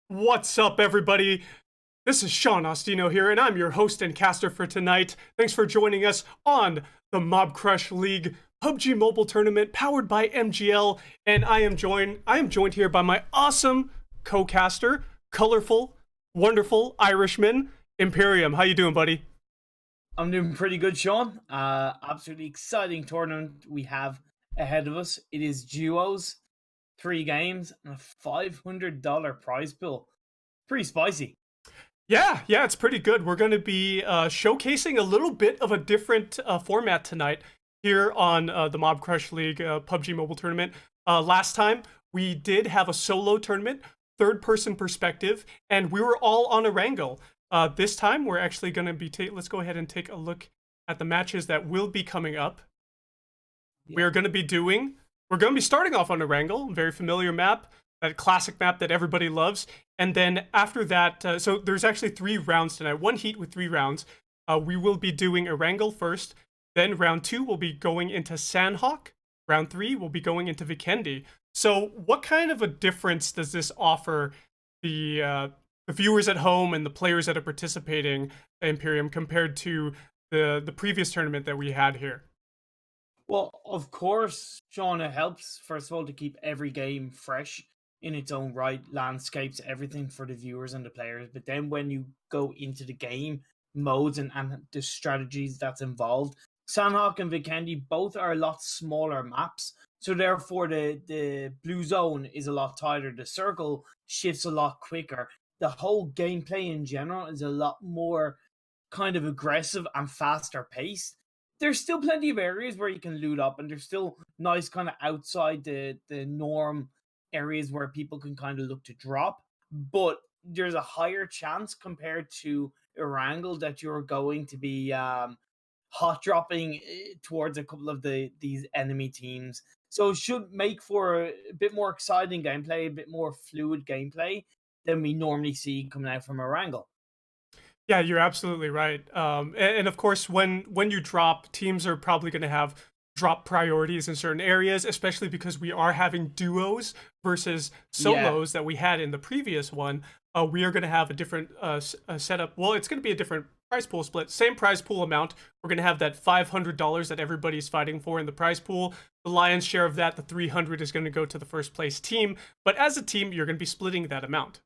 What's up, everybody? This is Sean Ostino here, and I'm your host and caster for tonight. Thanks for joining us on the Mobcrush League PUBG Mobile Tournament powered by MGL, and I am joined here by my awesome co-caster, colorful, wonderful Irishman, Imperium. How you doing, buddy? I'm doing pretty good, Sean. Absolutely exciting tournament we have ahead of us. It is duos, 3 games, and a $500 prize pool. Pretty spicy. Yeah, it's pretty good. We're going to be showcasing a little bit of a different format tonight here on the Mob Crush League PUBG Mobile Tournament. Last time, we did have a solo tournament, third-person perspective, and we were all on a wrangle. This time, we're actually going to be... Let's go ahead and take a look at the matches that will be coming up. Yeah. We're going to be starting off on a wrangle, very familiar map, that classic map that everybody loves. And then after that, so there's actually 3 rounds tonight, 1 heat with 3 rounds. We will be doing a wrangle first. Then round 2 will be going into Sandhawk. Round 3 will be going into Vikendi. So what kind of a difference does this offer the viewers at home and the players that are participating at Imperium compared to the previous tournament that we had here? Well, of course, Sean, it helps, first of all, to keep every game fresh in its own right, landscapes, everything for the viewers and the players. But then when you go into the game modes and the strategies that's involved, Sandhawk and Vikendi both are a lot smaller maps. So therefore, the blue zone is a lot tighter. The circle shifts a lot quicker. The whole gameplay in general is a lot more kind of aggressive and faster paced. There's still plenty of areas where you can loot up, and there's still nice kind of outside the norm areas where people can kind of look to drop, but there's a higher chance compared to Erangel that you're going to be hot dropping towards a couple of these enemy teams. So it should make for a bit more exciting gameplay, a bit more fluid gameplay than we normally see coming out from Erangel. Yeah, you're absolutely right. And of course, when you drop, teams are probably going to have drop priorities in certain areas, especially because we are having duos versus Yeah. solos that we had in the previous one. We are going to have a different setup. Well, it's going to be a different prize pool split. Same prize pool amount. We're going to have that $500 that everybody's fighting for in the prize pool. The lion's share of that, the 300, is going to go to the first place team. But as a team, you're going to be splitting that amount.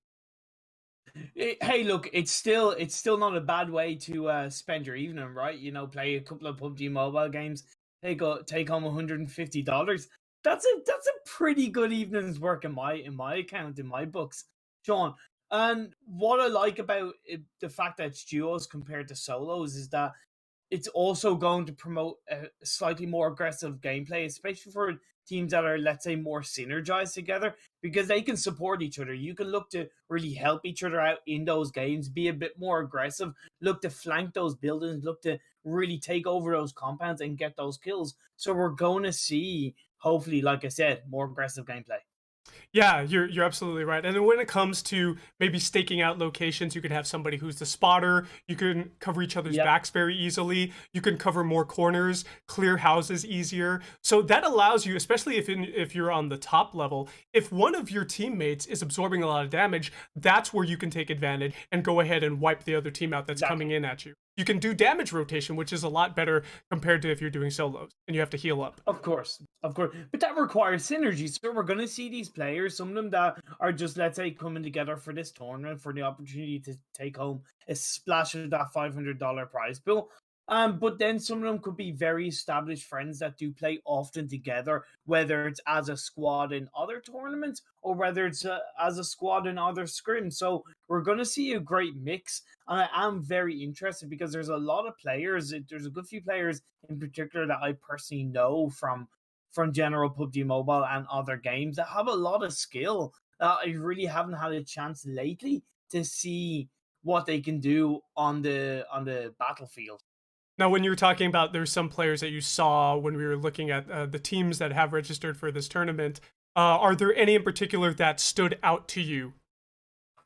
Hey, look, it's still not a bad way to spend your evening, right? You know, play a couple of PUBG Mobile games, take home $150. That's a pretty good evening's work in my account, in my books, Sean. And what I like about the fact that it's duos compared to solos is that it's also going to promote a slightly more aggressive gameplay, especially for teams that are, let's say, more synergized together, because they can support each other. You can look to really help each other out in those games, be a bit more aggressive, look to flank those buildings, look to really take over those compounds and get those kills. So we're going to see, hopefully, like I said, more aggressive gameplay. Yeah, you're absolutely right. And then when it comes to maybe staking out locations, you can have somebody who's the spotter. You can cover each other's Yep. backs very easily. You can cover more corners, clear houses easier. So that allows you, especially if you're on the top level, if one of your teammates is absorbing a lot of damage, that's where you can take advantage and go ahead and wipe the other team out that's Exactly. coming in at you. You can do damage rotation, which is a lot better compared to if you're doing solos and you have to heal up. Of course, but that requires synergy. So we're going to see these players, some of them that are just, let's say, coming together for this tournament for the opportunity to take home a splash of that $500 prize pool. But then some of them could be very established friends that do play often together, whether it's as a squad in other tournaments or whether it's as a squad in other scrims. So we're going to see a great mix, and I am very interested because there's a lot of players. There's a good few players in particular that I personally know from general PUBG Mobile and other games that have a lot of skill that I really haven't had a chance lately to see what they can do on the battlefield. Now, when you were talking about there's some players that you saw when we were looking at the teams that have registered for this tournament, are there any in particular that stood out to you?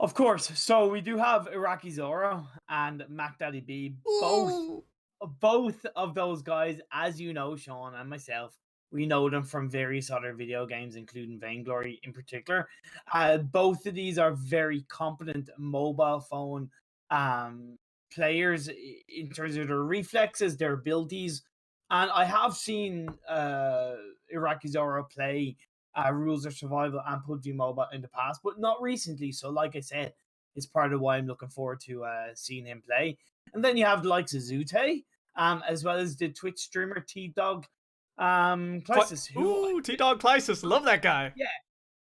Of course, so we do have Iraqi Zoro and Mac Daddy B, both Ooh. both of those guys, as you know, Sean and myself, We know them from various other video games, including Vainglory in particular. Both of these are very competent mobile phone players in terms of their reflexes, their abilities. And I have seen Iraqi Zoro play Rules of Survival and PUBG Mobile in the past, but not recently. So, like I said, it's part of why I'm looking forward to seeing him play. And then you have the likes of Zute, as well as the Twitch streamer T-Dog Clysis, who T-Dog Clysis, love that guy. yeah,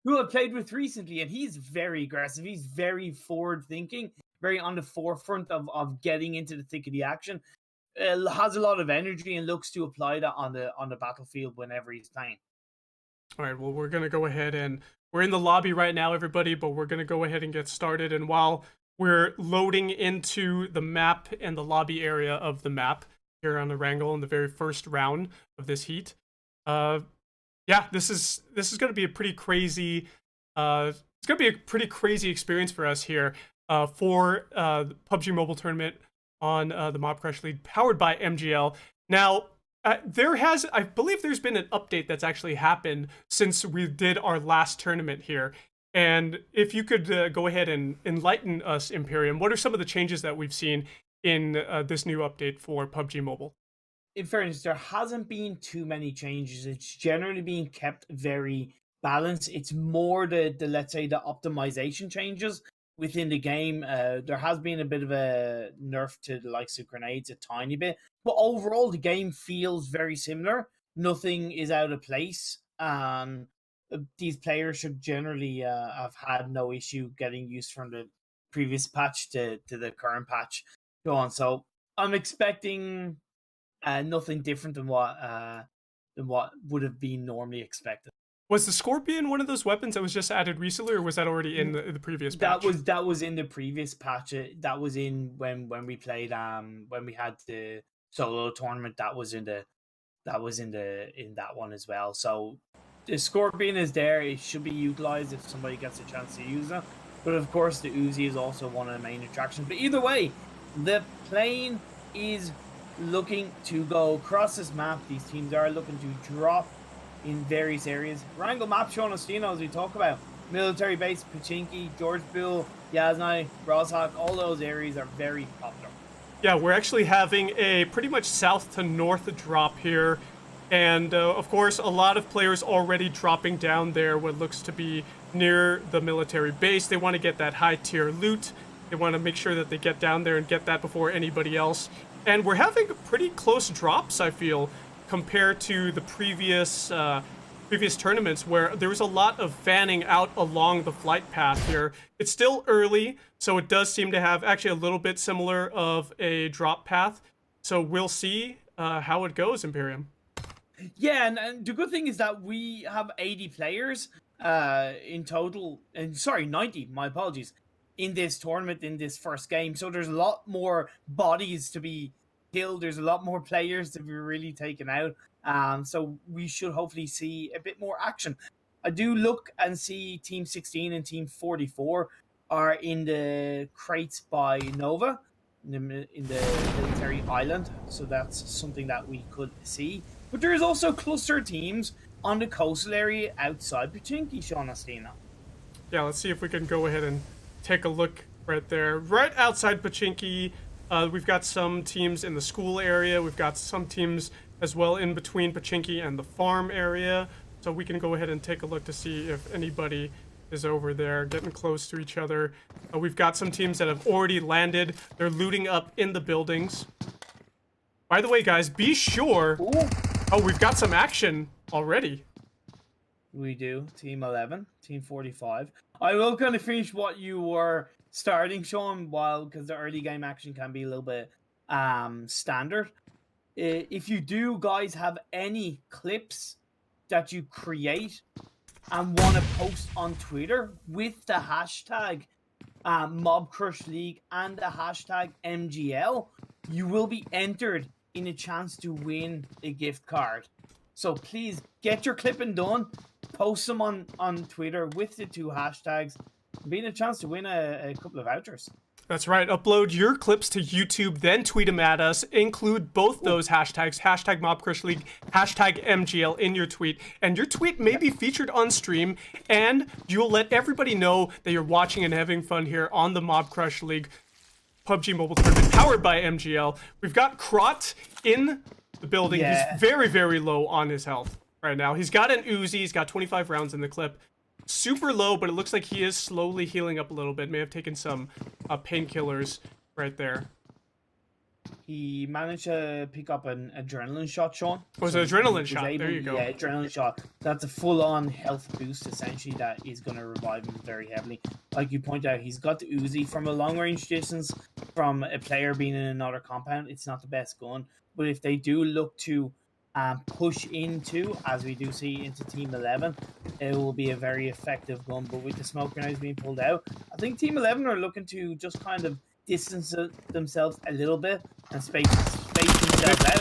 who I played with recently, and he's very aggressive. He's very forward thinking, very on the forefront of getting into the thick of the action. Has a lot of energy and looks to apply that on the battlefield whenever he's playing. All right, well, we're gonna go ahead and we're in the lobby right now, everybody, but we're gonna go ahead and get started. And while we're loading into the map and the lobby area of the map here on the Wrangle in the very first round of this heat, yeah, this is gonna be a pretty crazy. It's gonna be a pretty crazy experience for us here for the PUBG Mobile tournament on the Mobcrush League, powered by MGL. Now, I believe there's been an update that's actually happened since we did our last tournament here. And if you could go ahead and enlighten us, Imperium, what are some of the changes that we've seen in this new update for PUBG Mobile? In fairness, there hasn't been too many changes. It's generally being kept very balanced. It's more the let's say the optimization changes within the game. There has been a bit of a nerf to the likes of grenades, a tiny bit, but overall the game feels very similar. Nothing is out of place. These players should generally have had no issue getting used from the previous patch to the current patch. Go on. So I'm expecting nothing different than what would have been normally expected. Was the Scorpion one of those weapons that was just added recently, or was that already in the previous patch? That was in the previous patch. That was in when we played when we had the solo tournament. That was in that one as well. So the Scorpion is there. It should be utilized if somebody gets a chance to use it. But of course, the Uzi is also one of the main attractions. But either way, the plane is looking to go across this map. These teams are looking to drop in various areas. Wrangle map showing us, as we talk about military base, Pachinki, George Bull, Yasnai, Roshak, all those areas are very popular. Yeah, we're actually having a pretty much south to north drop here. And of course, a lot of players already dropping down there, what looks to be near the military base. They want to get that high tier loot. They want to make sure that they get down there and get that before anybody else. And we're having pretty close drops, I feel, compared to the previous tournaments where there was a lot of fanning out along the flight path here. It's still early, so it does seem to have actually a little bit similar of a drop path. So we'll see how it goes, Imperium. Yeah, and the good thing is that we have 80 players in total, and sorry, 90, my apologies, in this tournament, in this first game. So there's a lot more bodies to be killed. There's a lot more players to be really taken out. So we should hopefully see a bit more action. I do look and see Team 16 and Team 44 are in the crates by Nova in the military island. So that's something that we could see. But there is also cluster teams on the coastal area outside Pachinki, Sean Astina. Yeah, let's see if we can go ahead and take a look right there. Right outside Pachinki, we've got some teams in the school area. We've got some teams as well in between Pachinki and the farm area. So we can go ahead and take a look to see if anybody is over there getting close to each other. We've got some teams that have already landed. They're looting up in the buildings. By the way, guys, be sure... Ooh. Oh, we've got some action already. We do. Team 11, Team 45. I will kind of finish what you were starting, Sean, because the early game action can be a little bit standard. If you do, guys, have any clips that you create and want to post on Twitter with the hashtag Mobcrush League and the hashtag MGL, you will be entered in a chance to win a gift card. So please get your clipping done, post them on Twitter with the two hashtags, and be in a chance to win a couple of vouchers. That's right. Upload your clips to YouTube, then tweet them at us. Include both those hashtags, hashtag Mobcrush League, hashtag MGL in your tweet. And your tweet may be featured on stream, and you'll let everybody know that you're watching and having fun here on the Mobcrush League PUBG Mobile Tournament powered by MGL. We've got Krot in the building. Yeah. He's very, very low on his health right now. He's got an Uzi. He's got 25 rounds in the clip. Super low, but it looks like he is slowly healing up a little bit. May have taken some painkillers right there. He managed to pick up an adrenaline shot, Sean. Oh, it's an adrenaline shot. There you go. Yeah, adrenaline shot. That's a full-on health boost, essentially, that is going to revive him very heavily. Like you point out, he's got the Uzi from a long-range distance from a player being in another compound. It's not the best gun. But if they do look to push into, as we do see, into Team 11, it will be a very effective gun. But with the smoke grenades being pulled out, I think Team 11 are looking to just kind of distance themselves a little bit and space themselves out.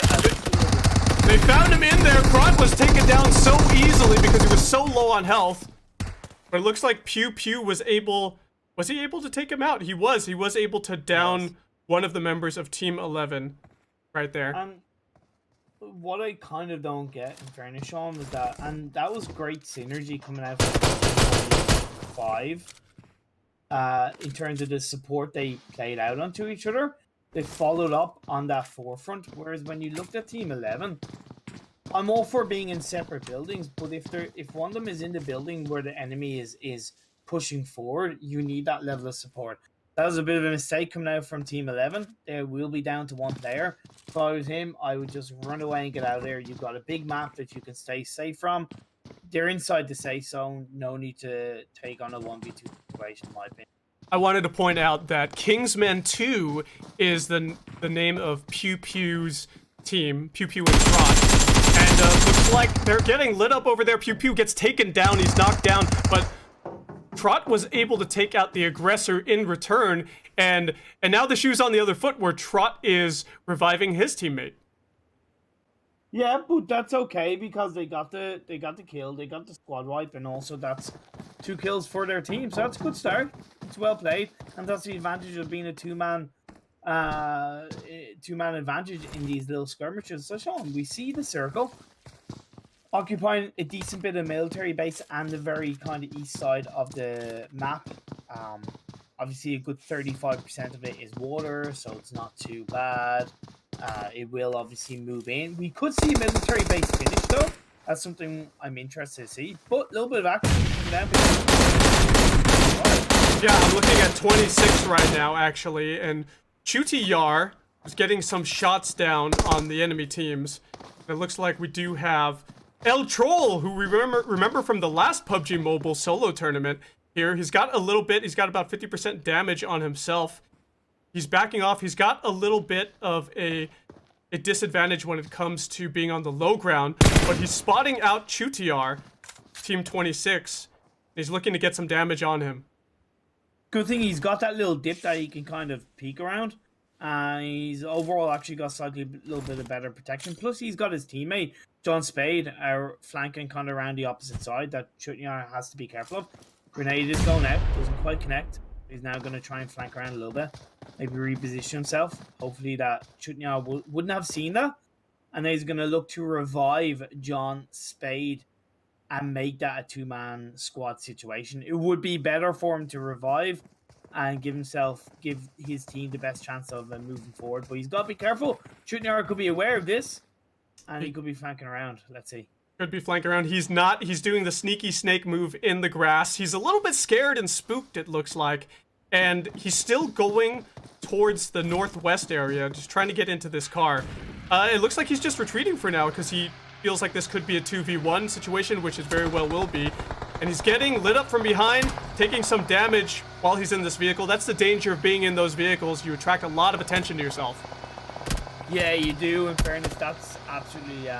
They found him in there. Krot was taken down so easily because he was so low on health. But it looks like Pew was able... Was he able to take him out? He was. He was able to down one of the members of Team 11 right there. What I kind of don't get, in fairness, Sean, was that, and that was great synergy coming out from 5. In terms of the support they played out onto each other, they followed up on that forefront. Whereas when you looked at Team 11, I'm all for being in separate buildings, but if one of them is in the building where the enemy is pushing forward, you need that level of support. That was a bit of a mistake coming out from Team 11. They will be down to one player. If I was him, I would just run away and get out of there. You've got a big map that you can stay safe from. They're inside the safe zone. No need to take on a 1v2 situation, in my opinion. I wanted to point out that Kingsman 2 is the name of Pew's team. Pew and Trot. And looks like they're getting lit up over there. Pew gets taken down. He's knocked down, but Trot was able to take out the aggressor in return, and now the shoe's on the other foot where Trot is reviving his teammate. Yeah, but that's okay because they got the kill, they got the squad wipe, and also that's 2 kills for their team. So that's a good start. It's well played, and that's the advantage of being a two-man advantage in these little skirmishes. So Sean, we see the circle occupying a decent bit of military base and the very kind of east side of the map. Obviously, a good 35% of it is water, so it's not too bad. It will obviously move in. We could see a military base finish, though. That's something I'm interested to see. But a little bit of action coming down. Yeah, I'm looking at 26 right now, actually, and Chuti Yar is getting some shots down on the enemy teams. It looks like we do have El Troll, who we remember from the last PUBG Mobile solo tournament here. He's got a little bit, he's got about 50% damage on himself. He's backing off. He's got a little bit of a disadvantage when it comes to being on the low ground, but he's spotting out Chutiar, Team 26. He's looking to get some damage on him. Good thing he's got that little dip that he can kind of peek around. He's overall actually got slightly a little bit of better protection. Plus, he's got his teammate, John Spade, flanking kind of around the opposite side that Chutnyar has to be careful of. Grenade is going out, doesn't quite connect. He's now going to try and flank around a little bit. Maybe reposition himself. Hopefully that Chutnyar wouldn't have seen that. And then he's going to look to revive John Spade and make that a 2-man squad situation. It would be better for him to revive and give his team the best chance of moving forward. But he's got to be careful. Chutnyar could be aware of this, and he could be flanking around. Let's see. Could be flanking around. He's not. He's doing the sneaky snake move in the grass. He's a little bit scared and spooked, it looks like. And he's still going towards the northwest area, just trying to get into this car. It looks like he's just retreating for now because he feels like this could be a 2v1 situation, which it very well will be. And he's getting lit up from behind, taking some damage while he's in this vehicle. That's the danger of being in those vehicles. You attract a lot of attention to yourself. Yeah, you do. In fairness, that's absolutely,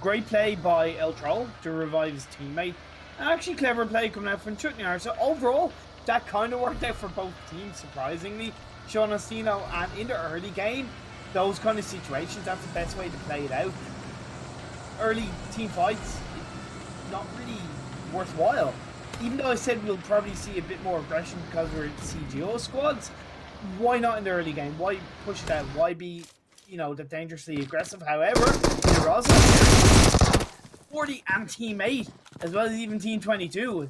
great play by El Troll to revive his teammate. Actually, clever play coming out from Chutnyar. So overall, that kind of worked out for both teams, surprisingly. Sean Ostino, and in the early game, those kind of situations, that's the best way to play it out. Early team fights, not really worthwhile. even though I said we'll probably see a bit more aggression because we're CGO squads, why not in the early game? Why push it out? Why be, the dangerously aggressive? However, there also 40 and Team 8, as well as even Team 22.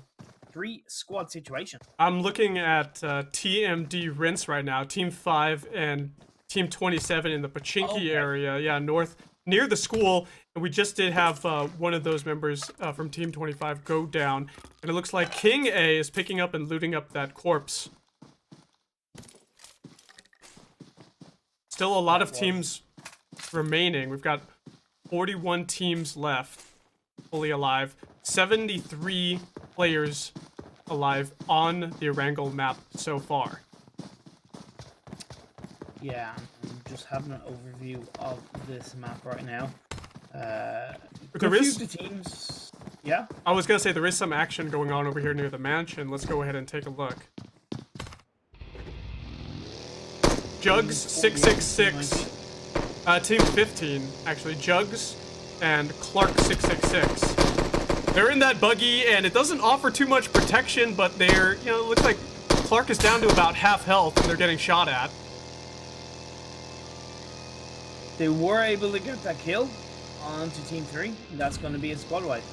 3 squad situation. I'm looking at TMD Rinse right now, Team 5 and Team 27 in the Pachinki area, yeah, north, near the school, and we just did have one of those members from Team 25 go down, and it looks like King A is picking up and looting up that corpse. Still a lot of teams remaining. We've got 41 teams left, fully alive, 73 players alive on the Erangel map so far. Yeah, I'm just having an overview of this map right now. There is the teams. Yeah, I was gonna say there is some action going on over here near the mansion. Let's go ahead and take a look. Jugs 666, Team 15 actually. Jugs and Clark 666. They're in that buggy, and it doesn't offer too much protection, but they're, it looks like Clark is down to about half health, and they're getting shot at. They were able to get that kill onto Team 3, and that's going to be a squad wipe.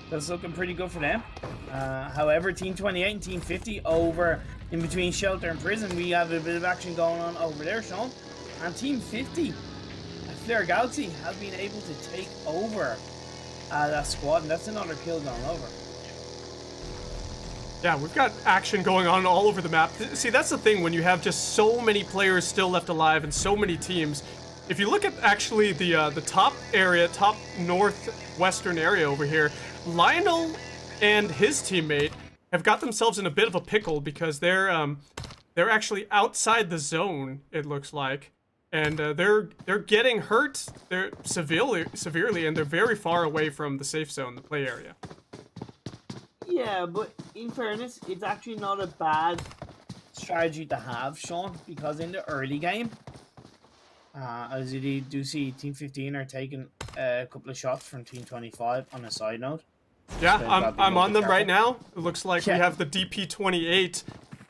That's looking pretty good for them. However, Team 28 and Team 50 over in between Shelter and Prison, we have a bit of action going on over there, Sean. And Team 50, Flare Galaxy, have been able to take over that squad, and that's another kill going over. Yeah, we've got action going on all over the map. See, that's the thing, when you have just so many players still left alive and so many teams. If you look at actually the top area, top northwestern area over here, Lionel and his teammate have got themselves in a bit of a pickle because they're actually outside the zone, it looks like. And they're getting hurt. They're severely, and they're very far away from the safe zone, the play area. Yeah, but in fairness, it's actually not a bad strategy to have, Sean, because in the early game, as you do see, Team 15 are taking a couple of shots from Team 25 on a side note. Yeah, so I'm on them right now. It looks like we have the DP28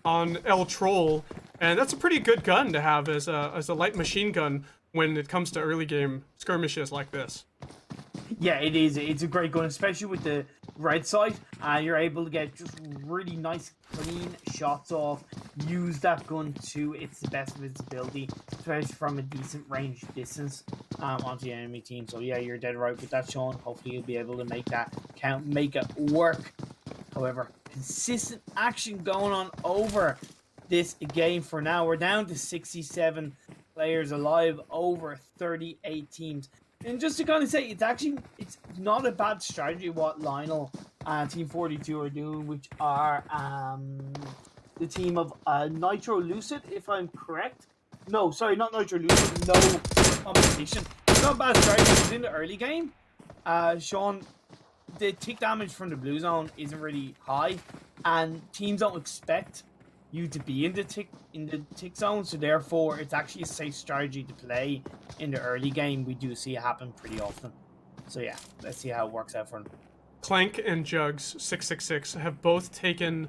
on El Troll. And that's a pretty good gun to have as a light machine gun when it comes to early game skirmishes like this. Yeah, it is. It's a great gun, especially with the red sight. You're able to get just really nice, clean shots off. Use that gun to its best of its ability, especially from a decent range distance onto the enemy team. So yeah, you're dead right with that, Sean. Hopefully you'll be able to make that count, make it work. However, consistent action going on over this game for now. We're down to 67 players alive, over 38 teams. And just to kind of say, it's not a bad strategy what Lionel and Team 42 are doing, which are the team of Nitro Lucid, if I'm correct. No, sorry, not Nitro Lucid, no competition. It's not a bad strategy because in the early game, Sean, the tick damage from the blue zone isn't really high, and teams don't expect you to be in the tick zone, so therefore it's actually a safe strategy to play in the early game. We do see it happen pretty often. So yeah, let's see how it works out for them. Clank and Jugs 666 have both taken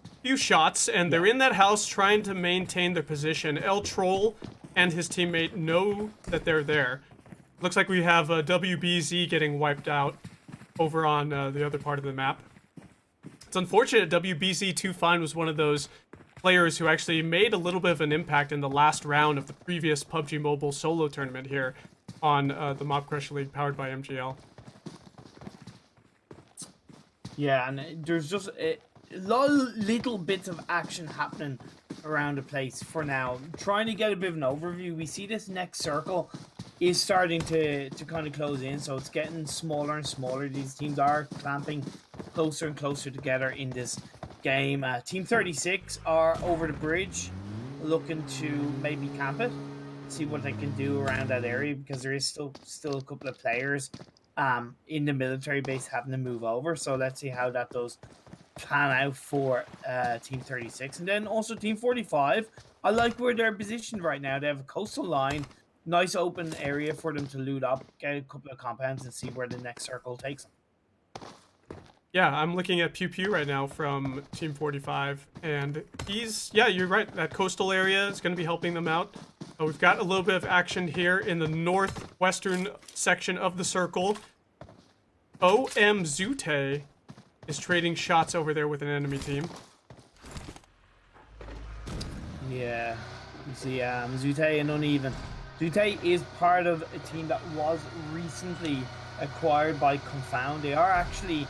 a few shots, and they're in that house trying to maintain their position. El Troll and his teammate know that they're there. Looks like we have WBZ getting wiped out over on the other part of the map. It's unfortunate WBZ2Fine was one of those players who actually made a little bit of an impact in the last round of the previous PUBG Mobile solo tournament here on the Mobcrush League powered by MGL. Yeah, and there's just a lot of little bits of action happening around the place for now. Trying to get a bit of an overview. We see this next circle is starting to kind of close in, so it's getting smaller and smaller. These teams are clamping closer and closer together in this game. Team 36 are over the bridge looking to maybe camp it, see what they can do around that area, because there is still a couple of players in the military base having to move over. So let's see how that does pan out for Team 36. And then also Team 45, I like where they're positioned right now. They have a coastal line, nice open area for them to loot up, get a couple of compounds, and see where the next circle takes them. Yeah, I'm looking at Pew Pew right now from Team 45, and yeah, you're right. That coastal area is going to be helping them out. We've got a little bit of action here in the northwestern section of the circle. OM Zute is trading shots over there with an enemy team. Yeah, you see, Zute and Uneven. Zute is part of a team that was recently acquired by Confound. They are actually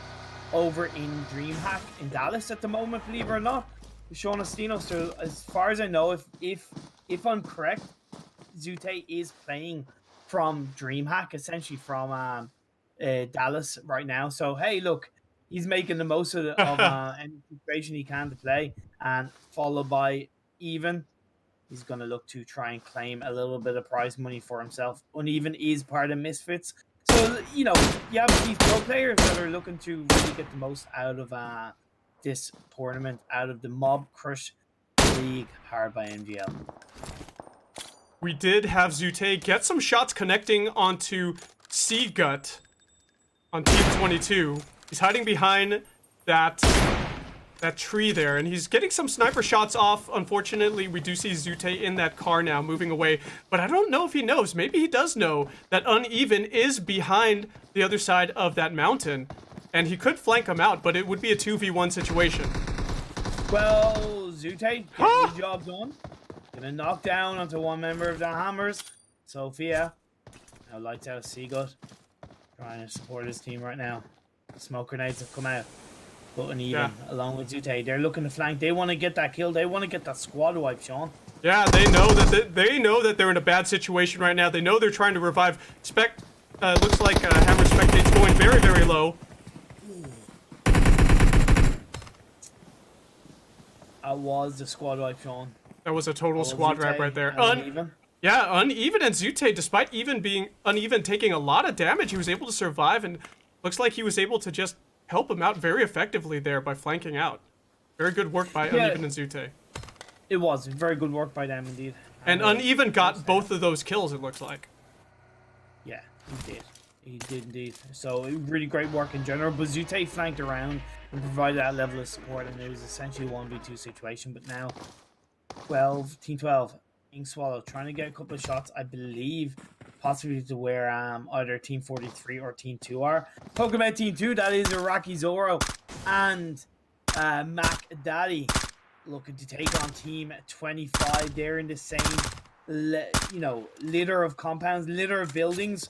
over in DreamHack in Dallas at the moment, believe it or not. Sean Ostino, so as far as I know, if I'm correct, Zute is playing from DreamHack, essentially from Dallas right now. So hey, look, he's making the most of any situation he can to play, and followed by Even. He's going to look to try and claim a little bit of prize money for himself. Uneven is part of Misfits. So, you know, you have these pro players that are looking to really get the most out of this tournament, out of the Mobcrush League, powered by MGL. We did have Zute get some shots connecting onto Seagut on Team 22. He's hiding behind that tree there, and he's getting some sniper shots off. Unfortunately, we do see Zute in that car now, moving away, but I don't know if he knows. Maybe he does know that Uneven is behind the other side of that mountain, and he could flank him out, but it would be a 2v1 situation. Well, Zute, getting the job done. Gonna knock down onto one member of the Hammers, Sophia. Now lights out Seagut. Trying to support his team right now. Smoke grenades have come out. But Uneven, along with Zute, they're looking to flank. They want to get that kill. They want to get that squad wipe, Sean. Yeah, they know that they're in a bad situation right now. They know they're trying to revive. Looks like Hammer Spectate's going very, very low. That was the squad wipe, Sean. That was a total squad Zute wrap right there. Uneven. Yeah, Uneven and Zute, despite even being Uneven taking a lot of damage, he was able to survive, and looks like he was able to just help him out very effectively there by flanking out. Very good work by Uneven and Zute. It was very good work by them indeed. And Uneven got both of those kills, it looks like. Yeah, he did. He did indeed. So really great work in general. But Zute flanked around and provided that level of support, and it was essentially a 1v2 situation. But now, Team 12, King Swallow trying to get a couple of shots, I believe, possibly to where either Team 43 or Team 2 are. Talking about Team 2, that is Iraqi Zoro and Mac Daddy looking to take on Team 25. They're in the same, litter of compounds, litter of buildings,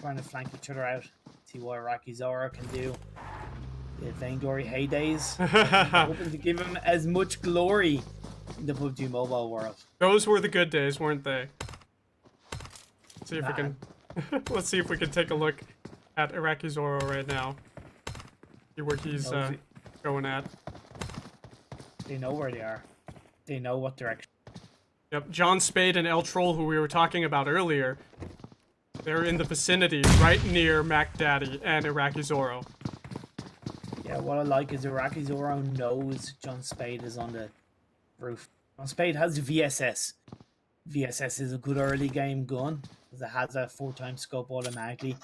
trying to flank each other out. See what Iraqi Zoro can do. The Vainglory heydays, hoping to give him as much glory in the PUBG Mobile world. Those were the good days, weren't they? Let's see if we can. Let's see if we can take a look at Iraqi Zoro right now. See where he's going at. They know where they are. They know what direction. Yep, John Spade and El Troll, who we were talking about earlier, they're in the vicinity, right near Mac Daddy and Iraqi Zoro. Yeah, what I like is Iraqi Zoro knows John Spade is on the roof. John Spade has VSS. VSS is a good early game gun, because it has a 4x scope automatically.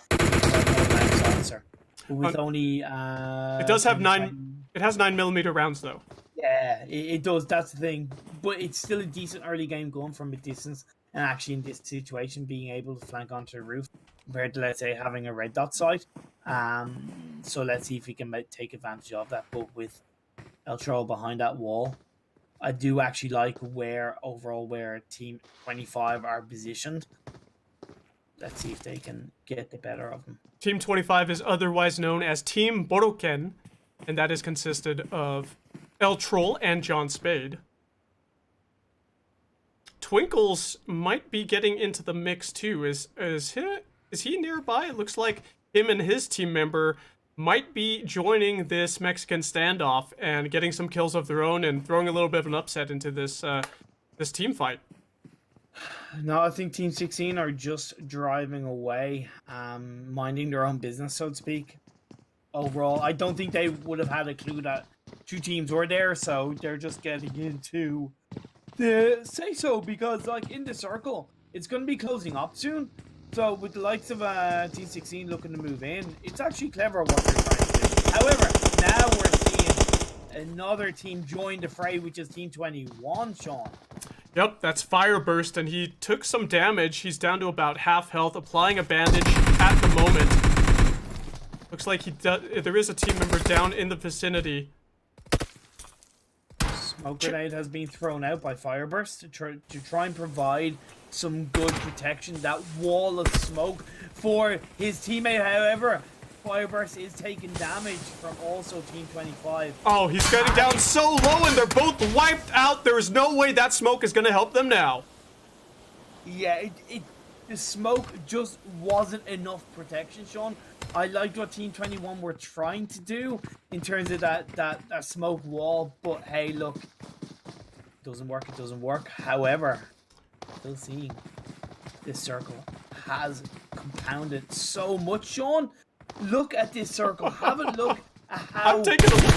With only it does have 9mm rounds though. Yeah, it does. That's the thing. But it's still a decent early game gun from a distance, and actually in this situation being able to flank onto the roof compared to, let's say, having a red dot sight. So let's see if we can take advantage of that. But with El Troll behind that wall, I do actually like where Team 25 are positioned. Let's see if they can get the better of them. Team 25 is otherwise known as Team Boroken, and that is consisted of El Troll and John Spade. Twinkles might be getting into the mix too. Is he nearby? It looks like him and his team member might be joining this Mexican standoff and getting some kills of their own and throwing a little bit of an upset into this this team fight. No, I think Team 16 are just driving away, minding their own business, so to speak. Overall, I don't think they would have had a clue that two teams were there, so they're just getting into the say-so, because, like, in the circle, it's going to be closing up soon. So, with the likes of Team 16 looking to move in, it's actually clever what they're trying to do. However, now we're seeing another team join the fray, which is Team 21, Sean. Yep, that's Fireburst, and he took some damage. He's down to about half health, applying a bandage at the moment. Looks like there is a team member down in the vicinity. Smoke grenade has been thrown out by Fireburst to try and provide some good protection. That wall of smoke for his teammate, however, Fireburst is taking damage from also Team 25. Oh, he's getting down so low, and they're both wiped out. There is no way that smoke is going to help them now. Yeah, the smoke just wasn't enough protection, Sean. I liked what Team 21 were trying to do in terms of that smoke wall, but hey, look, it doesn't work. However, still seeing this circle has compounded so much, Sean. Look at this circle. Have a look at how I'm taking a look.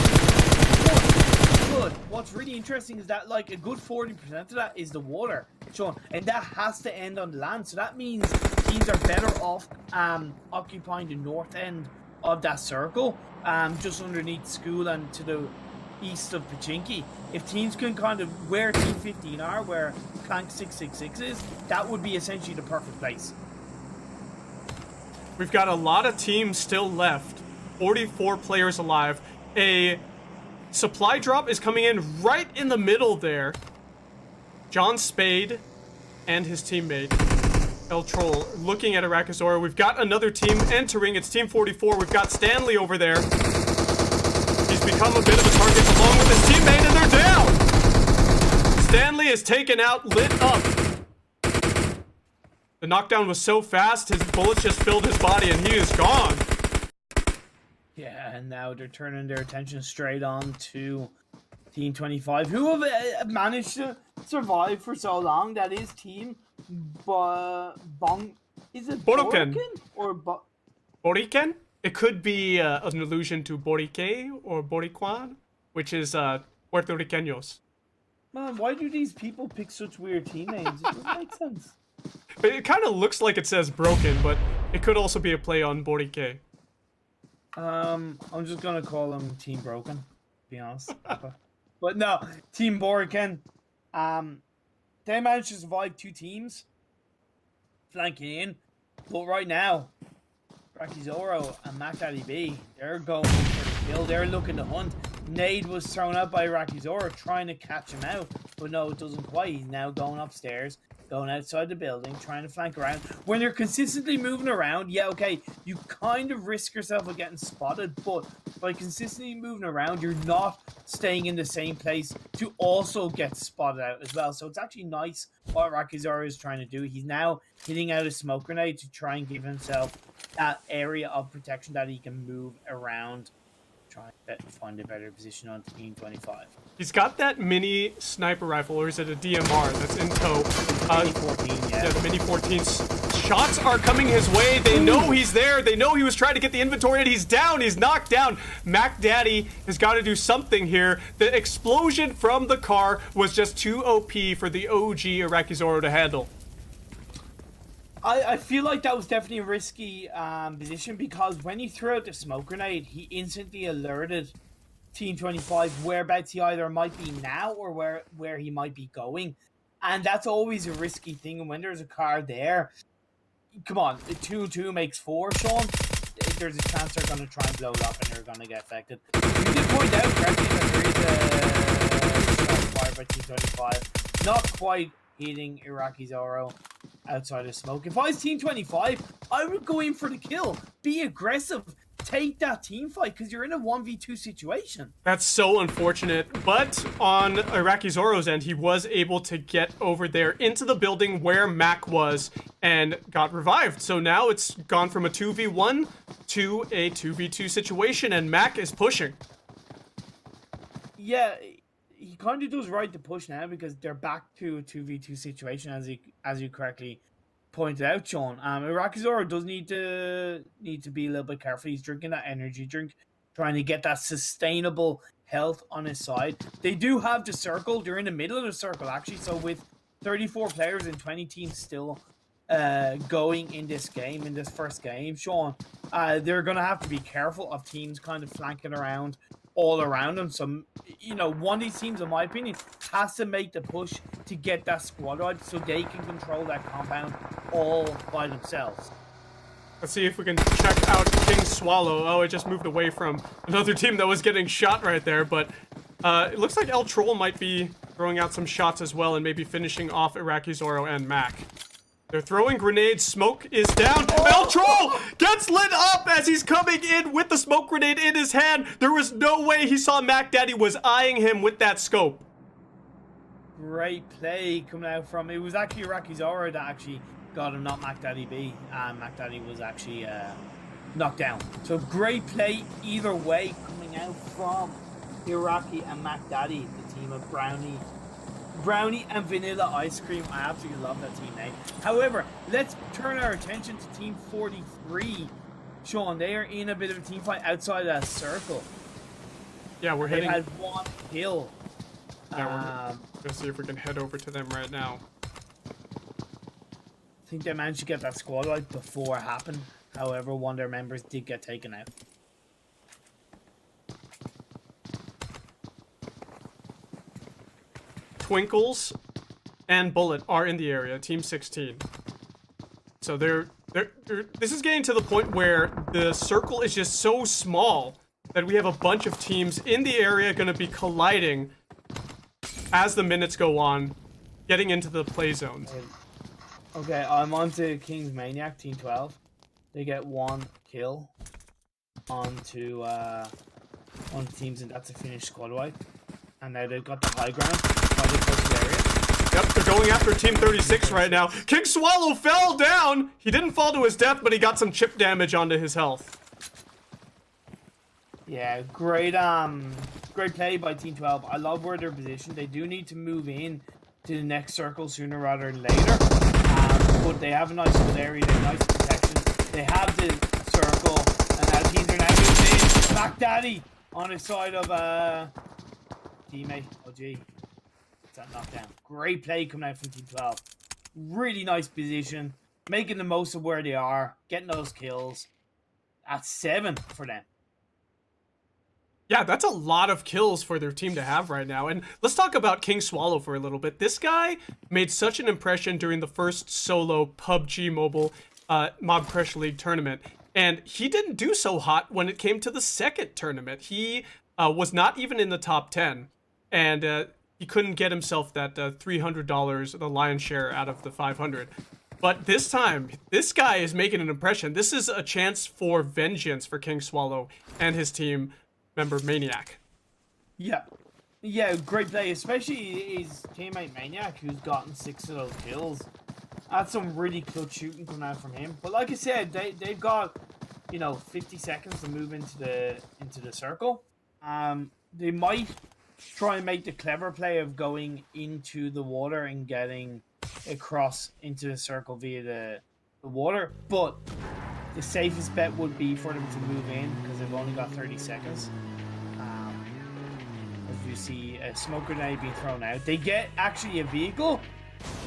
Good. What's really interesting is that like a good 40% of that is the water, Sean, and that has to end on land. So that means teams are better off occupying the north end of that circle, just underneath school and to the east of Pachinki. If teams can kind of where Team 15 are, where Clank 666 is, that would be essentially the perfect place. We've got a lot of teams still left. 44 players alive. A supply drop is coming in right in the middle there. John Spade and his teammate, El Troll, looking at Arakazora. We've got another team entering. It's Team 44. We've got Stanley over there. He's become a bit of a target along with his teammate, and they're down! Stanley is taken out, lit up. The knockdown was so fast, his bullets just filled his body, and he is gone. Yeah, and now they're turning their attention straight on to Team 25, who have managed to survive for so long. That is Team Is it Boriken? Or Boriken? It could be an allusion to Borique or Boricuan, which is Puerto Ricanos. Man, why do these people pick such weird team names? It doesn't make sense. But it kind of looks like it says broken, but it could also be a play on Borique. I'm just gonna call them Team Broken, to be honest. But no, Team Boriken. They managed to survive 2 teams flanking in, but right now, Rocky Zoro and Mac Daddy B, they're going for the kill. They're looking to hunt. Nade was thrown out by Rocky Zoro, trying to catch him out, but no, it doesn't quite. He's now going upstairs, going outside the building, trying to flank around. When you're consistently moving around, yeah, okay, you kind of risk yourself of getting spotted, but by consistently moving around, you're not staying in the same place to also get spotted out as well. So it's actually nice what Rakizora is trying to do. He's now hitting out a smoke grenade to try and give himself that area of protection that he can move around, try and find a better position on Team 25. He's got that mini sniper rifle, or is it a DMR that's in tow? Mini 14, yeah. Yeah, the Mini 14. Shots are coming his way. They know he's there. They know he was trying to get the inventory, and he's down. He's knocked down. Mac Daddy has got to do something here. The explosion from the car was just too OP for the OG Arakizoro to handle. I feel like that was definitely a risky position, because when he threw out the smoke grenade, he instantly alerted Team 25 whereabouts he either might be now or where he might be going. And that's always a risky thing. And when there's a car there, come on, 2-2 makes 4, Sean. There's a chance they're going to try and blow it up and they're going to get affected. You did point out correctly that there is a shot fired by Team 25. Not quite hitting Iraqi Zoro outside of smoke. If I was Team 25, I would go in for the kill. Be aggressive. Take that team fight, because you're in a 1v2 situation. That's so unfortunate. But on Iraqi Zoro's end, he was able to get over there into the building where Mac was and got revived. So now it's gone from a 2v1 to a 2v2 situation, and Mac is pushing. Yeah, he kind of does right to push now, because they're back to a 2v2 situation, as you correctly pointed out, Sean. Iraqi Zoro does need to be a little bit careful. He's drinking that energy drink, trying to get that sustainable health on his side. They do have the circle. They're in the middle of the circle, actually. So with 34 players and 20 teams still going in this game, in this first game, Sean, they're going to have to be careful of teams kind of flanking around all around them. So, you know, one of these teams, in my opinion, has to make the push to get that squad right so they can control that compound all by themselves. Let's see if we can check out King Swallow. Oh, it just moved away from another team that was getting shot right there, but it looks like El Troll might be throwing out some shots as well and maybe finishing off Iraqi Zoro and Mac. They're throwing grenades. Smoke is down. El Troll gets lit up as he's coming in with the smoke grenade in his hand. There was no way he saw Mac Daddy was eyeing him with that scope. Great play coming out from, it was actually Iraqi Zoro that actually got him, not Mac Daddy B. Mac Daddy was actually knocked down. So great play either way coming out from Iraqi and Mac Daddy, the team of Brownie and Vanilla Ice Cream. I absolutely love that team name. However, let's turn our attention to Team 43. Sean, they are in a bit of a team fight outside that circle. Yeah, we're They heading. had one kill. Yeah, we're gonna see if we can head over to them right now. I think they managed to get that squad out before it happened. However, one of their members did get taken out. Twinkles and Bullet are in the area, Team 16. So this is getting to the point where the circle is just so small that we have a bunch of teams in the area going to be colliding as the minutes go on, getting into the play zones. Okay, I'm on to King's Maniac, Team 12. They get one kill onto one of the teams, and that's a finished squad wipe. And now they've got the high ground by the close area. Yep, they're going after Team 36 right now. King Swallow fell down! He didn't fall to his death, but he got some chip damage onto his health. Yeah, great play by Team 12. I love where they're positioned. They do need to move in to the next circle sooner rather than later. But they have a nice good area, they have nice protection. They have the circle, and now teams are now moving in. Mac Daddy on the side of teammate. Oh gee. It's that knockdown. Great play coming out from Team 12. Really nice position. Making the most of where they are. Getting those kills. That's 7 for them. Yeah, that's a lot of kills for their team to have right now. And let's talk about King Swallow for a little bit. This guy made such an impression during the first solo PUBG Mobile Mobcrush League tournament. And he didn't do so hot when it came to the second tournament. He was not even in the top 10. And he couldn't get himself that $300, the lion's share out of the 500. But this time, this guy is making an impression. This is a chance for vengeance for King Swallow and his team member Maniac. Yeah, great play, especially his teammate Maniac, who's gotten 6 of those kills. That's some really clutch shooting coming out from him. But like I said, they've got, you know, 50 seconds to move into the circle. They might try and make the clever play of going into the water and getting across into the circle via the water, but the safest bet would be for them to move in because they've only got 30 seconds. As you see a smoke grenade being thrown out, they get actually a vehicle.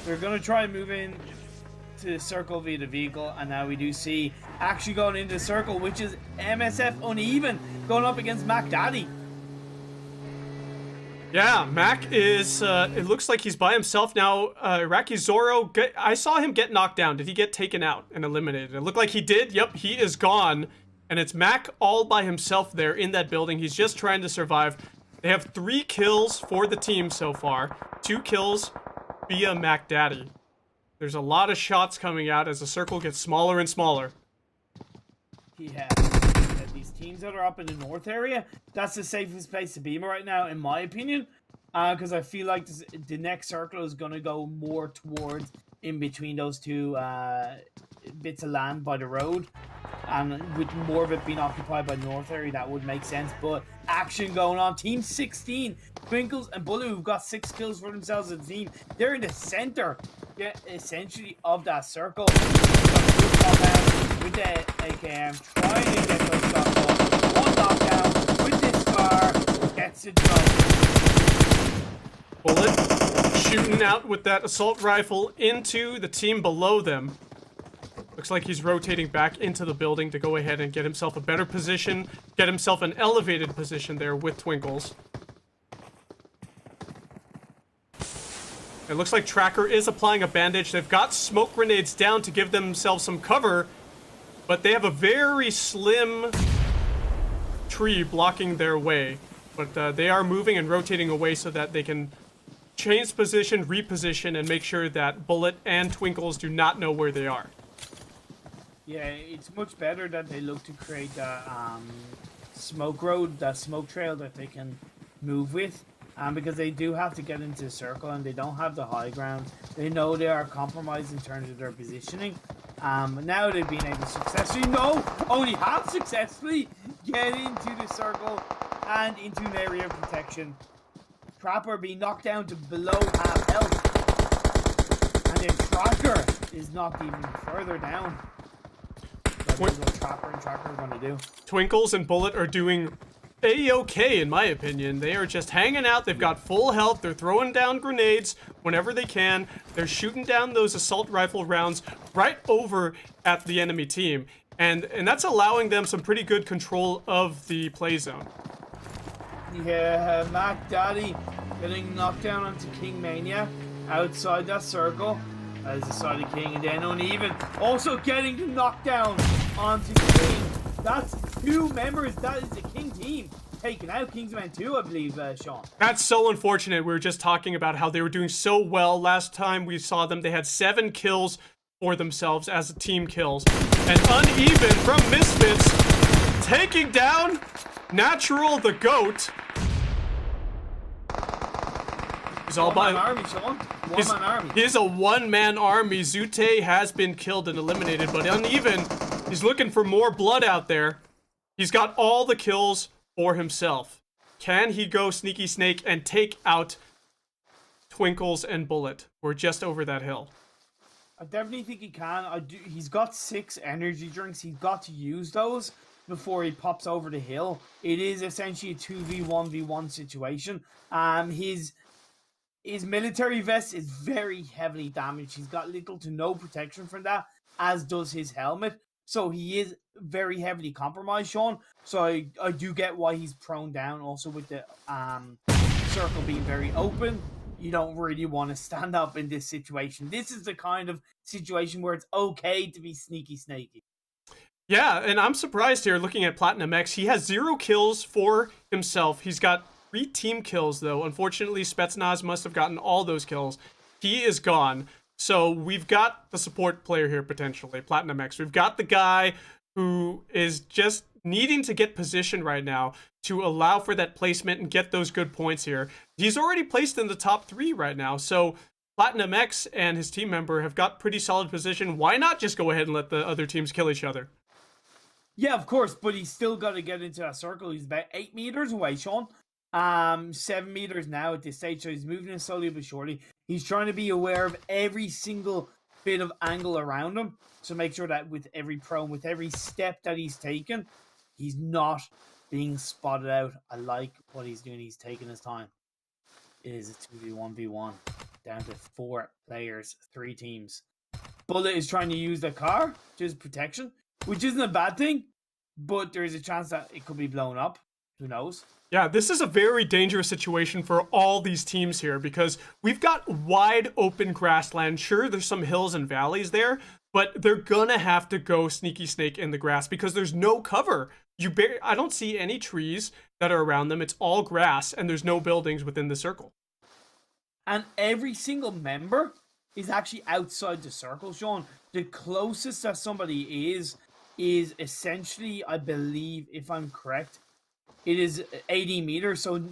They're going to try and move in to the circle via the vehicle, and now we do see actually going into the circle, which is MSF Uneven going up against Mac Daddy. Yeah, Mac is, it looks like he's by himself now. Iraqi Zoro, I saw him get knocked down. Did he get taken out and eliminated? It looked like he did. Yep, he is gone. And it's Mac all by himself there in that building. He's just trying to survive. They have 3 kills for the team so far. 2 kills via Mac Daddy. There's a lot of shots coming out as the circle gets smaller and smaller. Yeah, these teams that are up in the north area, that's the safest place to be right now, in my opinion. Because I feel like the next circle is going to go more towards in between those two bits of land by the road. And with more of it being occupied by the north area, that would make sense. But action going on. Team 16, Twinkles and Bullet, who've got 6 kills for themselves as a team. They're in the center, essentially, of that circle. With the AKM, trying to get those shots off. One knockdown with this car, gets it done. Bullet shooting out with that assault rifle into the team below them. Looks like he's rotating back into the building to go ahead and get himself a better position, get himself an elevated position there with Twinkles. It looks like Tracker is applying a bandage. They've got smoke grenades down to give themselves some cover, but they have a very slim tree blocking their way. But they are moving and rotating away so that they can change position, reposition, and make sure that Bullet and Twinkles do not know where they are. Yeah, it's much better that they look to create that smoke road, that smoke trail that they can move with. Because they do have to get into the circle and they don't have the high ground. They know they are compromised in terms of their positioning. Now they've been able to successfully, only half successfully get into the circle and into an area of protection. Trapper being knocked down to below half health. And then Tracker is knocked even further down. That's what Trapper and Tracker are going to do. Twinkles and Bullet are doing A-okay, in my opinion. They are just hanging out. They've got full health. They're throwing down grenades whenever they can. They're shooting down those assault rifle rounds right over at the enemy team. And that's allowing them some pretty good control of the play zone. Yeah, Mac Daddy getting knocked down onto King Mania outside that circle as the side of King, and then Uneven also getting knocked down onto King. That's two members. That is the King team taken out. Kingsman 2, I believe, Sean. That's so unfortunate. We were just talking about how they were doing so well. Last time we saw them, they had 7 kills for themselves as a team kills. And Uneven from Misfits taking down Natural the Goat. He's all by army, Sean. One-man army. He's a one-man army. Zute has been killed and eliminated, but Uneven, he's looking for more blood out there. He's got all the kills for himself. Can he go sneaky snake and take out Twinkles and Bullet? We're just over that hill. I definitely think he can. He's got 6 energy drinks. He's got to use those before he pops over the hill. It is essentially a 2v1v1 situation. His military vest is very heavily damaged. He's got little to no protection from that, as does his helmet. So he is very heavily compromised, Sean. So I do get why he's prone down. Also with the circle being very open, you don't really want to stand up in this situation. This is the kind of situation where it's okay to be sneaky snaky. Yeah, and I'm surprised here looking at Platinum X. He has 0 kills for himself. He's got 3 team kills, though. Unfortunately, Spetsnaz must have gotten all those kills. He is gone. So we've got the support player here, potentially, Platinum X. We've got the guy who is just needing to get position right now to allow for that placement and get those good points here. He's already placed in the top 3 right now. So Platinum X and his team member have got pretty solid position. Why not just go ahead and let the other teams kill each other? Yeah, of course, but he's still got to get into that circle. He's about 8 meters away, Sean. 7 meters now at this stage, so he's moving in slowly but surely. He's trying to be aware of every single bit of angle around him, so make sure that with every prone, with every step that he's taken, he's not being spotted out. I like what he's doing. He's taking his time. It is a 2v1v1 down to 4 players, 3 teams. Bullet is trying to use the car to his protection, which isn't a bad thing, but there is a chance that it could be blown up. Who knows? Yeah, this is a very dangerous situation for all these teams here because we've got wide open grassland. Sure, there's some hills and valleys there, but they're gonna have to go sneaky snake in the grass because there's no cover. I don't see any trees that are around them. It's all grass and there's no buildings within the circle. And every single member is actually outside the circle, Sean. The closest that somebody is essentially, I believe, if I'm correct, it is 80 meters. So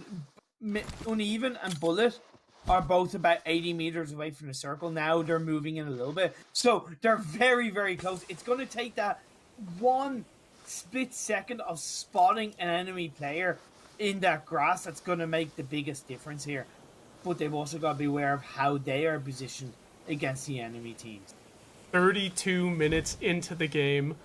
Uneven and Bullet are both about 80 meters away from the circle. Now they're moving in a little bit. So they're very, very close. It's going to take that one split second of spotting an enemy player in that grass that's going to make the biggest difference here. But they've also got to be aware of how they are positioned against the enemy teams. 32 minutes into the game.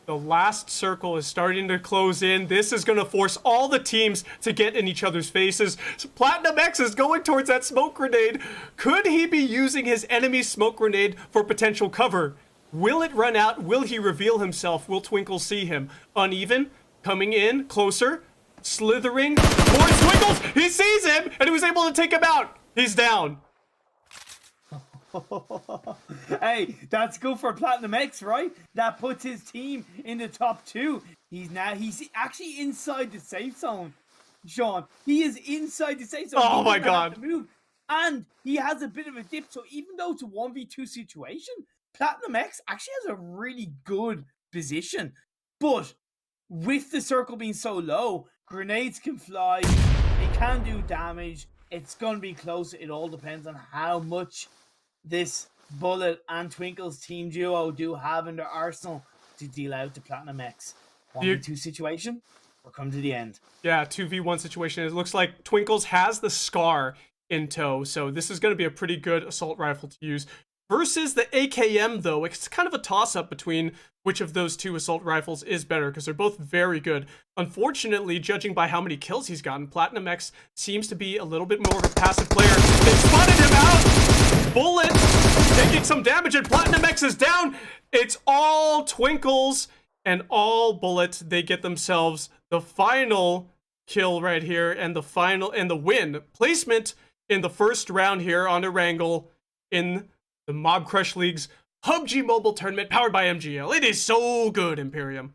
The last circle is starting to close in. This is going to force all the teams to get in each other's faces. So Platinum X is going towards that smoke grenade. Could he be using his enemy's smoke grenade for potential cover? Will it run out? Will he reveal himself? Will Twinkles see him? Uneven, coming in, closer, slithering towards Twinkles. He sees him, and he was able to take him out. He's down. Hey, that's good for Platinum X, right? That puts his team in the top 2. He's actually inside the safe zone, Sean. He is inside the safe zone. Oh my god. Move. And he has a bit of a dip, so even though it's a 1v2 situation, Platinum X actually has a really good position. But with the circle being so low, grenades can fly, they can do damage, it's going to be close. It all depends on how much this Bullet and Twinkles team duo do have in their arsenal to deal out to Platinum X. 1v2 situation, we're coming to the end. Yeah, 2v1 situation. It looks like Twinkles has the Scar in tow, so this is going to be a pretty good assault rifle to use. Versus the AKM, though, it's kind of a toss-up between which of those two assault rifles is better, because they're both very good. Unfortunately, judging by how many kills he's gotten, Platinum X seems to be a little bit more of a passive player. They spotted him out! Bullet taking some damage, and Platinum X is down! It's all Twinkles and all Bullet. They get themselves the final kill right here, and the win. Placement in the first round here on Erangel in the Mobcrush League's PUBG Mobile Tournament powered by MGL. It is so good, Imperium.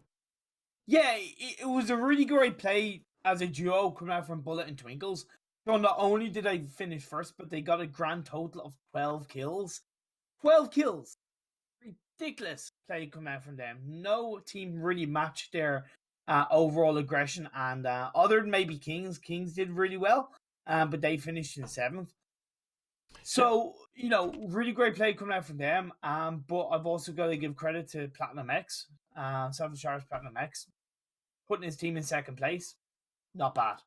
Yeah, it was a really great play as a duo coming out from Bullet and Twinkles. So not only did they finish first, but they got a grand total of 12 kills. 12 kills. Ridiculous play coming out from them. No team really matched their overall aggression. And other than maybe Kings did really well, but they finished in 7th. So, you know, really great play coming out from them. But I've also got to give credit to Platinum X, Seven Stars Platinum X, putting his team in 2nd place. Not bad.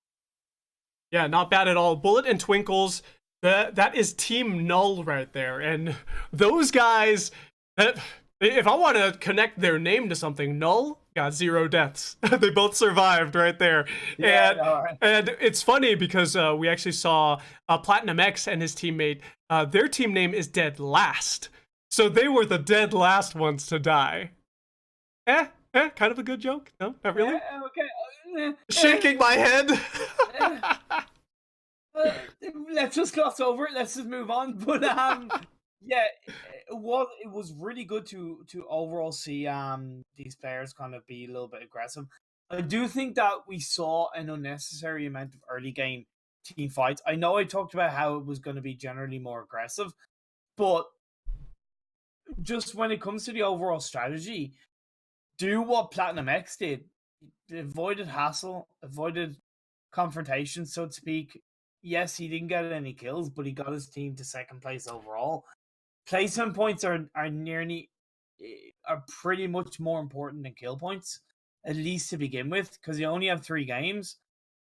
Yeah, not bad at all. Bullet and Twinkles, that is Team Null right there. And those guys, if I want to connect their name to something, Null got 0 deaths. They both survived right there. Yeah, and it's funny because we actually saw Platinum X and his teammate, their team name is Dead Last. So they were the dead last ones to die. Kind of a good joke. No, not really? Okay. Shaking my head. Let's just gloss over it. Let's just move on. But yeah, it was really good to overall see these players kind of be a little bit aggressive. I do think that we saw an unnecessary amount of early game team fights. I know I talked about how it was going to be generally more aggressive, but just when it comes to the overall strategy, do what Platinum X did. Avoided hassle, avoided confrontation, so to speak. Yes, he didn't get any kills, but he got his team to 2nd place overall. Placement points are pretty much more important than kill points, at least to begin with, because you only have 3 games.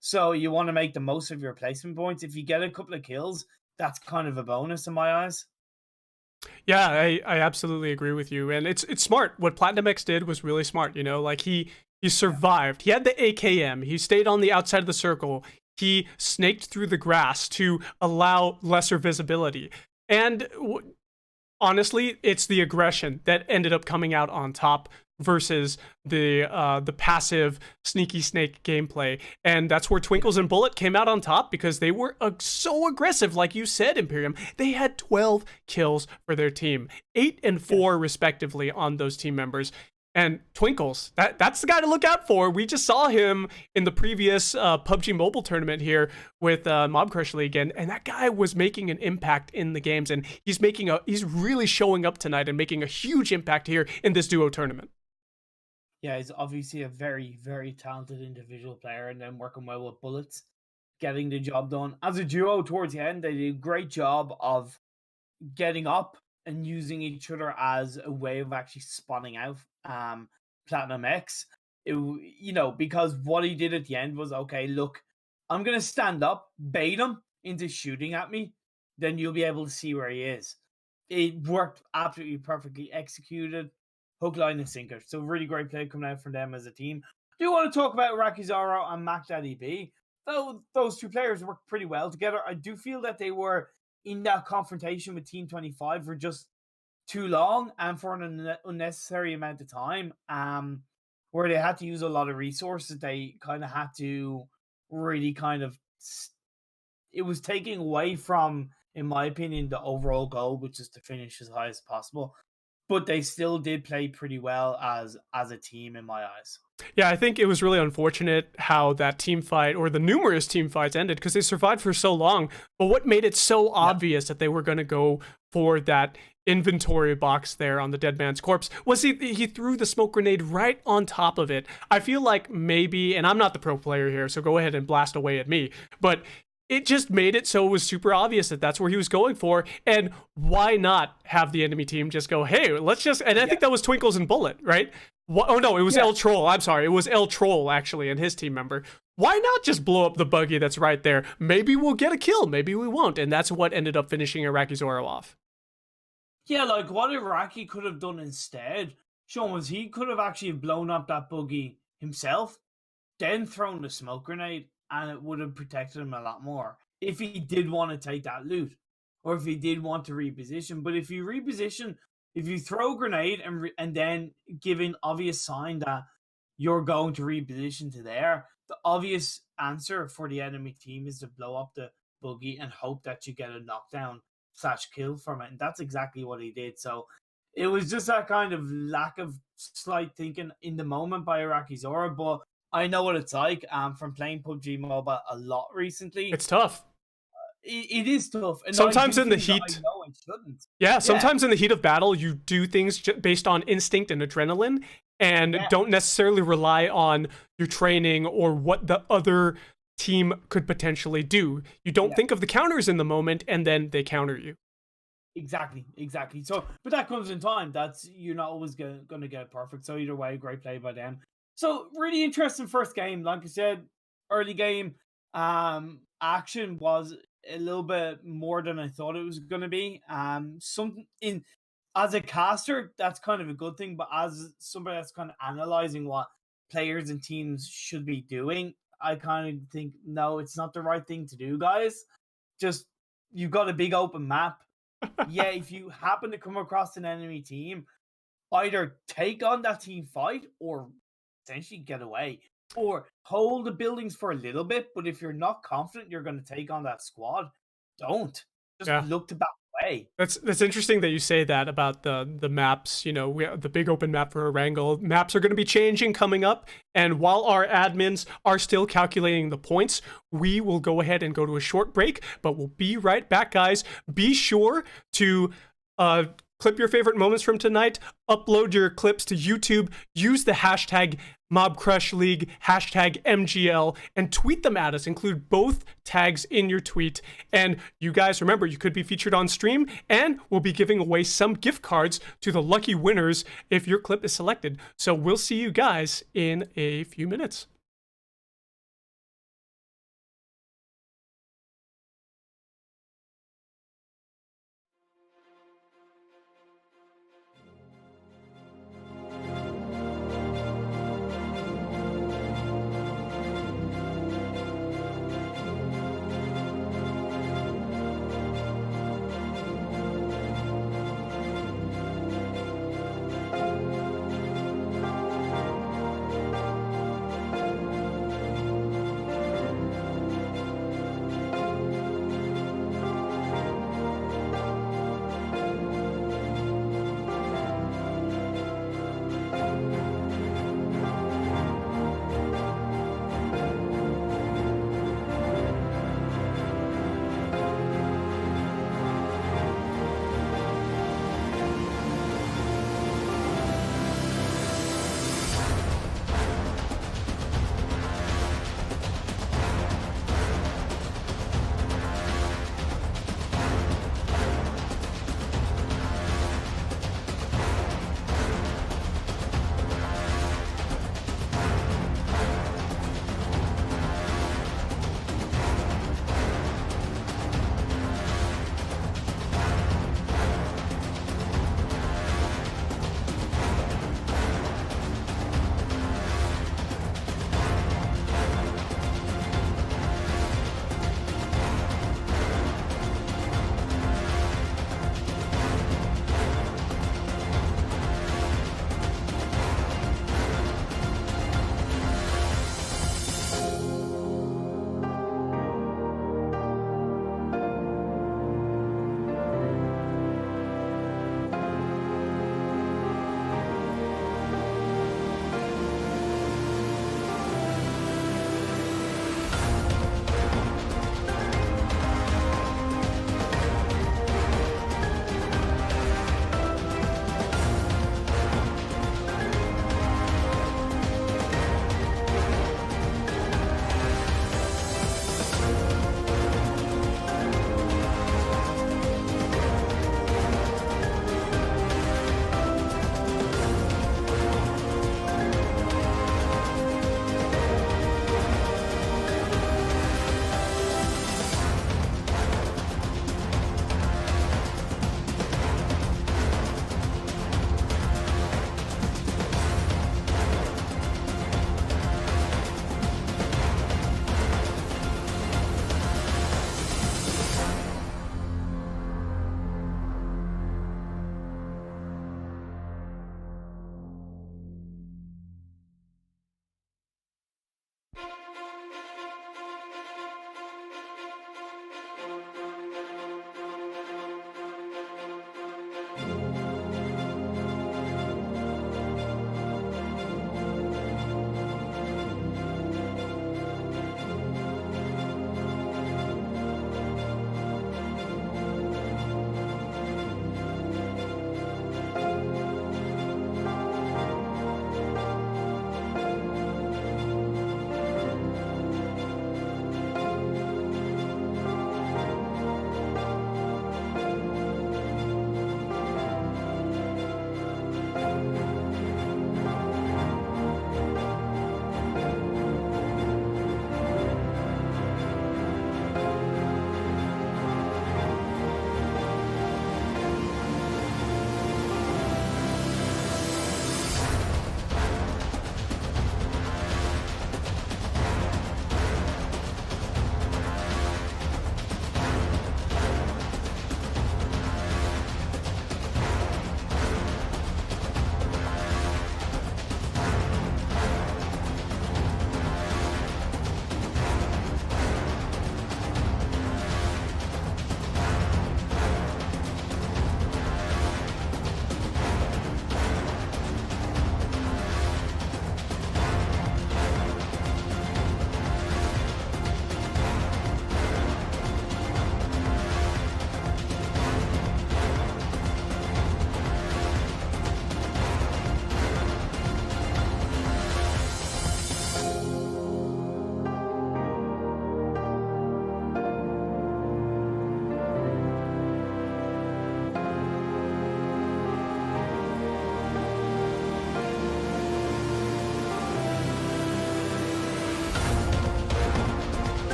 So you want to make the most of your placement points. If you get a couple of kills, that's kind of a bonus in my eyes. Yeah, I absolutely agree with you. And it's smart. What Platinum X did was really smart, you know, like he survived. He had the AKM. He stayed on the outside of the circle. He snaked through the grass to allow lesser visibility. And honestly, it's the aggression that ended up coming out on top versus the passive sneaky snake gameplay. And that's where Twinkles and Bullet came out on top, because they were so aggressive, like you said, Imperium. They had 12 kills for their team, 8 and 4 respectively on those team members. And Twinkles, that's the guy to look out for. We just saw him in the previous PUBG Mobile tournament here with Mobcrush League, and that guy was making an impact in the games, and he's really showing up tonight and making a huge impact here in this duo tournament. Yeah, he's obviously a very, very talented individual player, and then working well with Bullets, getting the job done. As a duo towards the end, they did a great job of getting up and using each other as a way of actually spawning out Platinum X. Because what he did at the end was, okay, look, I'm going to stand up, bait him into shooting at me, then you'll be able to see where he is. It worked absolutely perfectly executed. Hook, line, and sinker. So really great play coming out from them as a team. Do you want to talk about Rakizaro and Mac Daddy B? Those 2 players worked pretty well together. I do feel that they were in that confrontation with Team 25 for just too long and for an unnecessary amount of time. Where they had to use a lot of resources, they kind of had to really kind of. It was taking away from, in my opinion, the overall goal, which is to finish as high as possible. But they still did play pretty well as a team in my eyes. Yeah, I think it was really unfortunate how that team fight, or the numerous team fights, ended, because they survived for so long. But what made it so obvious that they were going to go for that inventory box there on the dead man's corpse was he threw the smoke grenade right on top of it. I feel like maybe, and I'm not the pro player here, so go ahead and blast away at me, but it just made it so it was super obvious that that's where he was going for. And why not have the enemy team just go, hey, let's just, and I think that was Twinkles and Bullet, right? Oh no, it was El Troll. I'm sorry. It was El Troll, actually, and his team member. Why not just blow up the buggy that's right there? Maybe we'll get a kill. Maybe we won't. And that's what ended up finishing Iraqi Zoro off. Yeah, like what Iraqi could have done instead, Sean, was he could have actually blown up that buggy himself, then thrown the smoke grenade, and it would have protected him a lot more if he did want to take that loot, or if he did want to reposition. But if you reposition, if you throw a grenade and then give an obvious sign that you're going to reposition to there, the obvious answer for the enemy team is to blow up the buggy and hope that you get a knockdown/kill from it. And that's exactly what he did. So it was just that kind of lack of slight thinking in the moment by Iraqi Zoro. But I know what it's like from playing PUBG Mobile a lot recently. It's tough. It is tough. And sometimes in the heat, sometimes in the heat of battle, you do things based on instinct and adrenaline, and don't necessarily rely on your training or what the other team could potentially do. You don't think of the counters in the moment, and then they counter you. Exactly. So, but that comes in time. That's, you're not always going to get perfect. So either way, great play by them. So really interesting first game. Like I said, early game action was a little bit more than I thought it was going to be. As a caster, that's kind of a good thing, but as somebody that's kind of analyzing what players and teams should be doing, I kind of think, no, it's not the right thing to do, guys. Just, you've got a big open map. If you happen to come across an enemy team, either take on that team fight or essentially get away, or hold the buildings for a little bit. But if you're not confident you're going to take on that squad, don't. Just look to back away. That's interesting that you say that about the maps. You know, the big open map for Erangel. Maps are going to be changing coming up, and while our admins are still calculating the points, we will go ahead and go to a short break, but we'll be right back, guys. Be sure to clip your favorite moments from tonight, upload your clips to YouTube, use the hashtag Mobcrush League, hashtag MGL, and tweet them at us. Include both tags in your tweet. And you guys, remember, you could be featured on stream, and we'll be giving away some gift cards to the lucky winners if your clip is selected. So we'll see you guys in a few minutes.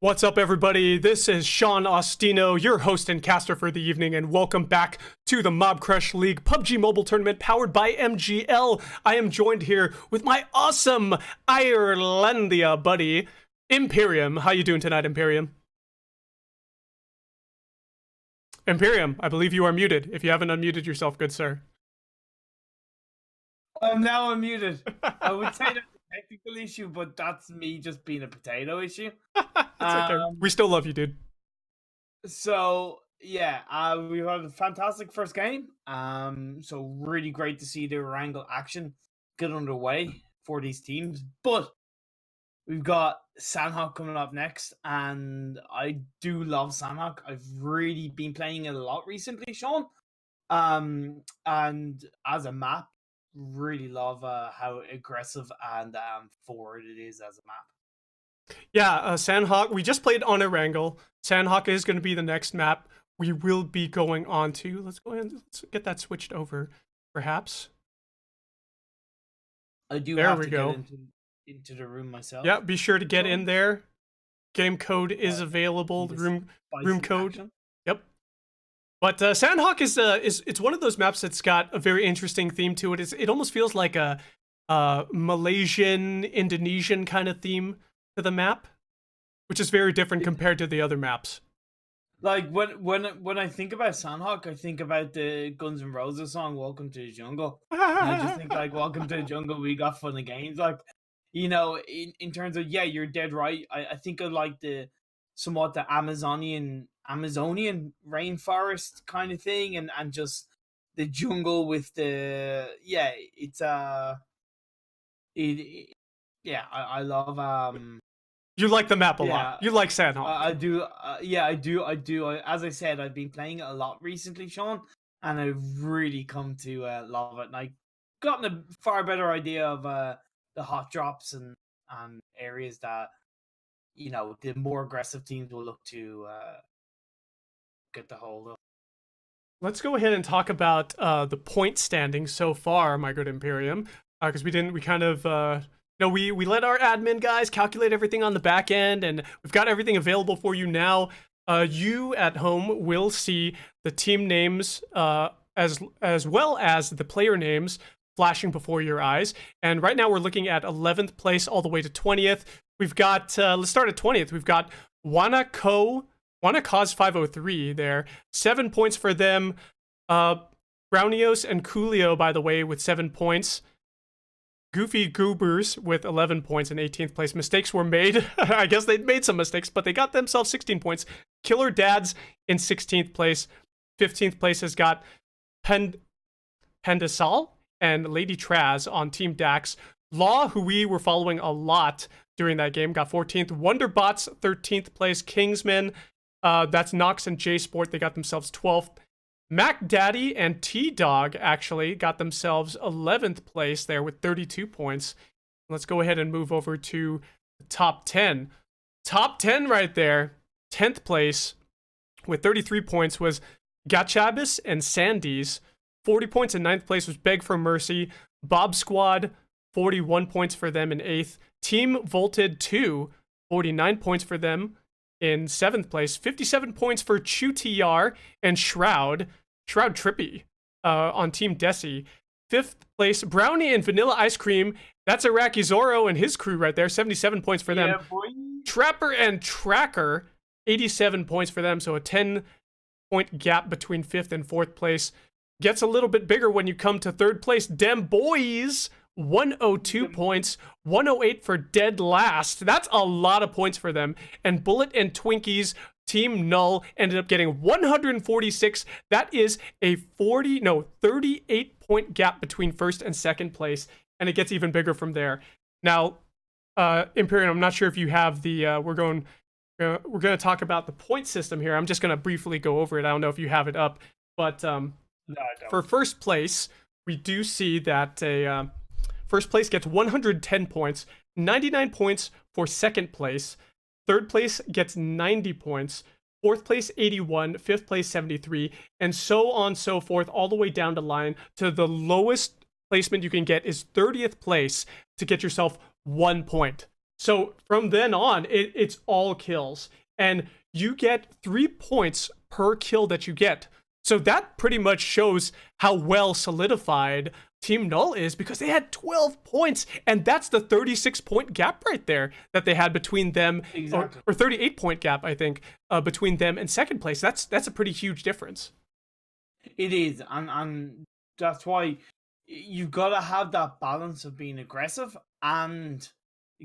What's up, everybody? This is Sean Ostino, your host and caster for the evening, and welcome back to the Mobcrush League PUBG Mobile Tournament powered by MGL. I am joined here with my awesome Irelandia buddy, Imperium. How you doing tonight, Imperium? Imperium, I believe you are muted. If you haven't unmuted yourself, good sir. Now I'm muted. I would say that's a technical issue, but that's me just being a potato issue. It's okay. We still love you, dude. So yeah, we've had a fantastic first game. So really great to see the wrangle action get underway for these teams. But we've got Sandhawk coming up next, and I do love Sandhawk. I've really been playing it a lot recently, Sean. And as a map, really love how aggressive and forward it is as a map. Yeah, Sandhawk, we just played on a wrangle. Sandhawk is going to be the next map we will be going on to. Let's go ahead and let's get that switched over, perhaps. I do there have we to go. get into the room myself. Yeah, be sure to get in there. Game code is available. The room code. Action. Yep. But Sandhawk is it's one of those maps that's got a very interesting theme to it. It almost feels like a Malaysian, Indonesian kind of theme to the map, which is very different compared to the other maps. Like when I think about Sandhawk, I think about the Guns N' Roses song "Welcome to the Jungle." And I just think like, "Welcome to the Jungle, we got fun and games." Like, you know, in terms of you're dead right. I think I like the somewhat the Amazonian rainforest kind of thing, and just the jungle with the it's I love You like the map a lot. You like Sandhawk. I do. I do. As I said, I've been playing it a lot recently, Sean, and I've really come to love it. And I've gotten a far better idea of the hot drops and areas that, you know, the more aggressive teams will look to get the hold of. Let's go ahead and talk about the point standing so far, my good Imperium, because we kind of... No, we let our admin guys calculate everything on the back end, and we've got everything available for you now. You at home will see the team names as well as the player names flashing before your eyes. And right now we're looking at 11th place all the way to 20th. We've got, let's start at 20th. We've got Wanna Cause 503 there. 7 points for them. Brownios and Coolio, by the way, with 7 points. Goofy Goobers with 11 points in 18th place. Mistakes were made. I guess they made some mistakes, but they got themselves 16 points. Killer Dads in 16th place. 15th place has got Pendasal and Lady Traz on Team Dax. Law, who we were following a lot during that game, got 14th. Wonderbots, 13th place. Kingsman, that's Nox and J Sport. They got themselves 12th. Mac Daddy and T-Dog actually got themselves 11th place there with 32 points. Let's go ahead and move over to the top 10. Top 10 right there. 10th place with 33 points was Gachabis and Sandy's. 40 points in 9th place was Beg for Mercy. Bob Squad, 41 points for them in 8th. Team Volted 2, 49 points for them in 7th place. 57 points for Chew TR and Shroud Trippy on Team Desi. 5th place, Brownie and Vanilla Ice Cream. That's Iraqi Zorro and his crew right there. 77 points for them. Boy. Trapper and Tracker, 87 points for them. So a 10-point gap between 5th and 4th place. Gets a little bit bigger when you come to 3rd place. Dem Boys, 102 points, 108 for dead last. That's a lot of points for them. And Bullet and Twinkies, Team Null, ended up getting 146. That is a 38-point gap between 1st and 2nd place. And it gets even bigger from there. Now, Imperium, I'm not sure if you have the, we're going to talk about the point system here. I'm just going to briefly go over it. I don't know if you have it up. But No, I don't. for first place, we do see that first place gets 110 points, 99 points for second place. Third place gets 90 points. Fourth place, 81. Fifth place, 73. And so on, so forth, all the way down the line to the lowest placement you can get is 30th place to get yourself 1 point. So from then on, it's all kills. And you get 3 points per kill that you get. So that pretty much shows how well solidified Team Null is, because they had 12 points, and that's the 36-point gap right there that they had between them, Exactly. or 38-point gap, I think, between them and second place. That's a pretty huge difference. It is, and that's why you've got to have that balance of being aggressive and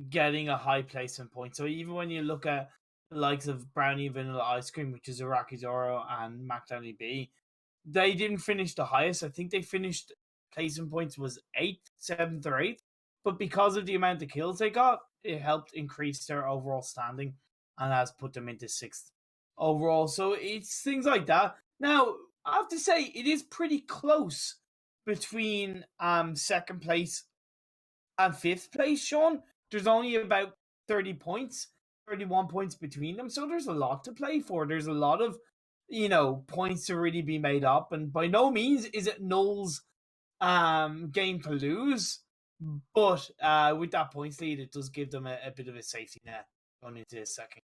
getting a high placement point. So even when you look at the likes of Brownie Vanilla Ice Cream, which is Iraqi Zoro and McDonald's B, they didn't finish the highest. I think they finished placement points was 8th, 7th, or 8th. But because of the amount of kills they got, it helped increase their overall standing and has put them into 6th overall. So it's things like that. Now, I have to say, it is pretty close between second place and 5th place, Sean. There's only about 30 points, 31 points between them. So there's a lot to play for. There's a lot of, points to really be made up. And by no means is it Null's game to lose. But with that points lead, it does give them a bit of a safety net going into the second.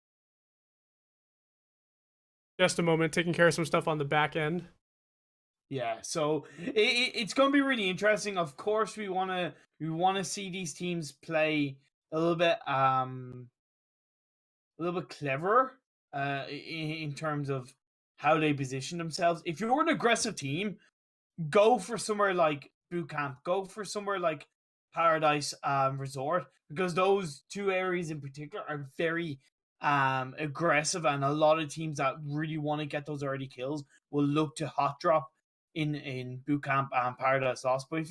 Just a moment, taking care of some stuff on the back end. Yeah, so it's going to be really interesting. Of course, we want to see these teams play a little bit cleverer in terms of how they position themselves. If you're an aggressive team, go for somewhere like Boot Camp, go for somewhere like Paradise Resort, because those two areas in particular are very aggressive, and a lot of teams that really want to get those early kills will look to hot drop in Boot Camp and Paradise Lost. But if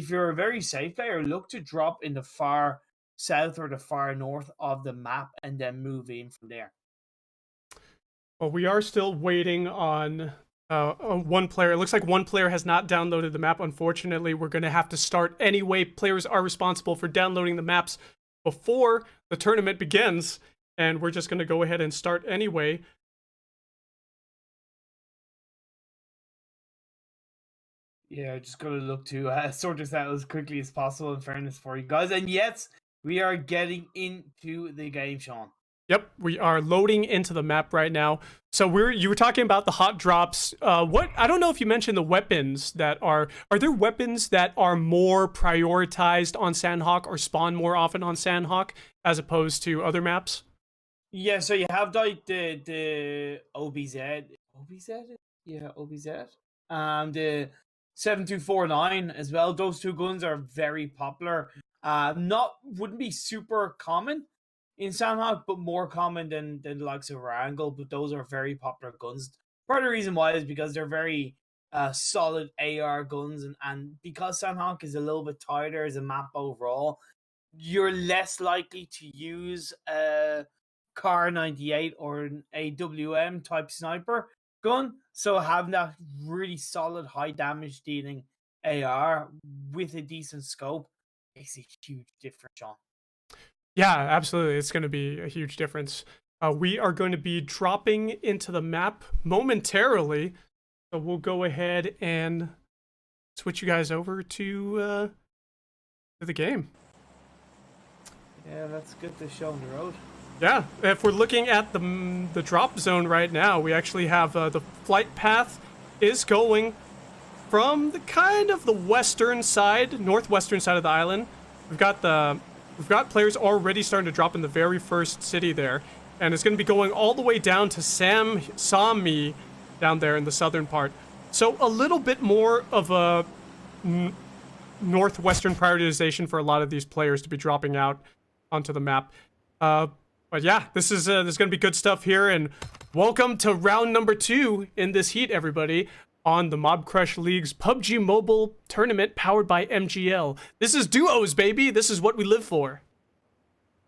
you're a very safe player, look to drop in the far south or the far north of the map and then move in from there. Well, we are still waiting on one player. It looks like one player has not downloaded the map. Unfortunately, we're going to have to start anyway. Players are responsible for downloading the maps before the tournament begins, and we're just going to go ahead and start anyway. Yeah, just going to look to sort this out as quickly as possible, in fairness for you guys. And yes, we are getting into the game, Sean. Yep, we are loading into the map right now. So you were talking about the hot drops. I don't know if you mentioned the weapons that are there weapons that are more prioritized on Sandhawk or spawn more often on Sandhawk as opposed to other maps? Yeah, so you have like the OBZ. Yeah, OBZ. The 7249 as well. Those two guns are very popular. Wouldn't be super common in Sandhawk, but more common than the likes of Wrangle. But those are very popular guns. Part of the reason why is because they're very solid AR guns, and because Sandhawk is a little bit tighter as a map overall, you're less likely to use a Car 98 or an AWM type sniper gun. So having that really solid high damage dealing AR with a decent scope makes a huge difference, Sean. Yeah, absolutely. It's going to be a huge difference. We are going to be dropping into the map momentarily. So we'll go ahead and switch you guys over to the game. Yeah, let's get this show on the road. Yeah, if we're looking at the drop zone right now, we actually have the flight path is going from the kind of the western side, northwestern side of the island. We've got players already starting to drop in the very first city there, and it's going to be going all the way down to Sami down there in the southern part. So a little bit more of a northwestern prioritization for a lot of these players to be dropping out onto the map. But yeah, this is going to be good stuff here, and welcome to round number 2 in this heat, everybody, on the Mobcrush League's PUBG Mobile tournament powered by MGL. This is duos, baby. This is what we live for.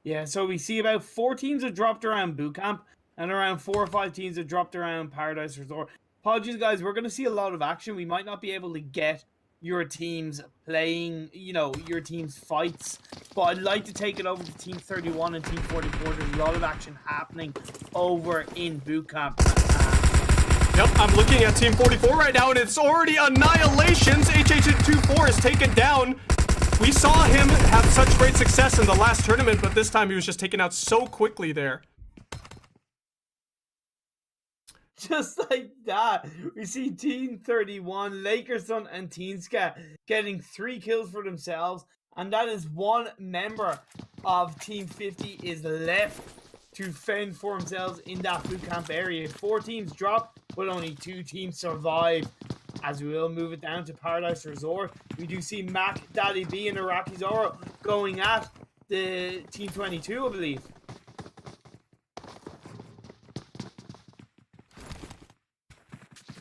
Yeah, so we see about 4 teams have dropped around Boot Camp, and around 4 or 5 teams have dropped around Paradise Resort. Apologies, guys. We're going to see a lot of action. We might not be able to get your teams playing, your team's fights, but I'd like to take it over to Team 31 and Team 44. There's a lot of action happening over in Boot Camp. Yep, I'm looking at Team 44 right now, and it's already annihilations. HH24 is taken down. We saw him have such great success in the last tournament, but this time he was just taken out so quickly there. Just like that, we see Team 31, Lakerson and Teenska getting 3 kills for themselves, and that is one member of Team 50 is left to fend for themselves in that boot camp area. 4 teams drop, but only 2 teams survive. As we will move it down to Paradise Resort, we do see Mac, Daddy B, and Iraqi Zoro going at the Team 22, I believe.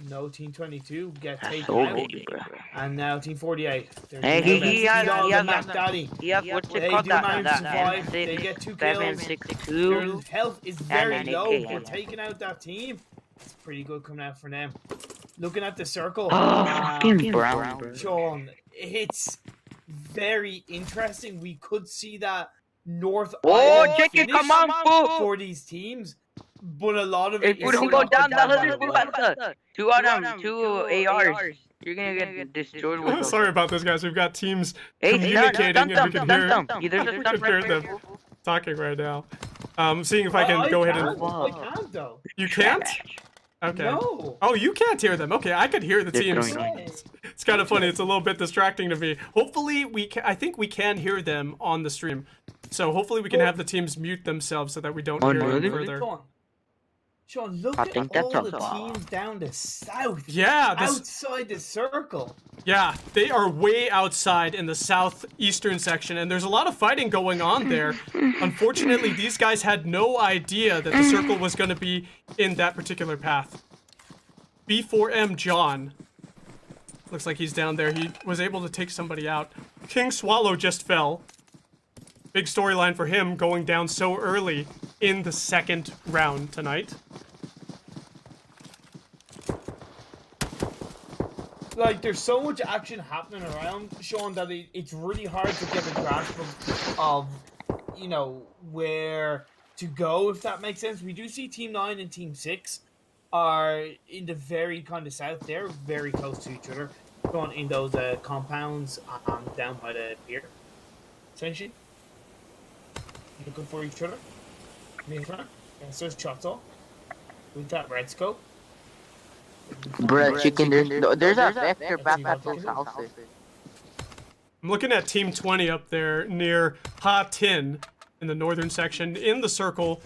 No, Team 22 get taken out. Baby, And now Team 48. Hey, he has Mac Daddy. what's it They called? do manage to survive. They get 2 kills. Their health is very low, but taking out that team, it's pretty good coming out for them. Looking at the circle, Brown. Sean, it's very interesting. We could see that North Oh, Island chicken, finish come on, for these teams, but a lot of it if we don't go down the other 2 ARs, you're gonna get destroyed with Sorry about this, guys. We've got teams Hey, communicating, and we can hear, Either we can hear them talking right now. Seeing if I can go ahead and... I can't, though. You can't? Okay. No. Oh, you can't hear them. Okay, I could hear the teams. Yes. It's kind of funny. It's a little bit distracting to me. Hopefully, I think we can hear them on the stream. So hopefully we can have the teams mute themselves so that we don't hear them further. Sean, look at all the teams down the south. Yeah, outside the circle. Yeah, they are way outside in the southeastern section, and there's a lot of fighting going on there. Unfortunately, these guys had no idea that the circle was going to be in that particular path. B4M John. Looks like he's down there. He was able to take somebody out. King Swallow just fell. Big storyline for him going down so early in the second round tonight. Like, there's so much action happening around, Sean, that it's really hard to get a grasp of, you know, where to go, if that makes sense. We do see Team 9 and Team 6 are in the very kind of south. They're very close to each other, going in those compounds down by the pier, essentially. Looking for each other. So shots off with that red scope. Bruh, chicken, there's a vector back at those houses. I'm looking at Team 20 up there near Ha Tin in the northern section. In the circle,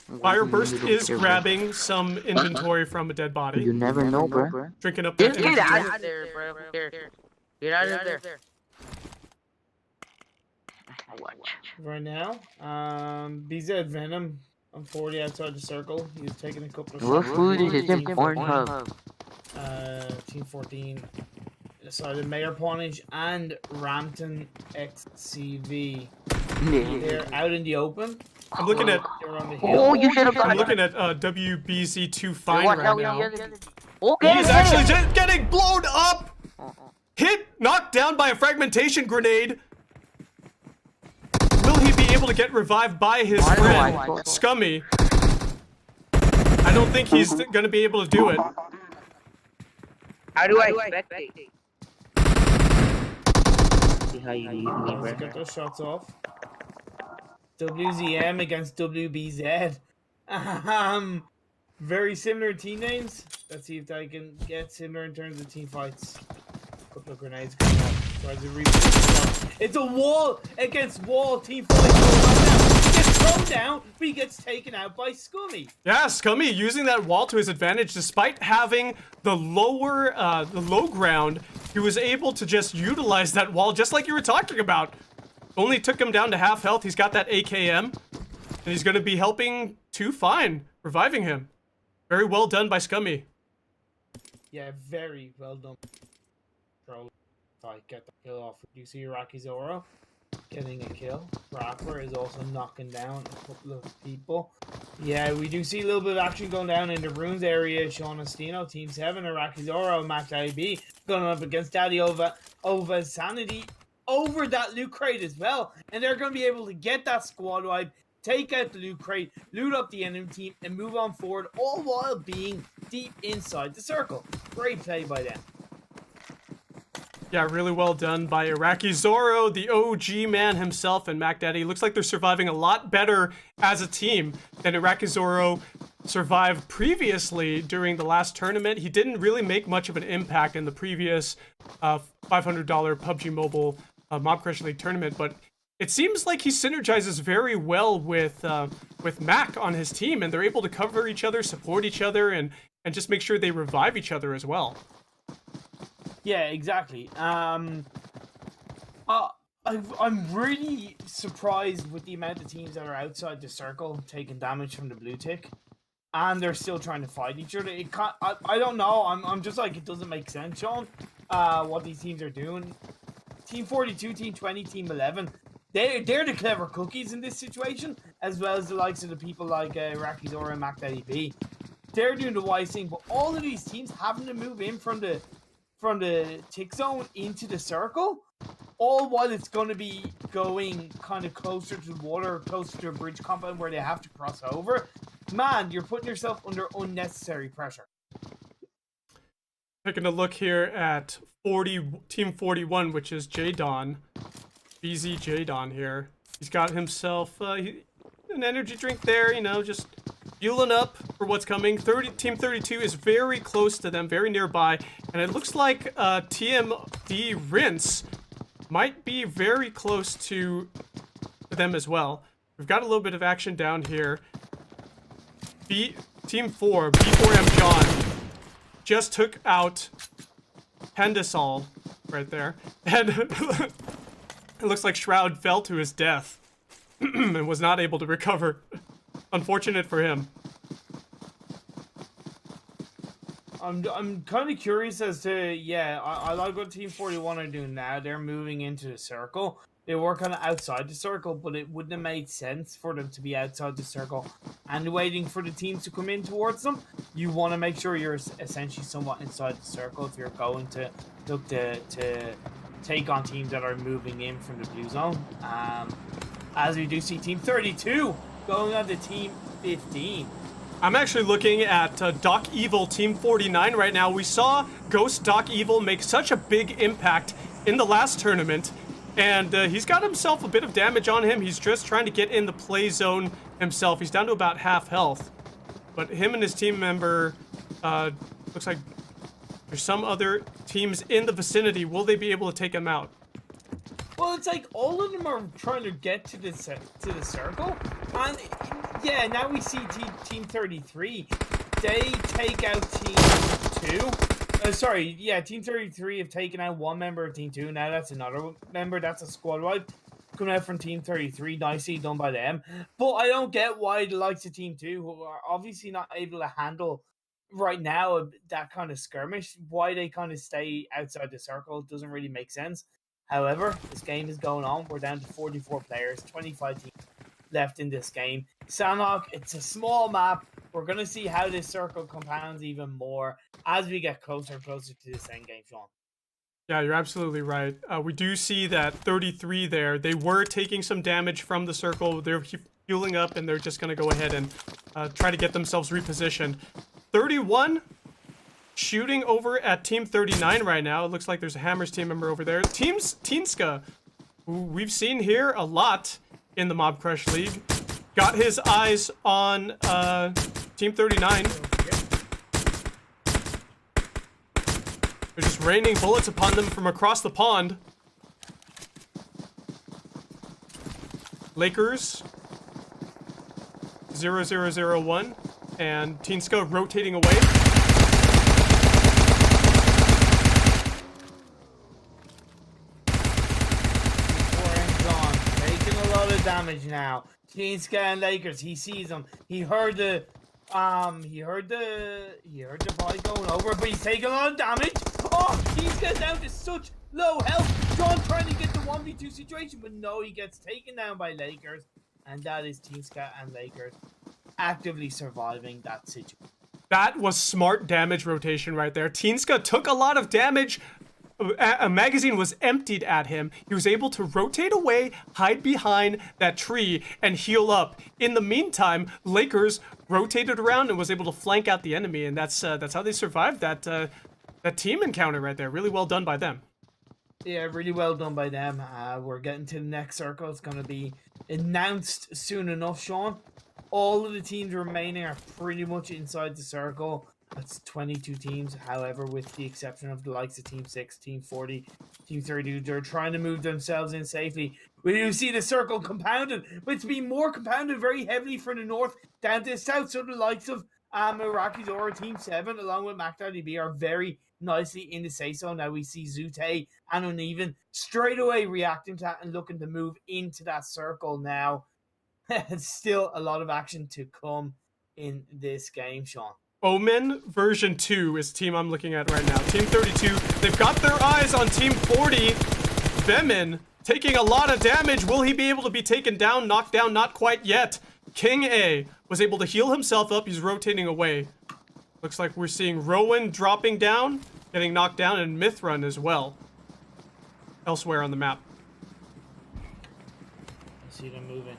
Fireburst is grabbing some inventory from a dead body. You never know, bro. Drinking up that Get out of there, bro. Get out of there. Right now, BZ Venom on 40 outside the circle. He's taking a couple of What food is it? Pornhub. Team 14 decided Mayor Pawnage and Rampton XCV. They're out in the open. I'm looking at... They're on the hill. Oh, you should have I'm looking at WBZ2 Fine right now. Okay. He is actually just getting blown up! Hit, knocked down by a fragmentation grenade. Will he be able to get revived by his friend, Scummy? I don't think he's gonna be able to do it. How do I expect it? See how you leave me, bro. Get those shots off. WZM against WBZ. Very similar team names. Let's see if they can get similar in terms of team fights. Couple of grenades coming up. Tries to reach. It's a wall against wall. Team fight. He gets thrown down, but he gets taken out by Scummy. Yeah, Scummy using that wall to his advantage, despite having the low ground. He was able to just utilize that wall, just like you were talking about. Only took him down to half health. He's got that AKM, and he's going to be helping to Fine, reviving him. Very well done by Scummy. Yeah, very well done. Get the kill off. You see Iraqi Zoro getting a kill. Rapper is also knocking down a couple of people. Yeah, we do see a little bit of action going down in the ruins area. Sean Ostino, Team 7, Iraqi Zoro, Max IB going up against Daddy over Sanity over that loot crate as well. And they're going to be able to get that squad wipe, take out the loot crate, loot up the enemy team, and move on forward, all while being deep inside the circle. Great play by them. Yeah, really well done by Iraqi Zoro, the OG man himself, and Mac Daddy. Looks like they're surviving a lot better as a team than Iraqi Zoro survived previously during the last tournament. He didn't really make much of an impact in the previous $500 PUBG Mobile Mobcrush League tournament, but it seems like he synergizes very well with Mac on his team, and they're able to cover each other, support each other, and just make sure they revive each other as well. Yeah, exactly. I'm really surprised with the amount of teams that are outside the circle taking damage from the blue tick, and they're still trying to fight each other. It can't, I don't know. I'm just like, it doesn't make sense, Sean. What these teams are doing. Team 42, Team 20, Team 11. They're the clever cookies in this situation, as well as the likes of the people like Iraqi Zora and Mac Daddy B. They're doing the wise thing, but all of these teams having to move in from the tick zone into the circle, all while it's going to be going kind of closer to the water, closer to a bridge compound where they have to cross over. Man, you're putting yourself under unnecessary pressure. Taking a look here at Team 41, which is J-Don. BZ J-Don here. He's got himself an energy drink there, you know, just fueling up for what's coming. Team 32 is very close to them, very nearby, and it looks like TMD Rinse might be very close to them as well. We've got a little bit of action down here. Team 4, B4M John, just took out Pendasol right there, and it looks like Shroud fell to his death and was not able to recover. Unfortunate for him. I'm kind of curious as to, yeah, I like what Team 41 are doing now. They're moving into the circle. They were kind of outside the circle, but it wouldn't have made sense for them to be outside the circle and waiting for the teams to come in towards them. You want to make sure you're essentially somewhat inside the circle if you're going to look to take on teams that are moving in from the blue zone. As we do see Team 32 going on to Team 15. I'm actually looking at Doc Evil Team 49 right now. We saw Ghost Doc Evil make such a big impact in the last tournament, and he's got himself a bit of damage on him. He's just trying to get in the play zone himself. He's down to about half health, but him and his team member, looks like there's some other teams in the vicinity. Will they be able to take him out? Well, it's like all of them are trying to get to the circle, and yeah, now we see Team 33. They take out Team 2. Team 33 have taken out one member of Team 2. Now that's another member. That's a squad wipe coming out from Team 33. Nicely done by them. But I don't get why the likes of Team 2, who are obviously not able to handle right now that kind of skirmish, why they kind of stay outside the circle doesn't really make sense. However, this game is going on. We're down to 44 players, 25 teams left in this game. Sanhok, it's a small map. We're going to see how this circle compounds even more as we get closer and closer to this end game, Sean. Yeah, you're absolutely right. We do see that 33 there. They were taking some damage from the circle. They're fueling up, and they're just going to go ahead and try to get themselves repositioned. 31 shooting over at Team 39 right now. It looks like there's a Hammers team member over there. Teenska, who we've seen here a lot in the Mobcrush League, got his eyes on Team 39. They're just raining bullets upon them from across the pond. Lakers 0001 and Teenska rotating away. Damage now. Teenska and Lakers, he sees them. He heard the bike going over, but he's taking a lot of damage. Oh, Teenska down to such low health. John trying to get the 1v2 situation, but no, he gets taken down by Lakers, and that is Teenska and Lakers actively surviving that situation. That was smart damage rotation right there. Teenska took a lot of damage. A magazine was emptied at him. He was able to rotate away, hide behind that tree, and heal up. In the meantime, Lakers rotated around and was able to flank out the enemy, and that's how they survived that team encounter right there. Really well done by them. Yeah, really well done by them. We're getting to the next circle. It's going to be announced soon enough, Sean. All of the teams remaining are pretty much inside the circle. That's 22 teams. However, with the exception of the likes of Team 6, Team 40, Team 32, they're trying to move themselves in safely. We do see the circle compounded, but it's been more compounded very heavily from the north down to the south. So the likes of Iraqi's or Team 7, along with MacDaddy are very nicely in the say so. Now we see Zute and Uneven straight away reacting to that and looking to move into that circle now. Still a lot of action to come in this game, Sean. Omen version 2 is the team I'm looking at right now. Team 32, they've got their eyes on Team 40. Bemin taking a lot of damage. Will he be able to be taken down, knocked down? Not quite yet. King A was able to heal himself up. He's rotating away. Looks like we're seeing Rowan dropping down, getting knocked down, and Mithrun as well. Elsewhere on the map. I see them moving.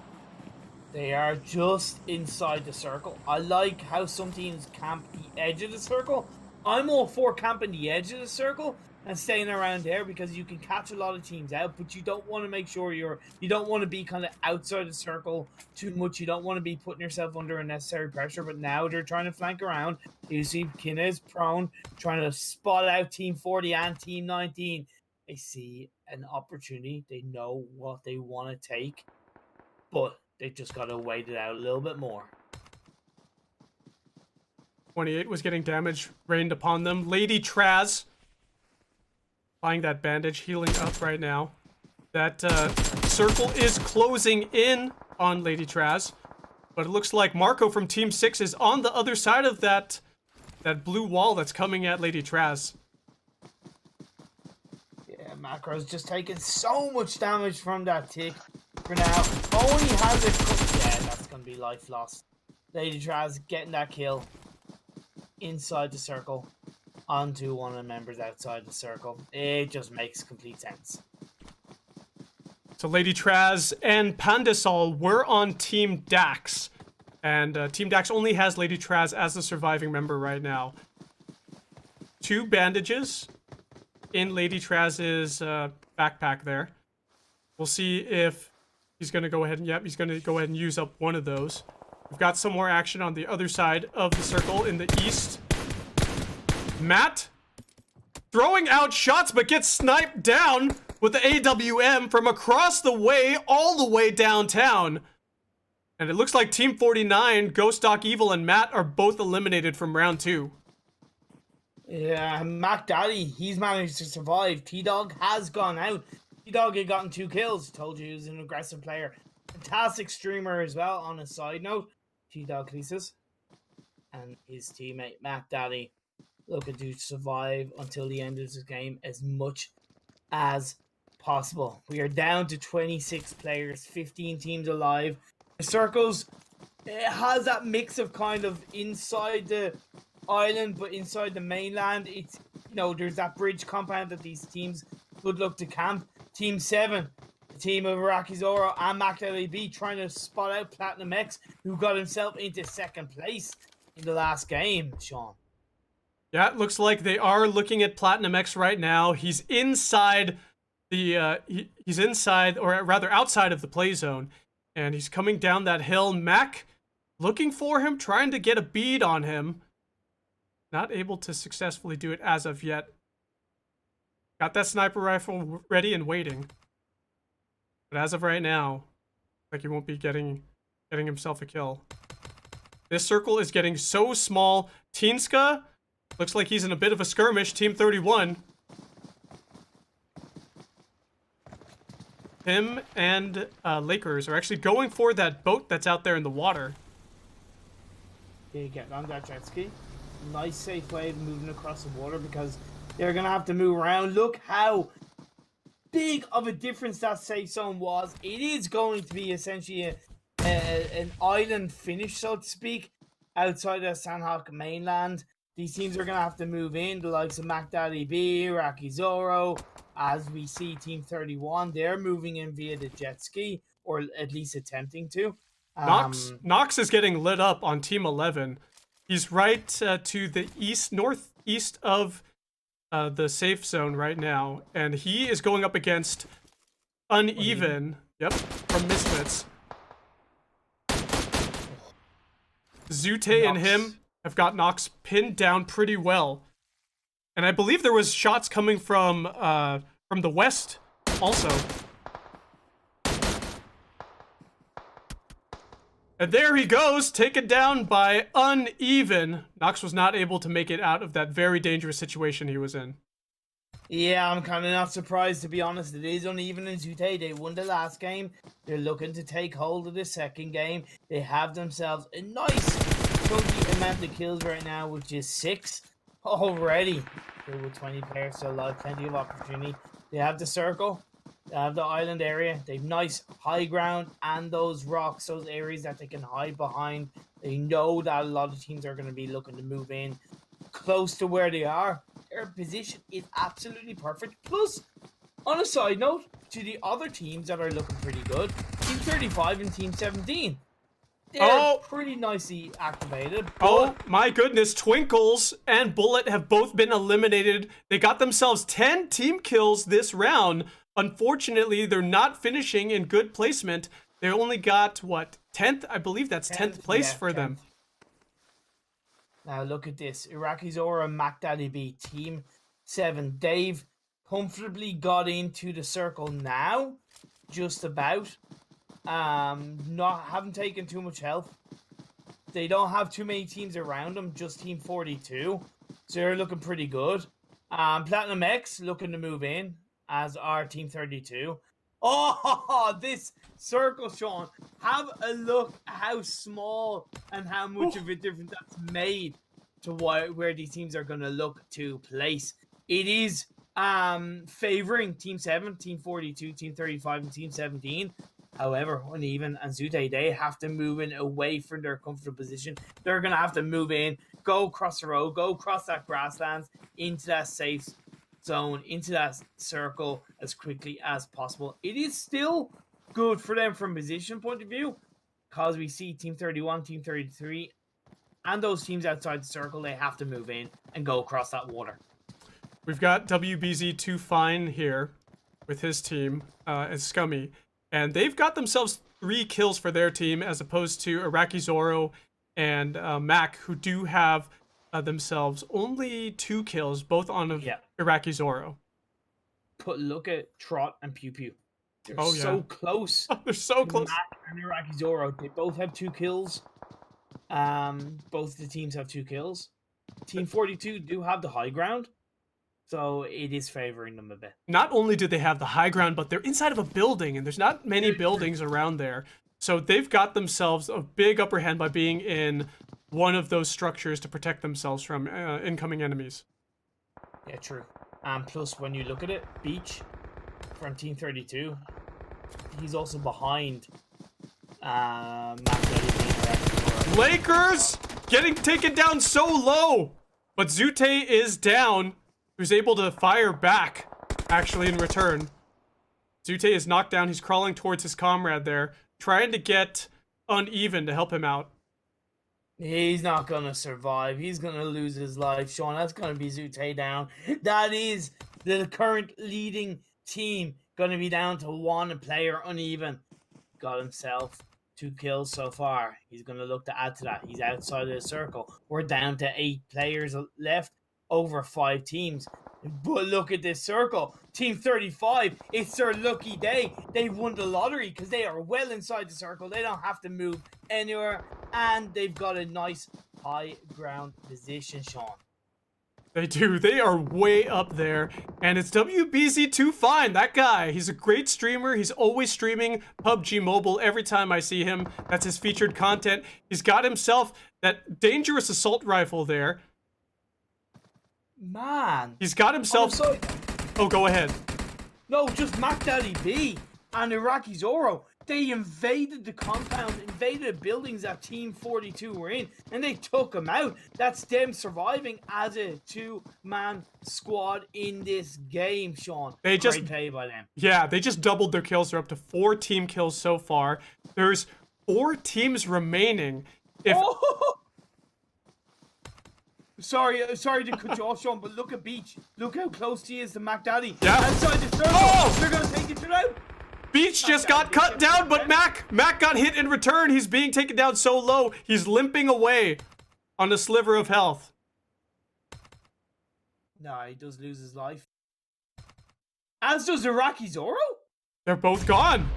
They are just inside the circle. I like how some teams camp the edge of the circle. I'm all for camping the edge of the circle and staying around there because you can catch a lot of teams out, but you don't want to make sure you don't want to be kind of outside the circle too much. You don't want to be putting yourself under unnecessary pressure, but now they're trying to flank around. You see Kinez prone, trying to spot out Team 40 and Team 19. They see an opportunity. They know what they want to take, but they just got to wait it out a little bit more. 28 was getting damage rained upon them. Lady Traz applying that bandage, healing up right now. That circle is closing in on Lady Traz, but it looks like Marco from Team 6 is on the other side of that blue wall that's coming at Lady Traz. Yeah, Macro's just taking so much damage from that tick for now. Only has it. Yeah, that's going to be life lost. Lady Traz getting that kill inside the circle onto one of the members outside the circle. It just makes complete sense. So Lady Traz and Pandasol were on Team Dax. And Team Dax only has Lady Traz as the surviving member right now. 2 bandages in Lady Traz's backpack there. We'll see if he's going to go ahead and... Yep, he's going to go ahead and use up one of those. We've got some more action on the other side of the circle in the east. Matt throwing out shots but gets sniped down with the AWM from across the way all the way downtown. And it looks like Team 49, Ghost Doc Evil, and Matt are both eliminated from round 2. Yeah, Mac Daddy, he's managed to survive. T-Dog has gone out. T-Dog had gotten 2 kills. Told you he was an aggressive player. Fantastic streamer as well, on a side note. T-Dog Cleases and his teammate Mac Daddy looking to survive until the end of this game as much as possible. We are down to 26 players, 15 teams alive. The circles, it has that mix of kind of inside the island but inside the mainland. It's, you know, there's that bridge compound that these teams would look to camp. Team 7, the team of Iraqi Zoro and MacLB trying to spot out Platinum X, who got himself into 2nd place in the last game, Sean. Yeah, it looks like they are looking at Platinum X right now. He's inside the he's inside, or rather outside of the play zone, and he's coming down that hill. Mac looking for him, trying to get a bead on him. Not able to successfully do it as of yet. Got that sniper rifle ready and waiting. But as of right now, like he won't be getting himself a kill. This circle is getting so small. Teenska looks like he's in a bit of a skirmish. Team 31. Him and Lakers are actually going for that boat that's out there in the water. They get on that jet ski. Nice safe way of moving across the water because they're going to have to move around. Look how big of a difference that safe zone was. It is going to be essentially an island finish, so to speak, outside of Sanhok mainland. These teams are going to have to move in, the likes of MacDaddy B, Iraqi Zoro. As we see Team 31, they're moving in via the jet ski, or at least attempting to. Nox is getting lit up on Team 11. He's right to the northeast of the safe zone right now, and he is going up against Uneven. Yep, from Misfits. Zute and him have got Nox pinned down pretty well. And I believe there was shots coming from the west also. And there he goes, taken down by Uneven. Nox was not able to make it out of that very dangerous situation he was in. Yeah, I'm kind of not surprised, to be honest. It is Uneven and Zute. They won the last game. They're looking to take hold of the second game. They have themselves a nice chunky amount of kills right now, which is 6 already. Still with 20 players, so plenty of opportunity. They have the circle. They have the island area. They have nice high ground and those rocks, those areas that they can hide behind. They know that a lot of teams are going to be looking to move in close to where they are. Their position is absolutely perfect. Plus, on a side note, to the other teams that are looking pretty good, Team 35 and Team 17. They're pretty nicely activated. Oh my goodness, Twinkles and Bullet have both been eliminated. They got themselves 10 team kills this round. Unfortunately, they're not finishing in good placement. They only got, what, 10th? I believe that's 10th place for 10th. Them. Now look at this. Iraqi Zora and Mac Daddy B, Team 7. They've comfortably got into the circle now. Just about. Haven't taken too much health. They don't have too many teams around them, just Team 42. So they're looking pretty good. Platinum X looking to move in, as our Team 32. Oh, this circle, Sean. Have a look how small and how much of a difference that's made to where these teams are going to look to place. It is favoring Team 7, Team 42, Team 35, and Team 17. However, Uneven and Zute, they have to move in away from their comfortable position. They're going to have to move in, go across the road, go across that grasslands, into that safe zone, into that circle as quickly as possible. It is still good for them from position point of view, because we see Team 31, Team 33, and those teams outside the circle, they have to move in and go across that water. We've got WBZ2 Fine here with his team as Scummy. And they've got themselves 3 kills for their team, as opposed to Iraqi Zoro and Mac, who do have themselves only 2 kills, both on Iraqi Zoro. Look at Trot and Pew Pew. They're so close. They're so close. Mac and Iraqi Zoro. They both have 2 kills. Both the teams have 2 kills. Team 42 do have the high ground. So it is favoring them a bit. Not only do they have the high ground, but they're inside of a building, and there's not many buildings around there. So they've got themselves a big upper hand by being in one of those structures to protect themselves from incoming enemies. Yeah, true. Plus, when you look at it, Beach from Team 32, he's also behind Lakers getting taken down so low, but Zute is down. Who's able to fire back, actually, in return. Zute is knocked down. He's crawling towards his comrade there, trying to get Uneven to help him out. He's not going to survive. He's going to lose his life, Sean. That's going to be Zute down. That is the current leading team. Going to be down to 1 player, Uneven. Got himself 2 kills so far. He's going to look to add to that. He's outside of the circle. We're down to 8 players left. Over 5 teams. But look at this circle. Team 35, it's their lucky day. They've won the lottery because they are well inside the circle. They don't have to move anywhere. And they've got a nice high ground position, Sean. They do. They are way up there. And it's WBZ2 Fine. That guy, he's a great streamer. He's always streaming PUBG Mobile every time I see him. That's his featured content. He's got himself that dangerous assault rifle there. Man. He's got himself... Oh, go ahead. No, just Mac Daddy B and Iraqi Zoro. They invaded the compound, invaded the buildings that Team 42 were in, and they took them out. That's them surviving as a 2-man squad in this game, Sean. Great play by them. Yeah, they just doubled their kills. They're up to 4 team kills so far. There's 4 teams remaining. Sorry to cut you off, Sean, but look at Beach. Look how close he is to Mac Daddy. Yeah. Outside the circle. Oh! They're gonna take it out. Beach just got cut down, but Mac got hit in return. He's being taken down so low. He's limping away on a sliver of health. Nah, he does lose his life. As does Iraqi Zoro. They're both gone.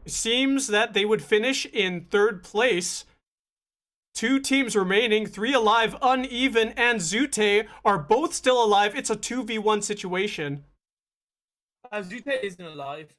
It seems that they would finish in 3rd place. 2 teams remaining, 3 alive, Uneven and Zute are both still alive. It's a 2v1 situation. Zute isn't alive.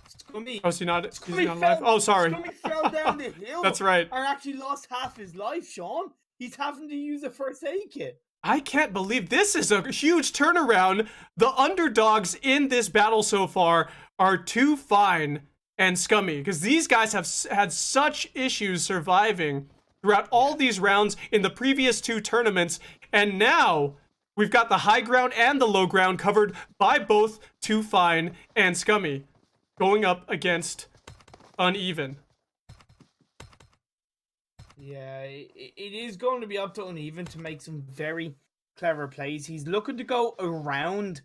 Scummy. Oh, is he not Scummy alive? Oh, sorry. Scummy fell down the hill. That's right. And actually lost half his life, Sean. He's having to use a first aid kit. I can't believe this is a huge turnaround. The underdogs in this battle so far are 2 Fine and Scummy, because these guys have had such issues surviving throughout all these rounds in the previous 2 tournaments, and now we've got the high ground and the low ground covered by both 2 Fine and Scummy, going up against Uneven. Yeah, it is going to be up to Uneven to make some very clever plays. He's looking to go around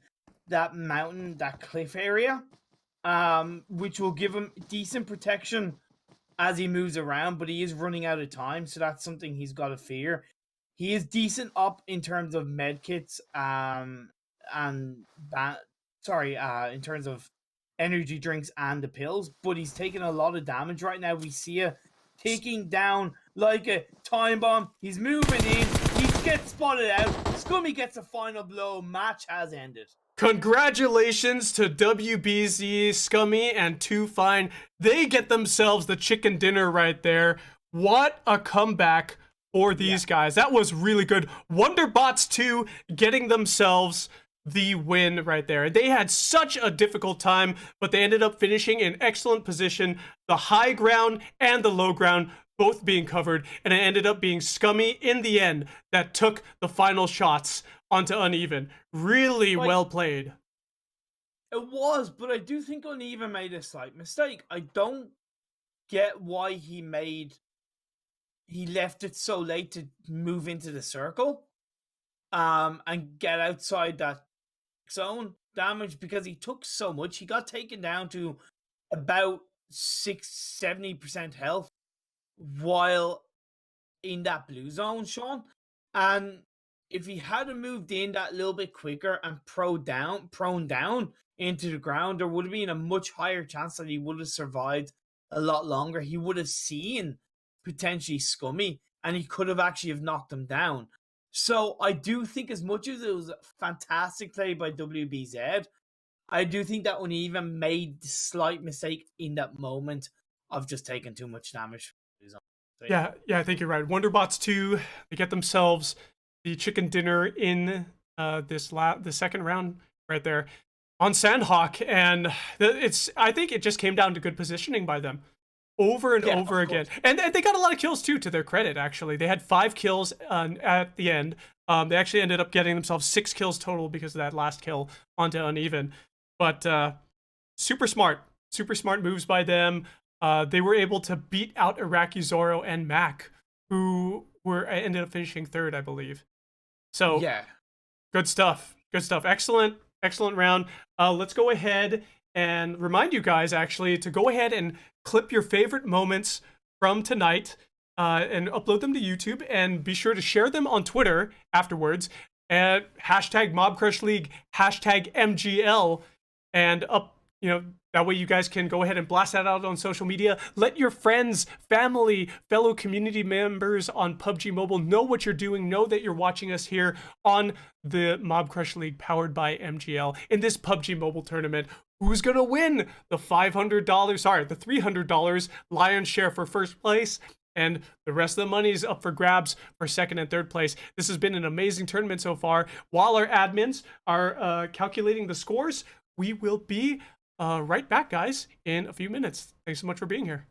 that mountain, that cliff area, which will give him decent protection as he moves around, but he is running out of time, so that's something he's got to fear. He is decent up in terms of medkits, in terms of energy drinks and the pills, but he's taking a lot of damage right now. We see a taking down like a time bomb. He's moving in. He gets spotted out. Scummy gets a final blow. Match has ended. Congratulations to WBZ, Scummy, and 2 Fine. They get themselves the chicken dinner right there. What a comeback for these guys. That was really good. Wonderbots 2 getting themselves the win right there. They had such a difficult time, but they ended up finishing in excellent position. The high ground and the low ground both being covered, and it ended up being Scummy in the end that took the final shots onto Uneven. Really well played. It was, but I do think Uneven made a slight mistake. I don't get why he left it so late to move into the circle and get outside that zone damage, because he took so much. He got taken down to about 70% health while in that blue zone, Sean. And if he had moved in that little bit quicker and prone down into the ground, there would have been a much higher chance that he would have survived a lot longer. He would have seen potentially Scummy, and he could have actually have knocked him down. So I do think, as much as it was a fantastic play by WBZ, I do think that Uneven made the slight mistake in that moment of just taking too much damage. Yeah, I think you're right. Wonderbots 2, they get themselves the chicken dinner in the second round right there on Sandhawk, and I think it just came down to good positioning by them over and over again. And they got a lot of kills too, to their credit. Actually, they had 5 kills at the end. They actually ended up getting themselves 6 kills total because of that last kill onto Uneven. But super smart moves by them. They were able to beat out Iraqi Zoro and Mac, who ended up finishing 3rd, I believe. So yeah, good stuff. Excellent round. Let's go ahead and remind you guys actually to go ahead and clip your favorite moments from tonight and upload them to YouTube, and be sure to share them on Twitter afterwards at hashtag Mobcrush League, hashtag MGL, and that way you guys can go ahead and blast that out on social media. Let your friends, family, fellow community members on PUBG Mobile know what you're doing. Know that you're watching us here on the Mobcrush League powered by MGL in this PUBG Mobile tournament. Who's going to win the $300 lion's share for first place? And the rest of the money is up for grabs for 2nd and 3rd place. This has been an amazing tournament so far. While our admins are calculating the scores, we will be right back, guys, in a few minutes. Thanks so much for being here.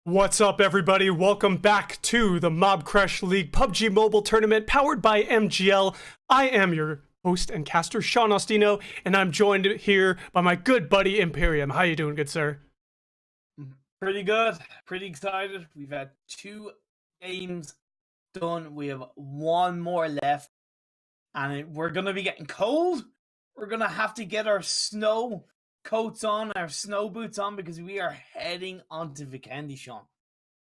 What's up, everybody? Welcome back to the Mobcrush League PUBG Mobile Tournament powered by MGL. I am your host and caster, Sean Ostino, and I'm joined here by my good buddy, Imperium. How you doing, good sir? Pretty good. Pretty excited. We've had 2 games done. We have 1 more left. And we're going to be getting cold. We're going to have to get our snow coats on, our snow boots on, because we are heading onto Vikendi, Sean.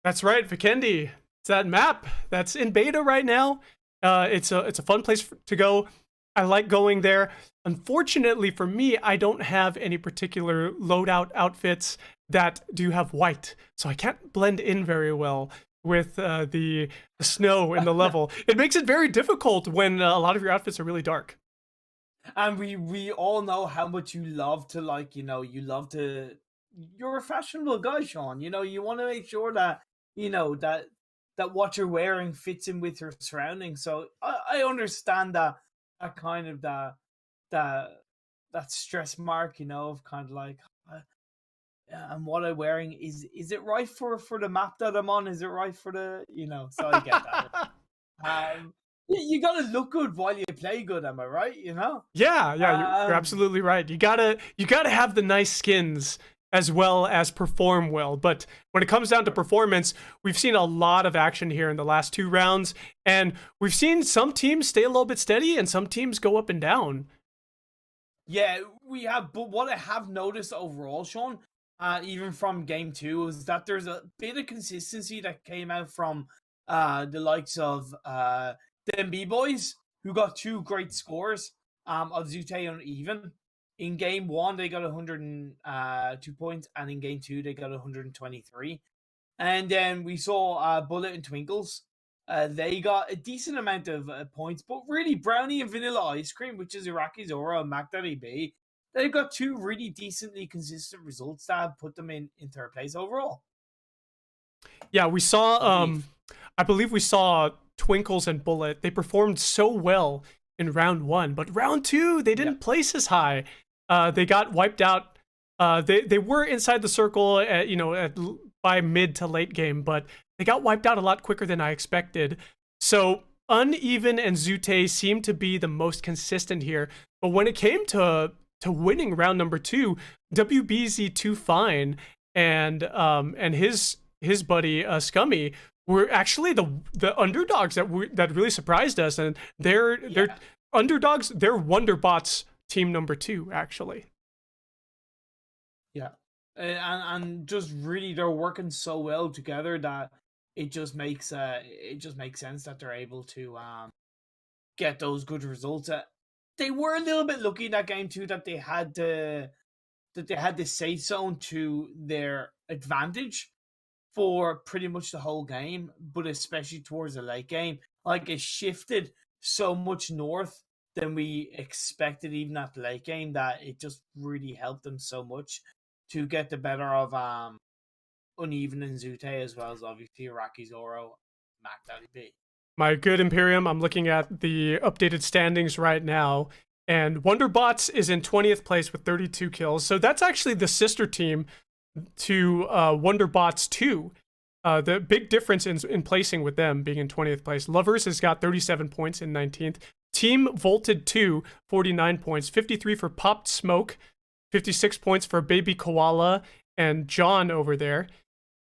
That's right, Vikendi. It's that map that's in beta right now. It's a fun place to go. I like going there. Unfortunately for me, I don't have any particular loadout outfits that do have white, so I can't blend in very well with the snow and the level. It makes it very difficult when a lot of your outfits are really dark. And we all know how much you love to, like, you're a fashionable guy, Sean. You want to make sure that, that what you're wearing fits in with your surroundings. So I understand that kind of that stress mark, of kind of like, and what I'm wearing, is it right for the map that I'm on? Is it right for the, so I get that. You gotta look good while you play good, am I right? Yeah, you're absolutely right. You gotta have the nice skins as well as perform well. But when it comes down to performance, we've seen a lot of action here in the last 2 rounds, and we've seen some teams stay a little bit steady and some teams go up and down. Yeah, we have. But what I have noticed overall, Sean, even from game 2, is that there's a bit of consistency that came out from the likes of them B-Boys, who got 2 great scores of Zute and Even. In game 1, they got 102 points, and in game 2, they got 123. And then we saw Bullet and Twinkles. They got a decent amount of points, but really, Brownie and Vanilla Ice Cream, which is Iraqi Zora and Mac.eb, they've got 2 really decently consistent results that have put them in 3rd place overall. Yeah, we saw, I believe we saw Twinkles and Bullet. They performed so well in round 1, but round 2 they didn't place as high. They got wiped out. They were inside the circle at, by mid to late game, but they got wiped out a lot quicker than I expected. So Uneven and Zute seemed to be the most consistent here, but when it came to winning round number 2, WBZ2 Fine and his buddy Scummy were actually the underdogs that really surprised us, and they're underdogs. They're Wonderbots team number 2, actually. Yeah, and just really they're working so well together that it just makes sense that they're able to get those good results. They were a little bit lucky in that game 2 that they had the safe zone to their advantage for pretty much the whole game, but especially towards the late game. Like, it shifted so much north than we expected even at the late game, that it just really helped them so much to get the better of Uneven and Zute, as well as obviously Iraqi Zoro, Mac.eb. My good Imperium, I'm looking at the updated standings right now, and Wonderbots is in 20th place with 32 kills. So that's actually the sister team to Wonderbots 2. The big difference in placing with them being in 20th place. Lovers has got 37 points in 19th. Team Volted 2, 49 points. 53 for Popped Smoke. 56 points for Baby Koala and John over there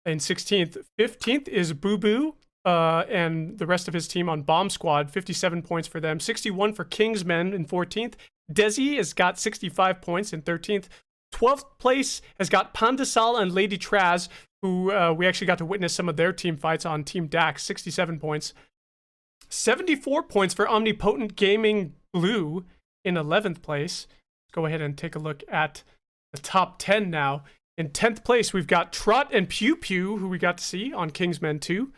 in 16th. 15th is Boo Boo and the rest of his team on Bomb Squad. 57 points for them. 61 for Kingsmen in 14th. Desi has got 65 points in 13th. 12th place has got Pandasal and Lady Traz, who we actually got to witness some of their team fights on Team Dax, 67 points. 74 points for Omnipotent Gaming Blue in 11th place. Let's go ahead and take a look at the top 10 now. In 10th place, we've got Trot and Pew Pew, who we got to see on Kingsmen 2.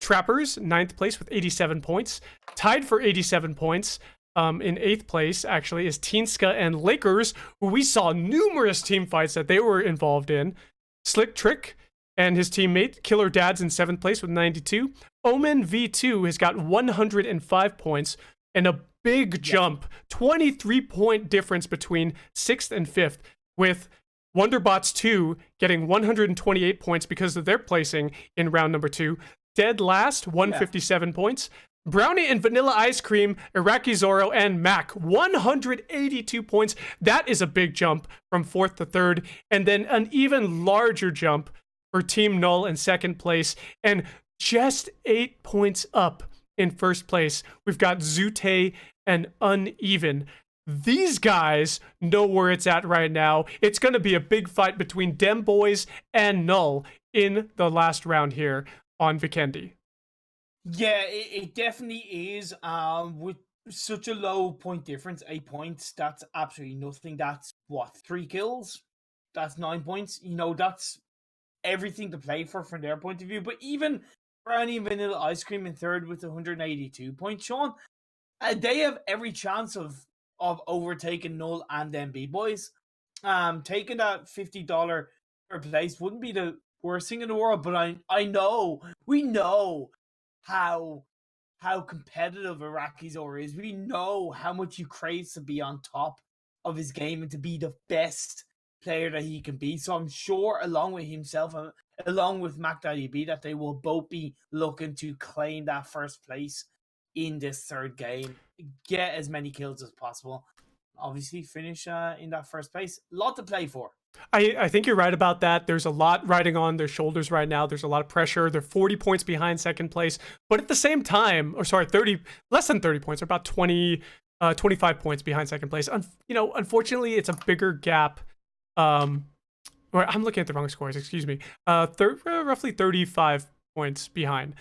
Trappers, 9th place with 87 points. Tied for 87 points. In 8th place, actually, is Teenska and Lakers, who we saw numerous team fights that they were involved in. Slick Trick and his teammate, Killer Dads, in 7th place with 92. Omen V2 has got 105 points and a big jump, 23-point difference between 6th and 5th, with Wonderbots 2 getting 128 points because of their placing in round number 2. Dead last, 157 points. Brownie and Vanilla Ice Cream, Iraqi Zoro, and Mac, 182 points. That is a big jump from 4th to 3rd. And then an even larger jump for Team Null in 2nd place. And just 8 points up in 1st place, we've got Zute and Uneven. These guys know where it's at right now. It's going to be a big fight between Dem Boys and Null in the last round here on Vikendi. Yeah, it definitely is. With such a low point difference, 8 points, that's absolutely nothing. That's what, 3 kills? That's 9 points. You know, that's everything to play for from their point of view. But even Brownie and Vanilla Ice Cream in 3rd with 182 points, Sean, they have every chance of overtaking Null and them B-Boys. Taking that $50 per place wouldn't be the worst thing in the world, but we know how competitive Iraqi Zoro is. We know how much he craves to be on top of his game and to be the best player that he can be. So I'm sure, along with himself, along with Mac Daddy B, that they will both be looking to claim that 1st place in this 3rd game, get as many kills as possible, obviously finish in that 1st place. A lot to play for. I think you're right about that. There's a lot riding on their shoulders right now. There's a lot of pressure. They're 40 points behind 2nd place, but at the same time, less than 30 points, or about 25 points behind 2nd place. Unfortunately, it's a bigger gap. Or I'm looking at the wrong scores. Excuse me. Roughly 35 points behind.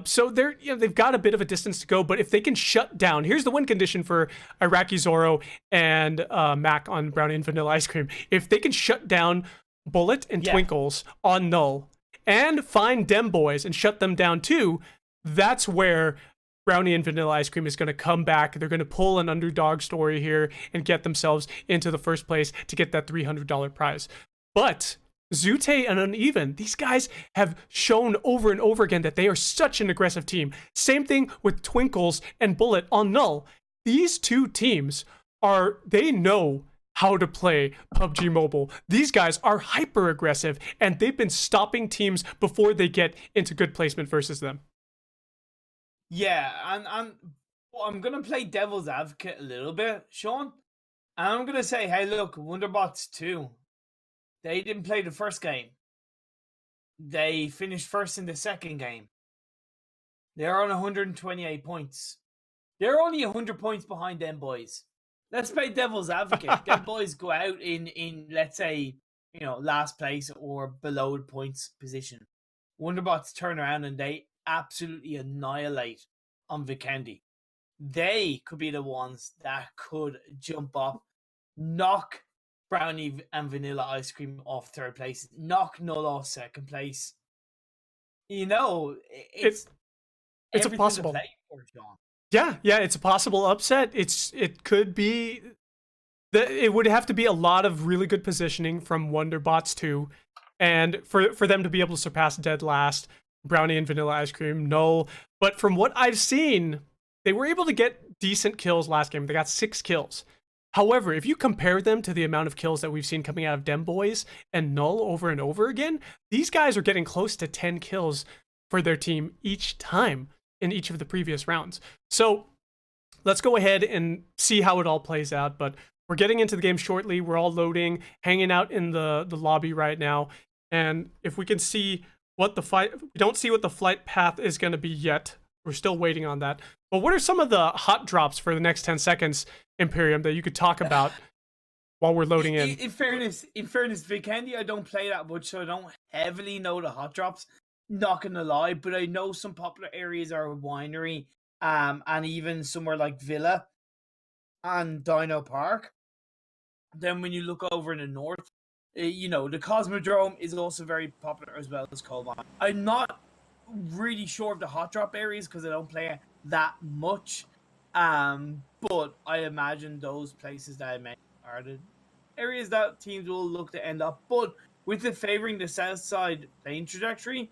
So they've got a bit of a distance to go, but if they can shut down, here's the win condition for Iraqi Zoro and Mac on Brownie and Vanilla Ice Cream. If they can shut down Bullet and Twinkles on Null and find Dem Boys and shut them down too, that's where Brownie and Vanilla Ice Cream is going to come back. They're going to pull an underdog story here and get themselves into the 1st place to get that $300 prize. But Zute and Uneven, these guys have shown over and over again that they are such an aggressive team. Same thing with Twinkles and Bullet on Null. These two teams they know how to play PUBG Mobile. These guys are hyper aggressive, and they've been stopping teams before they get into good placement versus them. Yeah, and I'm going to play devil's advocate a little bit, Sean. And I'm going to say, hey, look, Wonderbots 2. They didn't play the 1st game. They finished 1st in the 2nd game. They're on 128 points. They're only 100 points behind them boys. Let's play devil's advocate. Them boys go out in let's say, last place or below the points position. Wonderbots turn around and they absolutely annihilate on Vikendi. They could be the ones that could jump up, knock Brownie and Vanilla Ice Cream off 3rd place, knock Null off 2nd place. It's a possible to play for, John. Yeah, it's a possible upset. It could be it would have to be a lot of really good positioning from Wonderbots 2, and for them to be able to surpass dead last, Brownie and Vanilla Ice Cream, Null. But from what I've seen, they were able to get decent kills last game. They got 6 kills. However, if you compare them to the amount of kills that we've seen coming out of Dem Boys and Null over and over again, these guys are getting close to 10 kills for their team each time in each of the previous rounds. So let's go ahead and see how it all plays out. But we're getting into the game shortly. We're all loading, hanging out in the lobby right now. And if we can see what we don't see what the flight path is going to be yet. We're still waiting on that. But what are some of the hot drops for the next 10 seconds, Imperium, that you could talk about while we're loading in? In fairness, Vikendi, I don't play that much, so I don't heavily know the hot drops. Not gonna lie, but I know some popular areas are Winery, and even somewhere like Villa and Dino Park. Then when you look over in the north, the Cosmodrome is also very popular as well as Colmar. I'm not really sure of the hot drop areas because I don't play that much, but I imagine those places that I mentioned are the areas that teams will look to end up. But with it favoring the south side playing trajectory,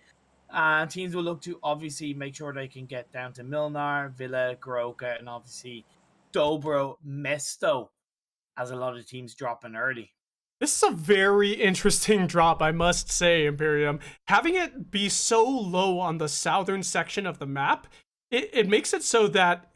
teams will look to obviously make sure they can get down to Milnar, Villa, Goroka, and obviously Dobro, Mesto, as a lot of teams dropping early. This is a very interesting drop, I must say, Imperium. Having it be so low on the southern section of the map, it makes it so that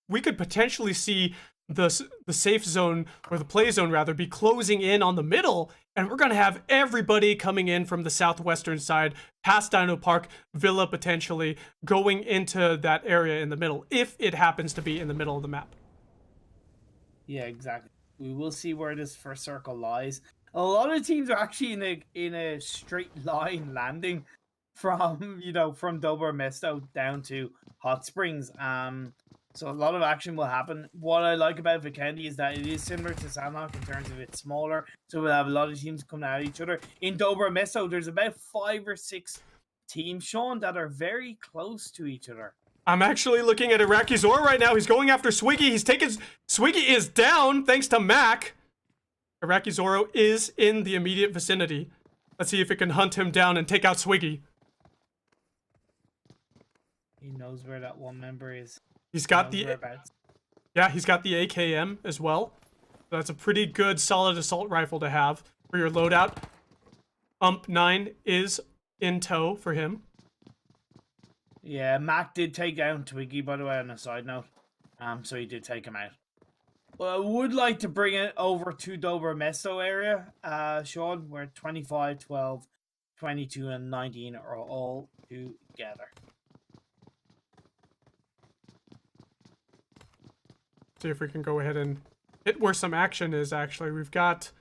we could potentially see the safe zone, or the play zone rather, be closing in on the middle, and we're going to have everybody coming in from the southwestern side, past Dino Park, Villa potentially, going into that area in the middle, if it happens to be in the middle of the map. Yeah, exactly. We will see where this first circle lies. A lot of teams are actually in a straight line landing from from Dober Mesto down to Hot Springs. So a lot of action will happen. What I like about Vikendi is that it is similar to Sandhawk in terms of it's smaller, so we'll have a lot of teams coming at each other. In Dober Mesto, there's about 5 or 6 teams, Sean, that are very close to each other. I'm actually looking at Iraqi Zora right now. He's going after Swiggy. Swiggy is down thanks to Mac. Iraqi Zoro is in the immediate vicinity. Let's see if it can hunt him down and take out Swiggy. He knows where that one member is. He's got he's got the AKM as well. That's a pretty good solid assault rifle to have for your loadout. UMP-9 is in tow for him. Yeah, Mac did take down Twiggy, by the way, on a side note. So he did take him out. Well, I would like to bring it over to Dober Mesto area, Sean, where 25, 12, 22, and 19 are all together. See if we can go ahead and hit where some action is, actually. We've got...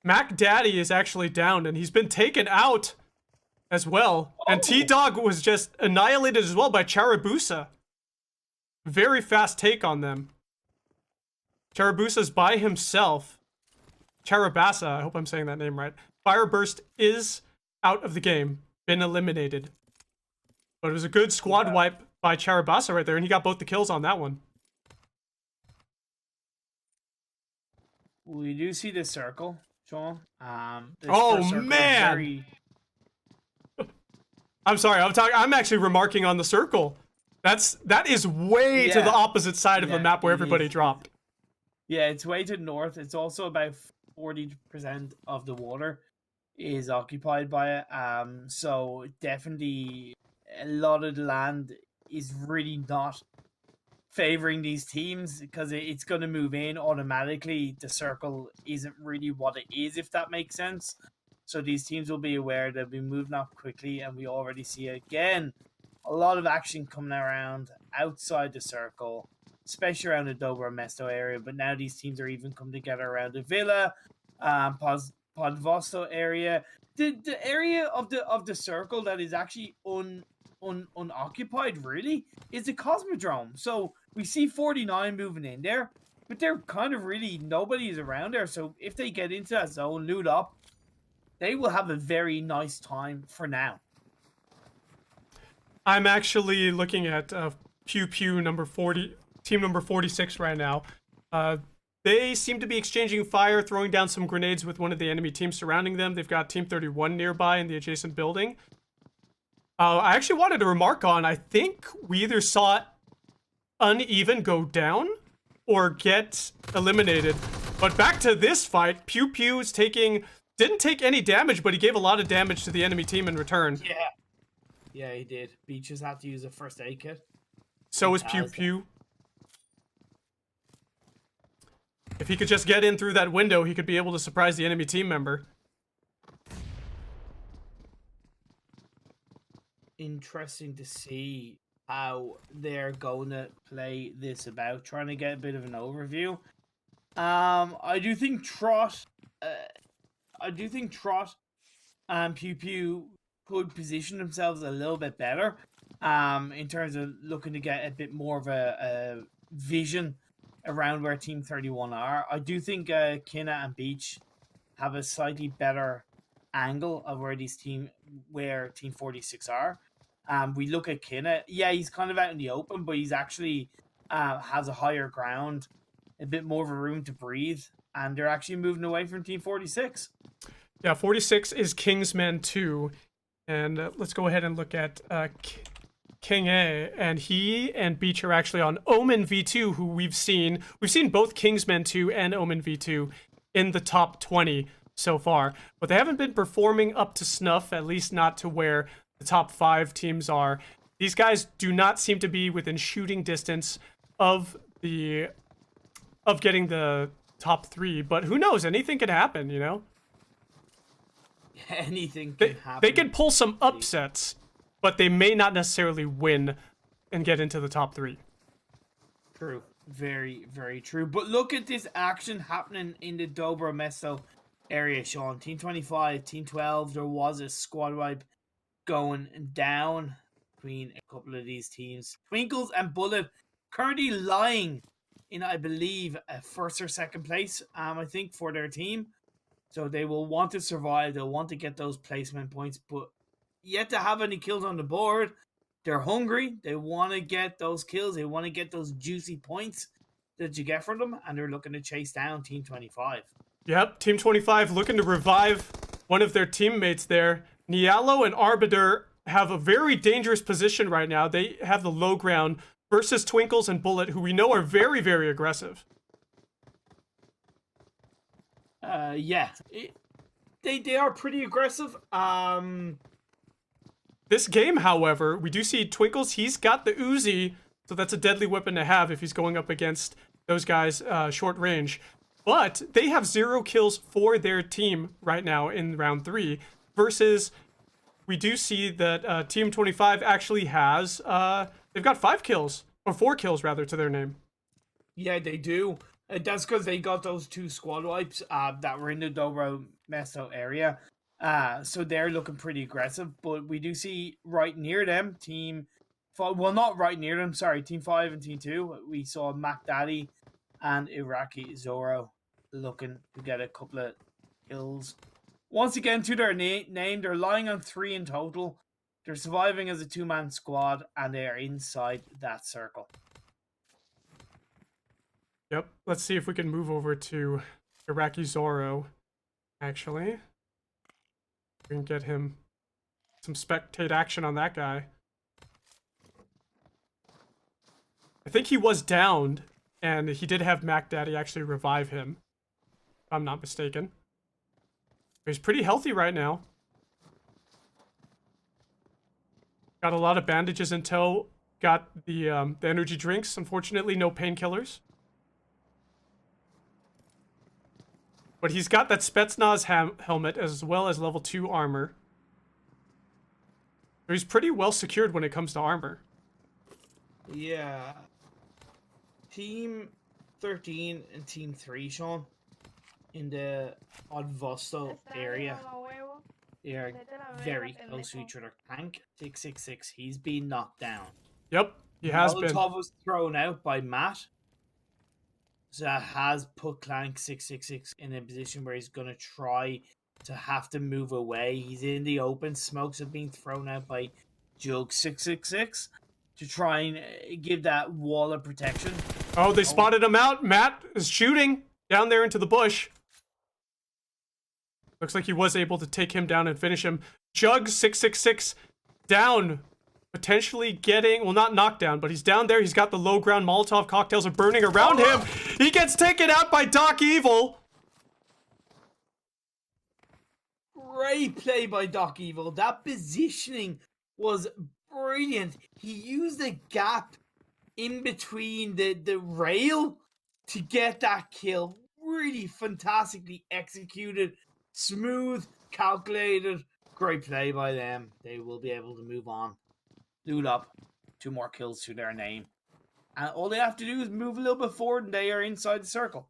Mac Daddy is actually down, and he's been taken out as well. Oh. And T-Dog was just annihilated as well by Charabusa. Very fast take on them. Charabusa's by himself. Charabasa, I hope I'm saying that name right. Fireburst is out of the game. Been eliminated. But it was a good squad wipe by Charabasa right there, and he got both the kills on that one. We do see the circle, Sean. Oh man! I'm sorry. I'm actually remarking on the circle. That is way to the opposite side of the map where everybody dropped. Yeah, it's way to the north. It's also about 40% of the water is occupied by it. So definitely a lot of the land is really not favoring these teams because it's going to move in automatically. The circle isn't really what it is, if that makes sense. So these teams will be aware they'll be moving up quickly, and we already see again a lot of action coming around outside the circle, especially around the Dober Mesto area. But now these teams are even coming together around the Villa, Podvosto area, the area of the circle that is actually unoccupied really is the Cosmodrome. So we see 49 moving in there, but they're kind of really nobody is around there. So if they get into that zone, loot up, they will have a very nice time for now. I'm actually looking at Pew Pew number 40, team number 46 right now. They seem to be exchanging fire, throwing down some grenades with one of the enemy teams surrounding them. They've got Team 31 nearby in the adjacent building. I actually wanted to remark on, I think we either saw Uneven go down or get eliminated. But back to this fight, Pew Pew is didn't take any damage, but he gave a lot of damage to the enemy team in return. Yeah, he did. Beaches had to use a first aid kit. So is Pew Pew. If he could just get in through that window, he could be able to surprise the enemy team member. Interesting to see how they're going to play this about, trying to get a bit of an overview. I do think Trot and Pew Pew could position themselves a little bit better in terms of looking to get a bit more of a vision around where Team 31 are. I do think Kinna and Beach have a slightly better angle of where Team 46 are. We look at Kinna. Yeah, he's kind of out in the open, but he's actually has a higher ground, a bit more of a room to breathe, and they're actually moving away from Team 46. Yeah, 46 is Kingsman 2, and let's go ahead and look at King A, and he and Beach are actually on Omen V2, who we've seen both Kingsman 2 and Omen V2 in the top 20 so far, but they haven't been performing up to snuff, at least not to where the top 5 teams are. These guys do not seem to be within shooting distance of getting the top 3, but who knows? Anything can happen, you know? Anything can happen. They can pull some upsets, but they may not necessarily win and get into the top 3. True. Very, very true. But look at this action happening in the Dobro Mesto area, Sean. Team 25, Team 12, there was a squad wipe going down between a couple of these teams. Twinkles and Bullet currently lying in, I believe, a first or second place, I think, for their team. So they will want to survive. They'll want to get those placement points, but yet to have any kills on the board. They're hungry. They want to get those kills. They want to get those juicy points that you get from them, and they're looking to chase down Team 25. Yep, Team 25 looking to revive one of their teammates there. Nialo and Arbiter have a very dangerous position right now. They have the low ground versus Twinkles and Bullet, who we know are very, very aggressive. Yeah. They are pretty aggressive. This game, however, we do see Twinkles, he's got the Uzi, so that's a deadly weapon to have if he's going up against those guys short range. But they have 0 kills for their team right now in round 3, versus we do see that Team 25 actually has, they've got 5 kills, or 4 kills rather, to their name. Yeah, they do. That's because they got those 2 squad wipes that were in the Dobro Mesto area. So they're looking pretty aggressive, but we do see right near them, Team 5, well, not right near them, sorry, Team 5 and Team 2, we saw Mac Daddy and Iraqi Zoro looking to get a couple of kills. Once again, to their name, they're lying on 3 in total. They're surviving as a 2-man squad, and they are inside that circle. Yep, let's see if we can move over to Iraqi Zoro, actually. We can get him some spectate action on that guy. I think he was downed, and he did have Mac Daddy actually revive him, if I'm not mistaken. He's pretty healthy right now. Got a lot of bandages in tow. Got the energy drinks. Unfortunately, no painkillers. But he's got that Spetsnaz helmet as well as level 2 armor. So he's pretty well secured when it comes to armor. Yeah. Team 13 and Team 3, Sean, in the Odvosto area. They are very close to each other. Tank 666, he's been knocked down. Yep, he has been. Molotov was thrown out by Matt. So that has put Clank 666 in a position where he's going to try to have to move away. He's in the open. Smokes have been thrown out by Jug 666 to try and give that wall of protection. Oh, they spotted him out. Matt is shooting down there into the bush. Looks like he was able to take him down and finish him. Jug 666 down. Potentially getting, well, not knocked down, but he's down there. He's got the low ground. Molotov cocktails are burning around him. He gets taken out by Doc Evil. Great play by Doc Evil. That positioning was brilliant. He used the gap in between the rail to get that kill. Really fantastically executed. Smooth, calculated. Great play by them. They will be able to move on. Loot up 2 more kills to their name. And all they have to do is move a little bit forward and they are inside the circle.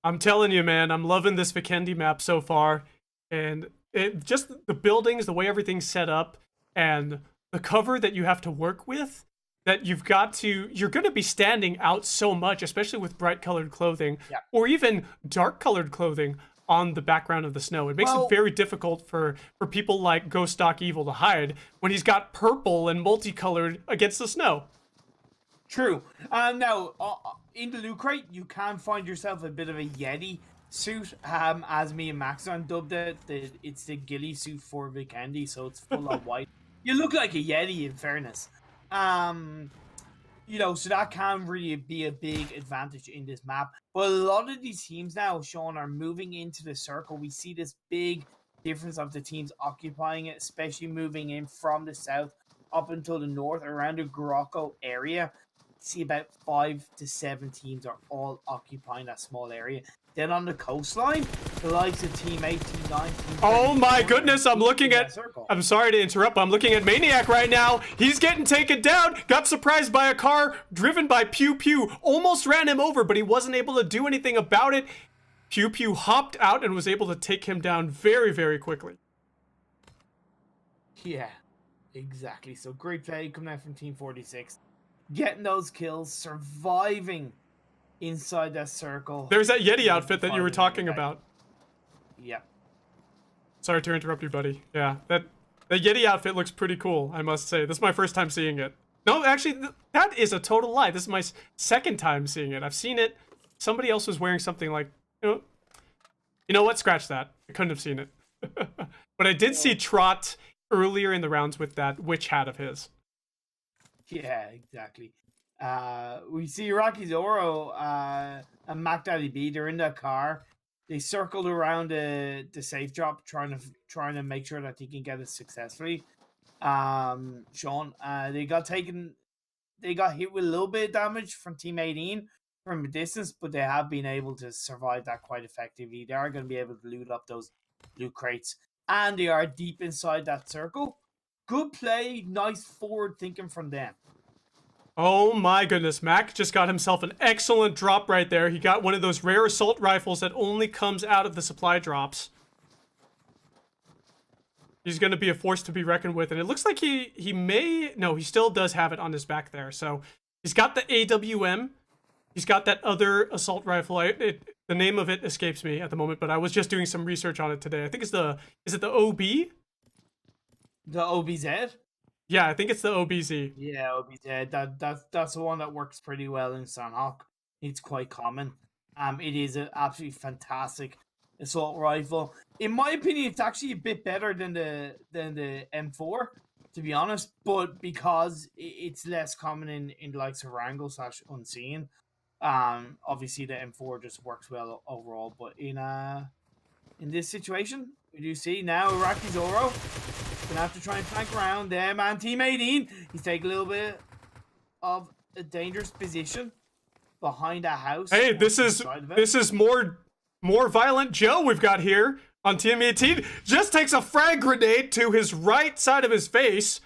I'm telling you, man, I'm loving this Vikendi map so far. And it just the buildings, the way everything's set up, and the cover that you have to work with, that you're going to be standing out so much, especially with bright colored clothing, or even dark colored clothing on the background of the snow. It makes it very difficult for people like Ghost Doc Evil to hide when he's got purple and multicolored against the snow. True. Now, in the loot crate, you can find yourself a bit of a Yeti suit, as me and Maxon dubbed it. It's the ghillie suit for Vikendi, so it's full of white. You look like a Yeti, in fairness. You know, so that can really be a big advantage in this map. But a lot of these teams now, Sean, are moving into the circle. We see this big difference of the teams occupying it, especially moving in from the south up until the north around the Grocco area. See about 5 to 7 teams are all occupying that small area. Then on the coastline, the likes of Team 8, Team 9, Team 30, Oh my goodness, I'm looking at... circle. I'm sorry to interrupt, but I'm looking at Maniac right now. He's getting taken down. Got surprised by a car driven by Pew Pew. Almost ran him over, but he wasn't able to do anything about it. Pew Pew hopped out and was able to take him down very, very quickly. Yeah, exactly. So great play coming out from Team 46. Getting those kills, surviving inside that circle. There's that Yeti outfit that you were talking about. Yep. Sorry to interrupt you, buddy. Yeah, the Yeti outfit looks pretty cool, I must say. This is my first time seeing it. No, actually, that is a total lie. This is my second time seeing it. I've seen it. Somebody else was wearing something like, you know what? Scratch that. I couldn't have seen it. But I did see Trot earlier in the rounds with that witch hat of his. Yeah, exactly. We see Rocky Zoro and Mac Daddy B. They're in their car. They circled around the safe drop, trying to make sure that they can get it successfully. Sean, they got hit with a little bit of damage from Team 18 from a distance, but they have been able to survive that quite effectively. They are going to be able to loot up those loot crates, and they are deep inside that circle. Good play, nice forward thinking from them. Oh my goodness, Mac just got himself an excellent drop right there. He got one of those rare assault rifles that only comes out of the supply drops. He's going to be a force to be reckoned with, and it looks like he still does have it on his back there. So he's got the AWM. He's got that other assault rifle. The name of it escapes me at the moment, but I was just doing some research on it today. I think is it the OB? The OBZ? Yeah, I think it's the OBZ. Yeah, OBZ. That's the one that works pretty well in Sanhok. It's quite common. It is an absolutely fantastic assault rifle. In my opinion, it's actually a bit better than the M4, to be honest. But because it's less common in the likes of Wrangle / Unseen, obviously the M4 just works well overall. But in this situation, we do see now Iraqi Zoro gonna have to try and flank around there, man. Team 18, he's taking a little bit of a dangerous position behind a house. Hey, this is more violent Joe we've got here on Team 18. Just takes a frag grenade to his right side of his face,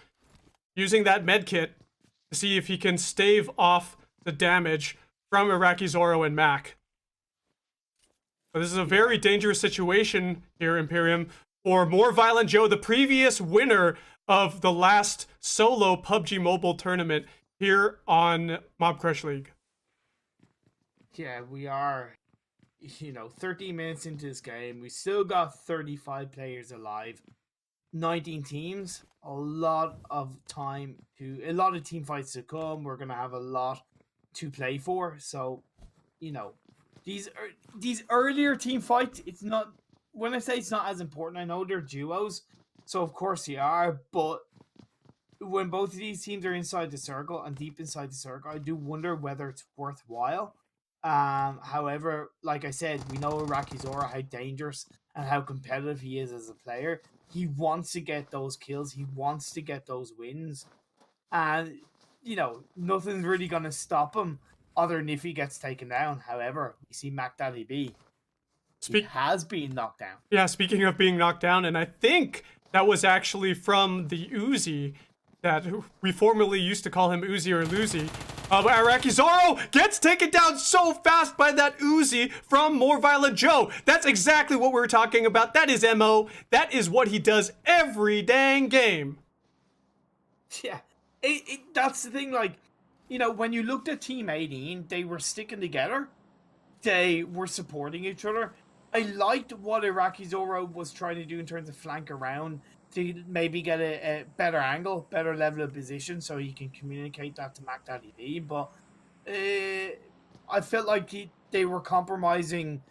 using that med kit to see if he can stave off the damage from Iraqi Zoro and Mac. But this is a very dangerous situation here, Imperium, for More Violent Joe, the previous winner of the last solo PUBG Mobile tournament here on Mobcrush League. Yeah, we are, 13 minutes into this game. We still got 35 players alive, 19 teams, a lot of team fights to come. We're going to have a lot to play for. So, these earlier team fights, it's not, when I say it's not as important, I know they're duos, so of course they are, but when both of these teams are inside the circle and deep inside the circle, I do wonder whether it's worthwhile. However, like I said, we know Iraqi Zoro, how dangerous and how competitive he is as a player. He wants to get those kills, he wants to get those wins, and, nothing's really going to stop him other than if he gets taken down. However, we see Mac Daddy B. He has been knocked down. Yeah, speaking of being knocked down, and I think that was actually from the Uzi that we formerly used to call him Uzi or Luzi. Iraqi Zoro gets taken down so fast by that Uzi from More Violent Joe. That's exactly what we're talking about. That is MO. That is what he does every dang game. Yeah, that's the thing. Like, when you looked at Team 18, they were sticking together. They were supporting each other. I liked what Iraqi Zoro was trying to do in terms of flank around to maybe get a better angle, better level of position, so he can communicate that to Mac Daddy B. But I felt like they were compromising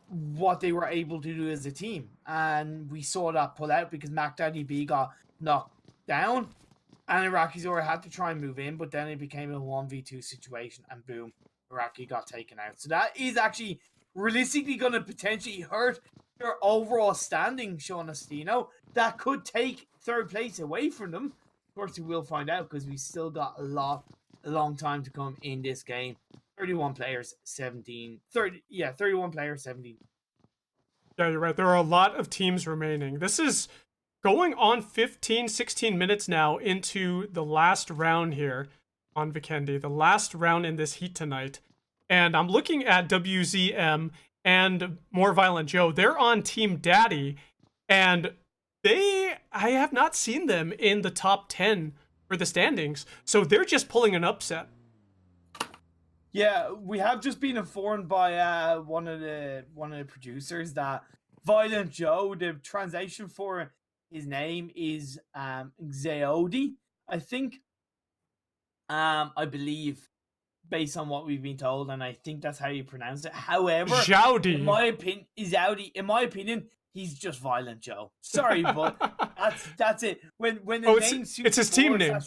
what they were able to do as a team, and we saw that pull out because Mac Daddy B got knocked down. And Iraqi's had to try and move in, but then it became a 1v2 situation, and boom, Iraqi got taken out. So that is actually realistically going to potentially hurt their overall standing, Sean Astino. That could take third place away from them. Of course, we will find out because we still got a long time to come in this game. 31 players, 17. 31 players, 17. Yeah, you're right. There are a lot of teams remaining. This is going on 15, 16 minutes now into the last round here on Vikendi. The last round in this heat tonight. And I'm looking at WZM and More Violent Joe. They're on Team Daddy. And I have not seen them in the top 10 for the standings. So they're just pulling an upset. Yeah, we have just been informed by one of the producers that Violent Joe, the translation for his name is Xeodi, I think. I believe, based on what we've been told, and I think that's how you pronounce it. However, Jowdy. In my opinion, he's just Violent Joe. Sorry, but that's it. When the name suits it's his team name.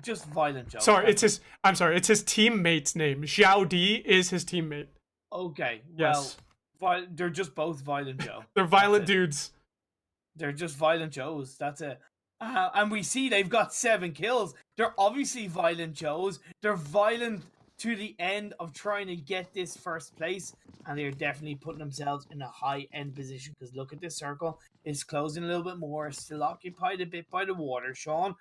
Just Violent Joe. Sorry, it's his teammate's name. Xiao Di is his teammate. Okay. Yes. Well, they're just both Violent Joe. They're violent dudes. They're just Violent Joes. That's it. And we see they've got 7 kills. They're obviously Violent Joes. They're violent to the end of trying to get this first place. And they're definitely putting themselves in a high-end position. Because look at this circle. It's closing a little bit more. It's still occupied a bit by the water, Sean.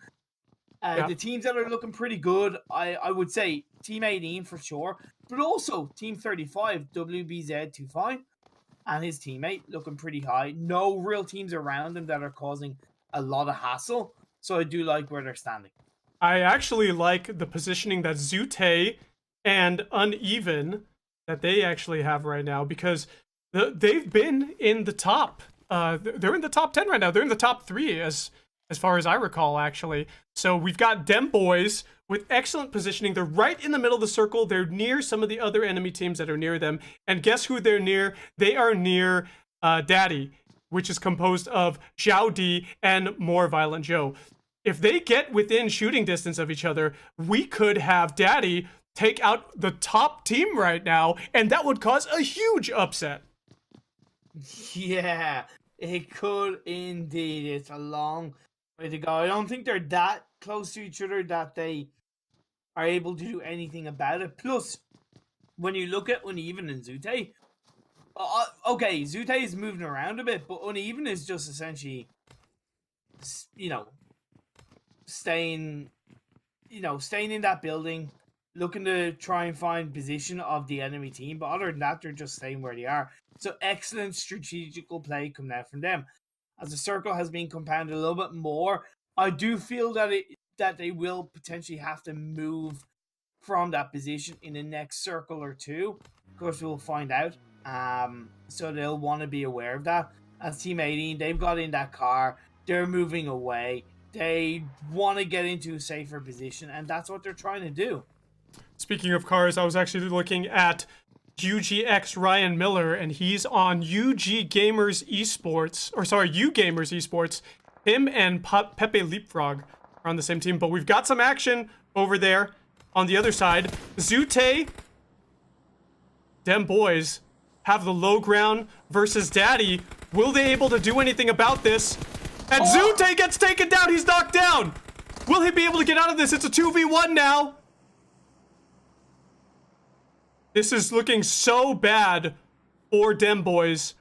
The teams that are looking pretty good, I would say Team 18 for sure, but also Team 35, WBZ25, and his teammate looking pretty high. No real teams around them that are causing a lot of hassle, so I do like where they're standing. I actually like the positioning that Zute and Uneven that they actually have right now, because they've been in the top. They're in the top 10 right now. They're in the top 3 as far as I recall, actually. So we've got them boys with excellent positioning. They're right in the middle of the circle. They're near some of the other enemy teams that are near them. And guess who they're near? They are near Daddy, which is composed of Xiao Di and More Violent Joe. If they get within shooting distance of each other, we could have Daddy take out the top team right now, and that would cause a huge upset. Yeah, it could indeed. It's a long way to go. I don't think they're that close to each other that they are able to do anything about it. Plus, when you look at Uneven and Zute, okay, Zute is moving around a bit, but Uneven is just essentially, staying in that building, looking to try and find position of the enemy team. But other than that, they're just staying where they are. So excellent strategical play coming out from them. As the circle has been compounded a little bit more, I do feel that they will potentially have to move from that position in the next circle or two. Of course, we'll find out. So they'll want to be aware of that. As Team 18, they've got in that car. They're moving away. They want to get into a safer position, and that's what they're trying to do. Speaking of cars, I was actually looking at UGX Ryan Miller, and he's on UG Gamers Esports, U Gamers Esports. Him and Pepe Leapfrog are on the same team, but we've got some action over there on the other side. Zute, them boys, have the low ground versus Daddy. Will they able to do anything about this? And Zute gets taken down. He's knocked down. Will he be able to get out of this? It's a 2v1 now. This is looking so bad for them boys.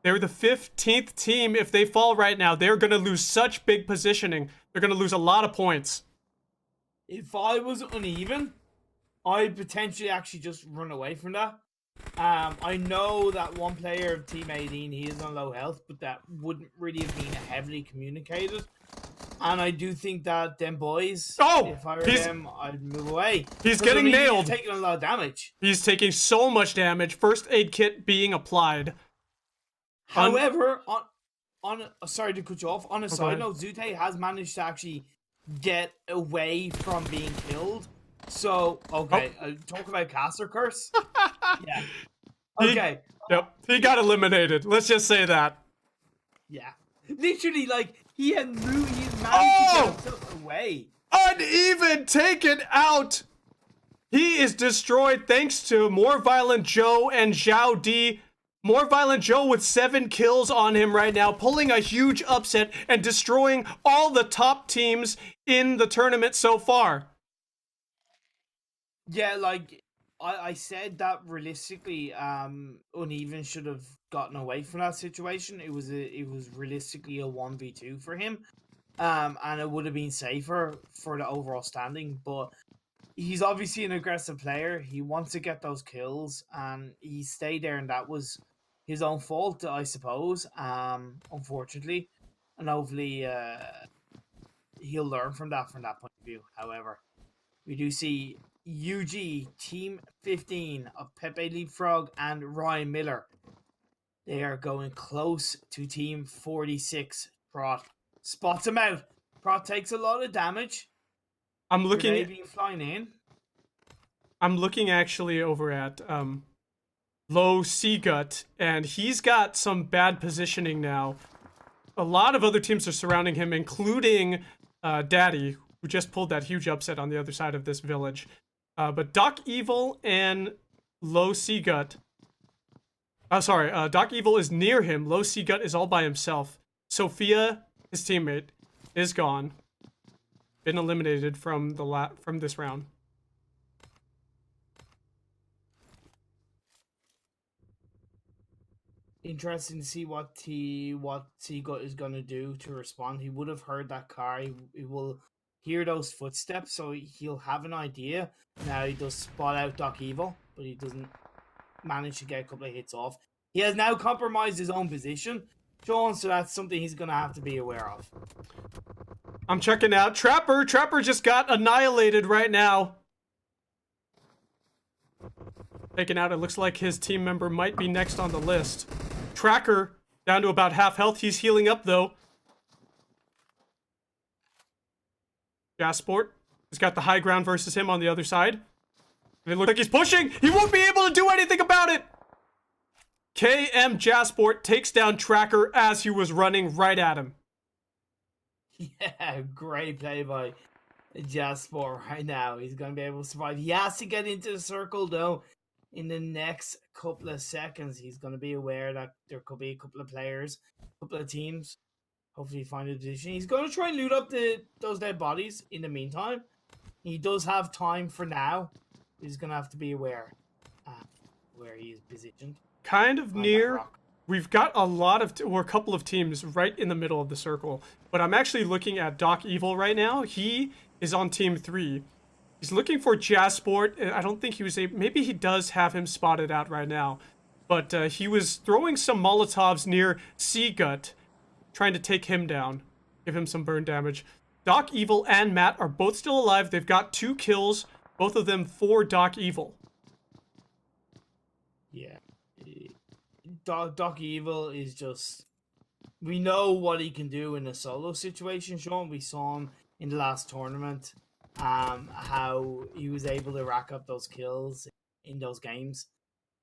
They're the 15th team. If they fall right now, they're going to lose such big positioning. They're going to lose a lot of points. If I was Uneven, I'd potentially actually just run away from that. I know that one player of Team 18, he is on low health, but that wouldn't really have been heavily communicated. And I do think that them boys, if I were them, I'd move away. He's getting nailed. He's taking a lot of damage. He's taking so much damage. First aid kit being applied. However, sorry to cut you off. On a side note, Zute has managed to actually get away from being killed. So, okay, talk about caster curse. Yeah. Okay. He got eliminated. Let's just say that. Yeah. Literally, like, He had managed to get himself away. Uneven taken out. He is destroyed thanks to More Violent Joe and Zhao D. More Violent Joe with 7 kills on him right now, pulling a huge upset and destroying all the top teams in the tournament so far. Yeah, like I said that realistically, Uneven should have gotten away from that situation. It was realistically a 1v2 for him. And it would have been safer for the overall standing, but he's obviously an aggressive player. He wants to get those kills, and he stayed there, and that was his own fault, I suppose. Unfortunately, and hopefully, he'll learn from that point of view. However, we do see UG Team 15 of Pepe Leapfrog and Ryan Miller. They are going close to Team 46. Prot spots him out. Prot takes a lot of damage. I'm looking. Being flying in. I'm looking actually over at Low Seagut, and he's got some bad positioning now. A lot of other teams are surrounding him, including Daddy, who just pulled that huge upset on the other side of this village. But Doc Evil and Low Seagut. Doc Evil is near him. Low Seagut is all by himself. Sophia, his teammate, is gone. Been eliminated from this round. Interesting to see what Seagut is going to do to respond. He would have heard that car. He will hear those footsteps, so he'll have an idea. Now he does spot out Doc Evil, but he doesn't manage to get a couple of hits off. He has now compromised his own position, Sean, so that's something he's going to have to be aware of. I'm checking out Trapper. Trapper just got annihilated right now. Taken out. It looks like his team member might be next on the list. Tracker down to about half health. He's healing up though. Jasport has got the high ground versus him on the other side. And it looks like he's pushing. He won't be able to do anything about it. KM Jasport takes down Tracker as he was running right at him. Yeah, great play by Jasport right now. He's going to be able to survive. He has to get into the circle though. In the next couple of seconds, he's going to be aware that there could be a couple of players, a couple of teams. Hopefully find a position. He's going to try and loot up those dead bodies in the meantime. He does have time for now. He's going to have to be aware where he is positioned. Kind of near. We've got a couple of teams right in the middle of the circle. But I'm actually looking at Doc Evil right now. He is on team 3. He's looking for Jasport. I don't think he was able... Maybe he does have him spotted out right now. But he was throwing some Molotovs near Seagut, trying to take him down. Give him some burn damage. Doc Evil and Matt are both still alive. They've got 2 kills. Both of them for Doc Evil. Yeah. Doc Evil is just... We know what he can do in a solo situation, Sean. We saw him in the last tournament. How he was able to rack up those kills in those games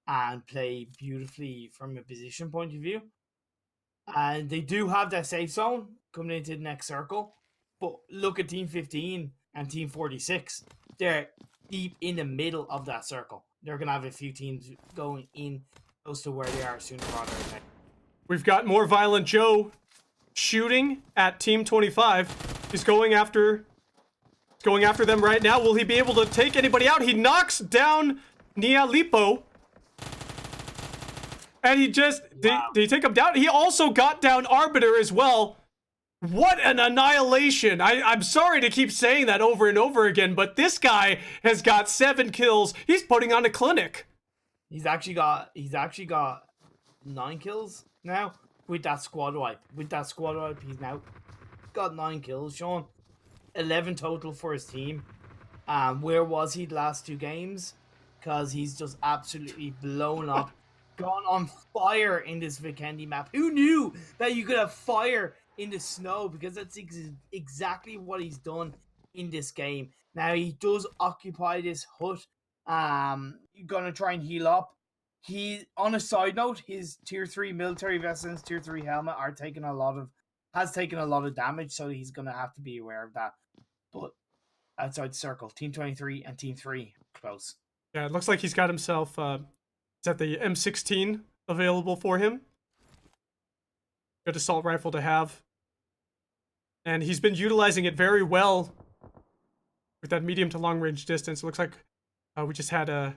and play beautifully from a position point of view. And they do have that safe zone coming into the next circle. But look at Team 15 and Team 46. They're deep in the middle of that circle. They're going to have a few teams going in close to where they are sooner rather than later. We've got More Violent Joe shooting at Team 25. He's going after them right now. Will he be able to take anybody out? He knocks down Nia Lipo. And he just... Wow. Did he take him down? He also got down Arbiter as well. What an annihilation. I'm sorry to keep saying that over and over again, but this guy has got 7 kills. He's putting on a clinic. He's actually got 9 kills now with that squad wipe. With that squad wipe, he's now got 9 kills, Sean. 11 total for his team. Where was he the last 2 games? Because he's just absolutely blown up. Gone on fire in this Vikendi map. Who knew that you could have fire in the snow? Because that's exactly what he's done in this game. Now, he does occupy this hut. Gonna try and heal up. On a side note, his tier 3 military vest and his tier 3 helmet are taking a lot of has taken a lot of damage, so he's going to have to be aware of that. But outside the circle, Team 23 and Team 3 close. Yeah, it looks like he's got himself. Is that the M16 available for him? Good assault rifle to have. And he's been utilizing it very well with that medium to long range distance. It looks like we just had a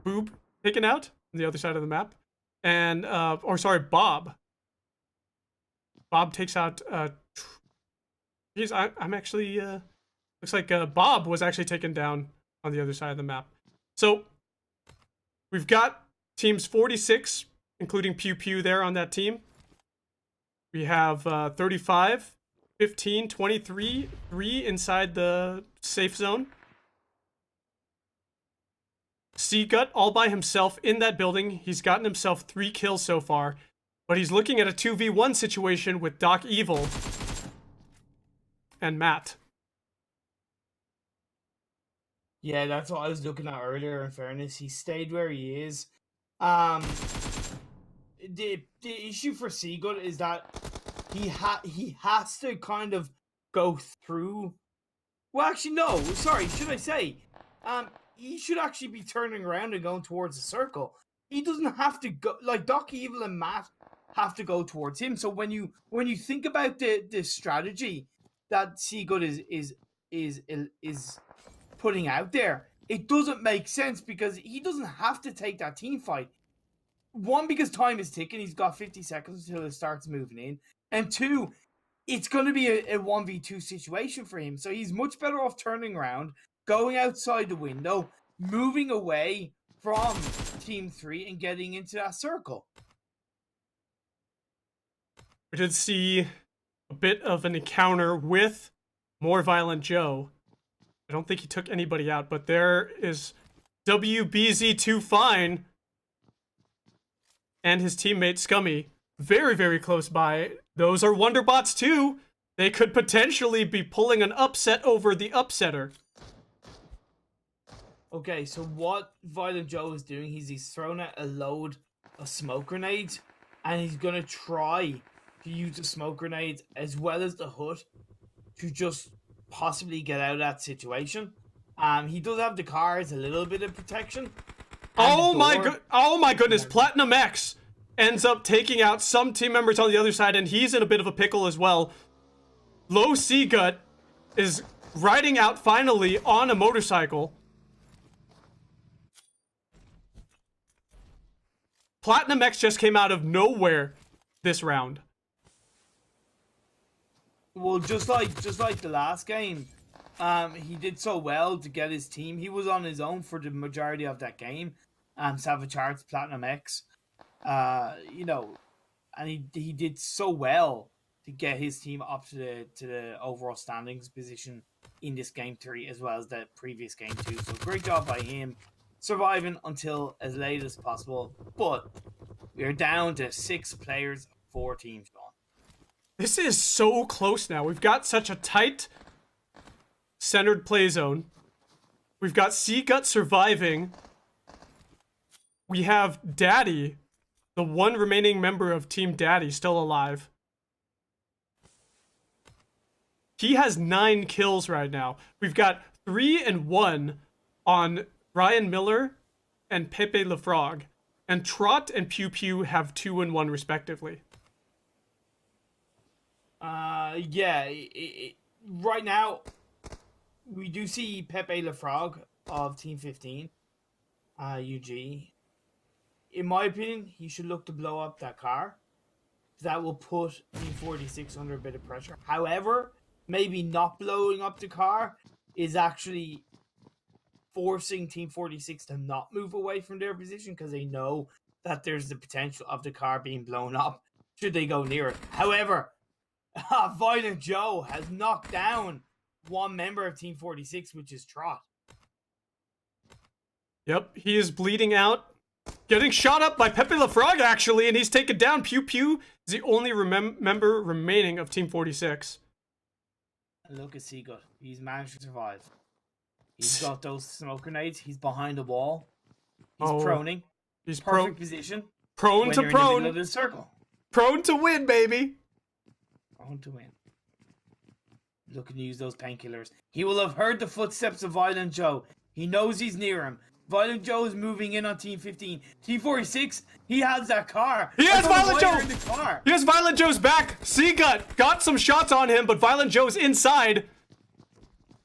Boob taken out on the other side of the map. And, Bob. Bob takes out, I'm actually, looks like Bob was actually taken down on the other side of the map. So, we've got teams 46, including Pew Pew there on that team. We have 35, 15, 23, 3 inside the safe zone. Seagut all by himself in that building. He's gotten himself 3 kills so far. But he's looking at a 2v1 situation with Doc Evil and Matt. Yeah, that's what I was looking at earlier, in fairness. He stayed where he is. The issue for Seagut is that he has to kind of go through. Well, actually, no. Sorry, should I say? He should actually be turning around and going towards the circle. He doesn't have to go. Like Doc Evil and Matt have to go towards him. So when you think about the strategy that Seagut is putting out there, it doesn't make sense because he doesn't have to take that team fight. One, because time is ticking. He's got 50 seconds until it starts moving in. And 2, it's going to be a 1v2 situation for him. So he's much better off turning around, going outside the window, moving away from Team 3 and getting into that circle. We did see a bit of an encounter with More Violent Joe. I don't think he took anybody out, but there is WBZ2 Fine and his teammate Scummy very, very close by. Those are Wonderbots too. They could potentially be pulling an upset over the upsetter. Okay, so what Violent Joe is doing, he's thrown out a load of smoke grenades, and he's going to try to use the smoke grenades as well as the hood to just possibly get out of that situation. He does have the cars, a little bit of protection. Oh my goodness, Platinum X ends up taking out some team members on the other side, and he's in a bit of a pickle as well. Low Seagut is riding out finally on a motorcycle. Platinum X just came out of nowhere this round. Well, just like the last game, he did so well to get his team. He was on his own for the majority of that game. Savage Hearts, Platinum X, and he did so well to get his team up to the overall standings position in this game 3 as well as the previous game 2. So great job by him, surviving until as late as possible. But we're down to 6 players, 4 teams, Sean. This is so close now. We've got such a tight, centered play zone. We've got Seagut surviving. We have Daddy, the one remaining member of Team Daddy, still alive. He has 9 kills right now. We've got 3 and 1 on Ryan Miller and Pepe LeFrog. And Trot and Pew Pew have 2 and 1 respectively. Right now, we do see Pepe LeFrog of Team 15, UG. In my opinion, he should look to blow up that car. That will put Team 46 under a bit of pressure. However, maybe not blowing up the car is actually forcing Team 46 to not move away from their position because they know that there's the potential of the car being blown up should they go near it. However, Violent Joe has knocked down one member of Team 46, which is Trot. Yep, he is bleeding out. Getting shot up by Pepe LeFrog, actually, and he's taken down. Pew Pew is the only member remaining of Team 46. And look at Seagut. He's managed to survive. He's got those smoke grenades. He's behind the wall. He's proning. He's perfect position. Prone to prone. In the middle of the circle. Prone to win, baby. going to win. Looking to use those painkillers. He will have heard the footsteps of Violent Joe. He knows he's near him. Violent Joe is moving in on Team 15. Team 46, he has that car. He has Violent Joe! In the car. He has Violent Joe's back. Seagut got some shots on him, but Violent Joe's inside.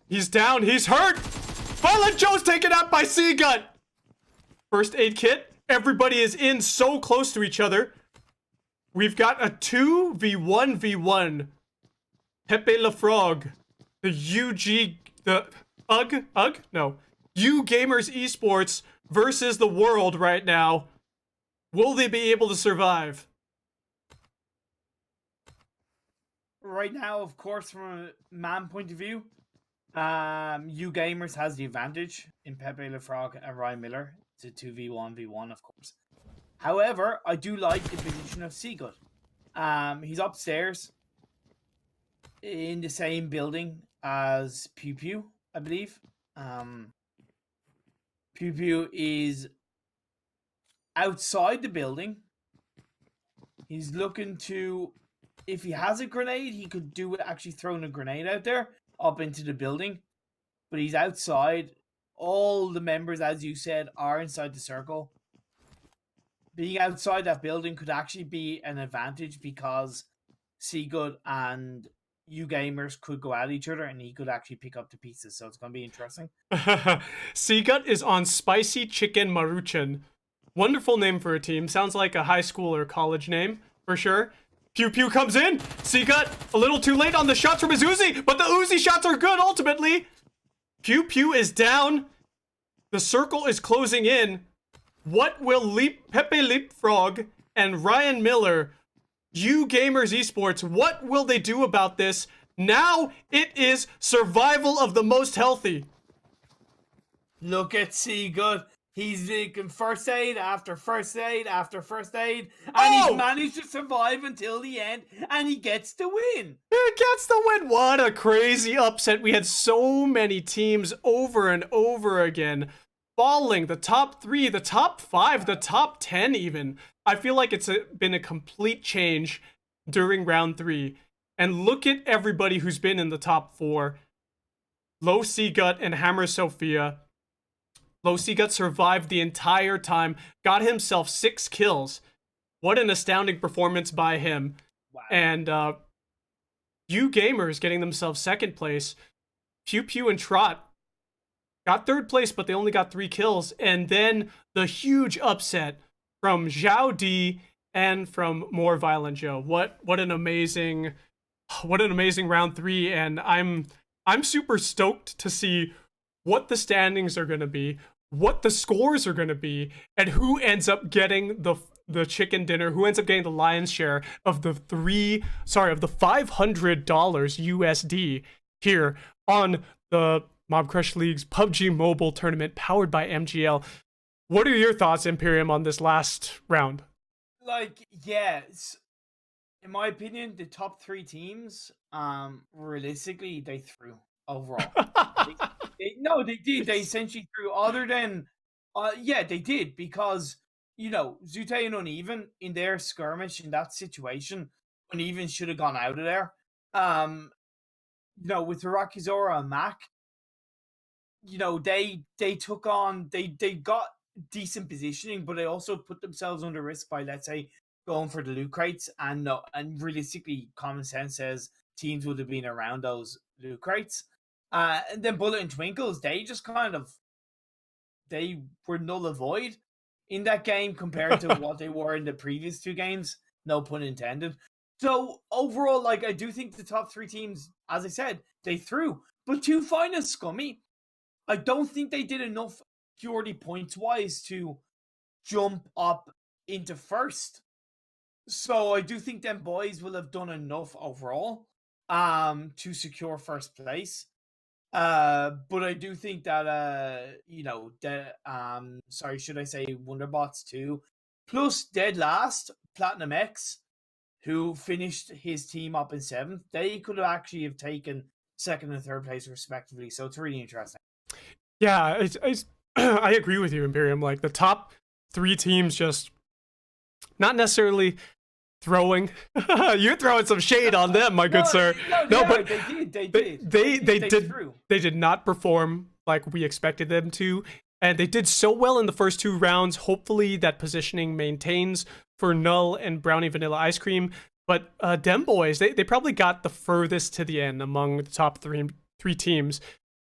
He's down. He's hurt. Violent Joe's taken out by Seagut. First aid kit. Everybody is in so close to each other. We've got a 2v1v1. Pepe Le Frog. The U Gamers Esports versus the world right now. Will they be able to survive? Right now, of course, from a man point of view, U Gamers has the advantage in Pepe Le Frog and Ryan Miller. It's a 2v1v1, of course. However, I do like the position of Seagut. He's upstairs in the same building as Pew Pew, I believe. Pew Pew is outside the building. He's looking to, if he has a grenade, he could do it actually throwing a grenade out there up into the building. But he's outside. All the members, as you said, are inside the circle. Being outside that building could actually be an advantage because Seagut and U Gamers could go at each other and he could actually pick up the pieces. So it's going to be interesting. Seagut is on Spicy Chicken Maruchan. Wonderful name for a team. Sounds like a high school or college name for sure. Pew Pew comes in. Seagut a little too late on the shots from his Uzi, but the Uzi shots are good ultimately. Pew Pew is down. The circle is closing in. What will Pepe Leapfrog and Ryan Miller, U Gamers Esports, what will they do about this? Now it is survival of the most healthy. Look at Seagut. He's taking first aid after first aid after first aid. And he's managed to survive until the end. And he gets the win. He gets the win. What a crazy upset. We had so many teams over and over again falling. The top 3, the top 5, the top 10 even. I feel like it's been a complete change during round 3. And look at everybody who's been in the top 4. Low Seagut and Hammer Sophia. Low Seagut survived the entire time, got himself 6 kills. What an astounding performance by him. Wow. And U Gamers getting themselves 2nd place. Pew Pew and Trot got 3rd place, but they only got 3 kills. And then the huge upset from Zhao Di and from More Violent Joe. What an amazing round 3. And I'm super stoked to see what the standings are going to be, what the scores are going to be, and who ends up getting the chicken dinner, who ends up getting the lion's share of the $500 USD here on the Mobcrush League's PUBG Mobile tournament powered by MGL. What are your thoughts, Imperium, on this last round? Like, yes, in my opinion, the top 3 teams, realistically, they threw overall. They did. They essentially threw. Other than, they did because Zute and Uneven in their skirmish in that situation, Uneven should have gone out of there. With Hirakizora and Mac, they took on. They got decent positioning, but they also put themselves under risk by, let's say, going for the loot crates. And realistically, common sense says teams would have been around those loot crates. And then Bullet and Twinkles, they were null and void in that game compared to what they were in the previous 2 games. No pun intended. So overall, I do think the top 3 teams, as I said, they threw. But 2 finest Scummy, I don't think they did enough purely points-wise to jump up into first. So I do think them boys will have done enough overall to secure first place. But I do think that should I say Wonderbots too, plus dead last Platinum X, who finished his team up in 7th. They could have actually have taken 2nd and 3rd place respectively. So it's really interesting. Yeah, I agree with you, Imperium. Like the top 3 teams just not necessarily throwing. You're throwing some shade on them, my good sir. No, but they did. They did not perform like we expected them to, and they did so well in the first 2 rounds. Hopefully that positioning maintains for Null and Brownie Vanilla Ice Cream. But Dem Boys, they probably got the furthest to the end among the top three teams.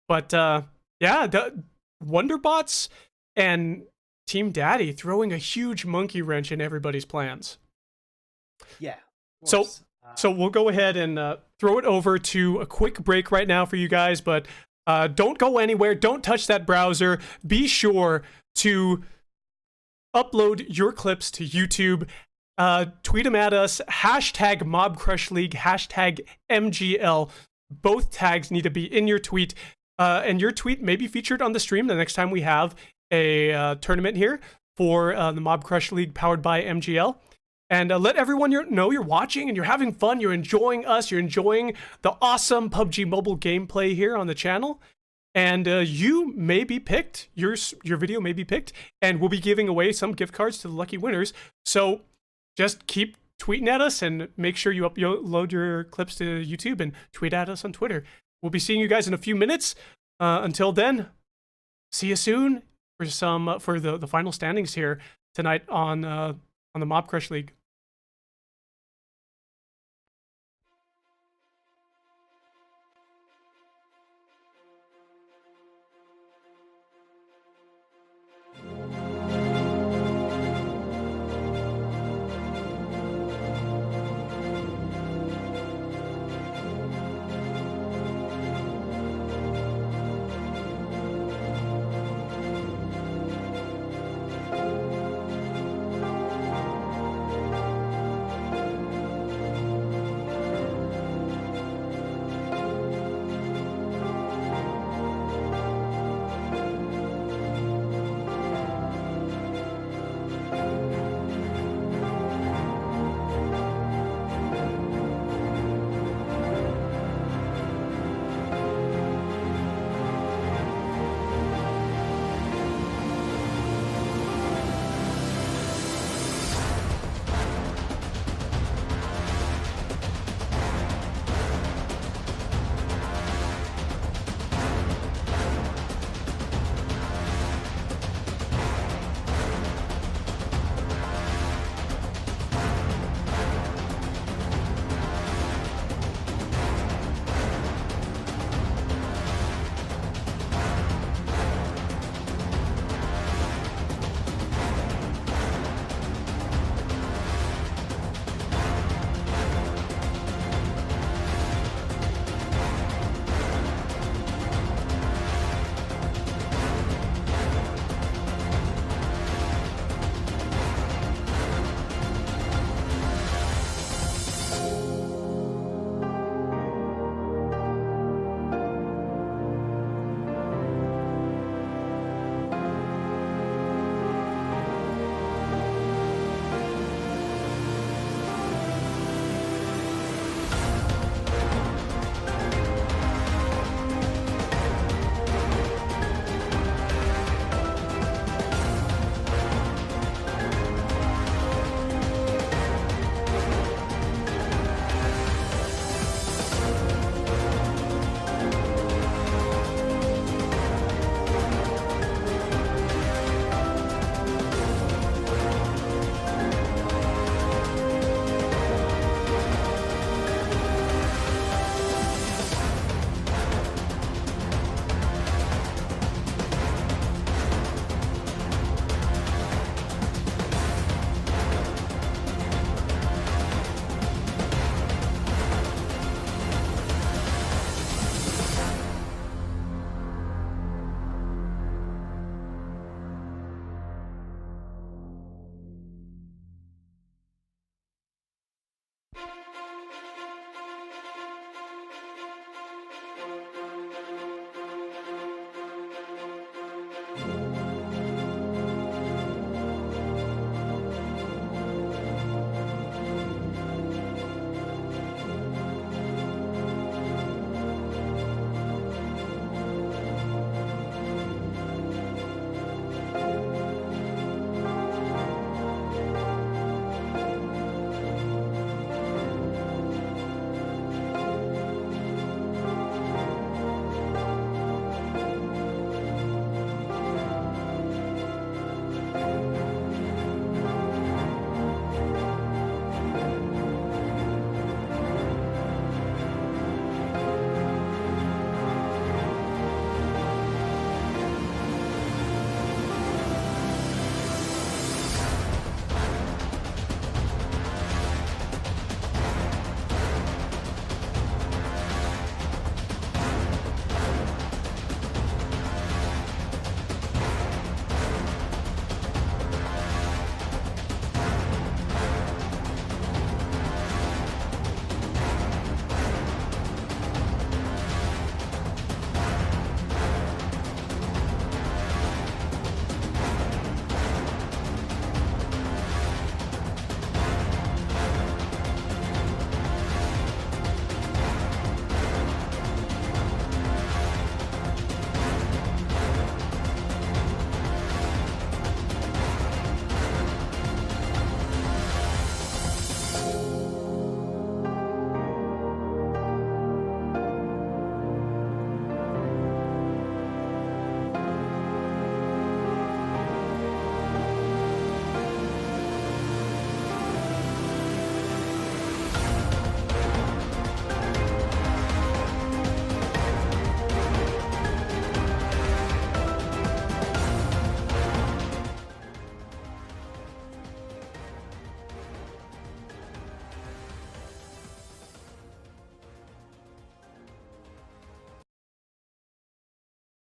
But yeah, the Wonderbots and Team Daddy throwing a huge monkey wrench in everybody's plans. Yeah. So we'll go ahead and throw it over to a quick break right now for you guys, but don't go anywhere. Don't touch that browser. Be sure to upload your clips to YouTube. Tweet them at us. Hashtag Mobcrush League. Hashtag MGL. Both tags need to be in your tweet. And your tweet may be featured on the stream the next time we have a tournament here for the Mobcrush League powered by MGL. And let everyone know you're watching and you're having fun. You're enjoying us. You're enjoying the awesome PUBG Mobile gameplay here on the channel. And you may be picked. Your video may be picked. And we'll be giving away some gift cards to the lucky winners. So just keep tweeting at us and make sure you upload your clips to YouTube and tweet at us on Twitter. We'll be seeing you guys in a few minutes. Until then, see you soon for the final standings here tonight on the Mobcrush League.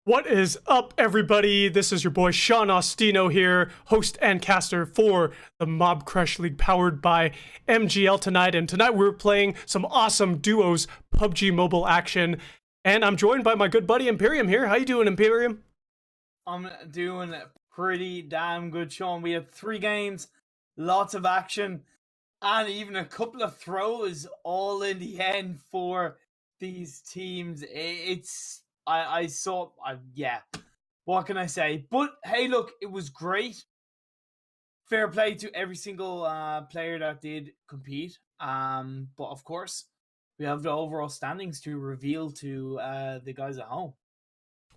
What is up, everybody? This is your boy Sean Ostino here, host and caster for the Mobcrush League powered by MGL tonight. And tonight we're playing some awesome duos PUBG Mobile action. And I'm joined by my good buddy Imperium here. How you doing, Imperium? I'm doing pretty damn good, Sean. We had 3 games, lots of action, and even a couple of throws all in the end for these teams. I saw, yeah, what can I say? But hey, look, it was great. Fair play to every single player that did compete. But of course, we have the overall standings to reveal to the guys at home.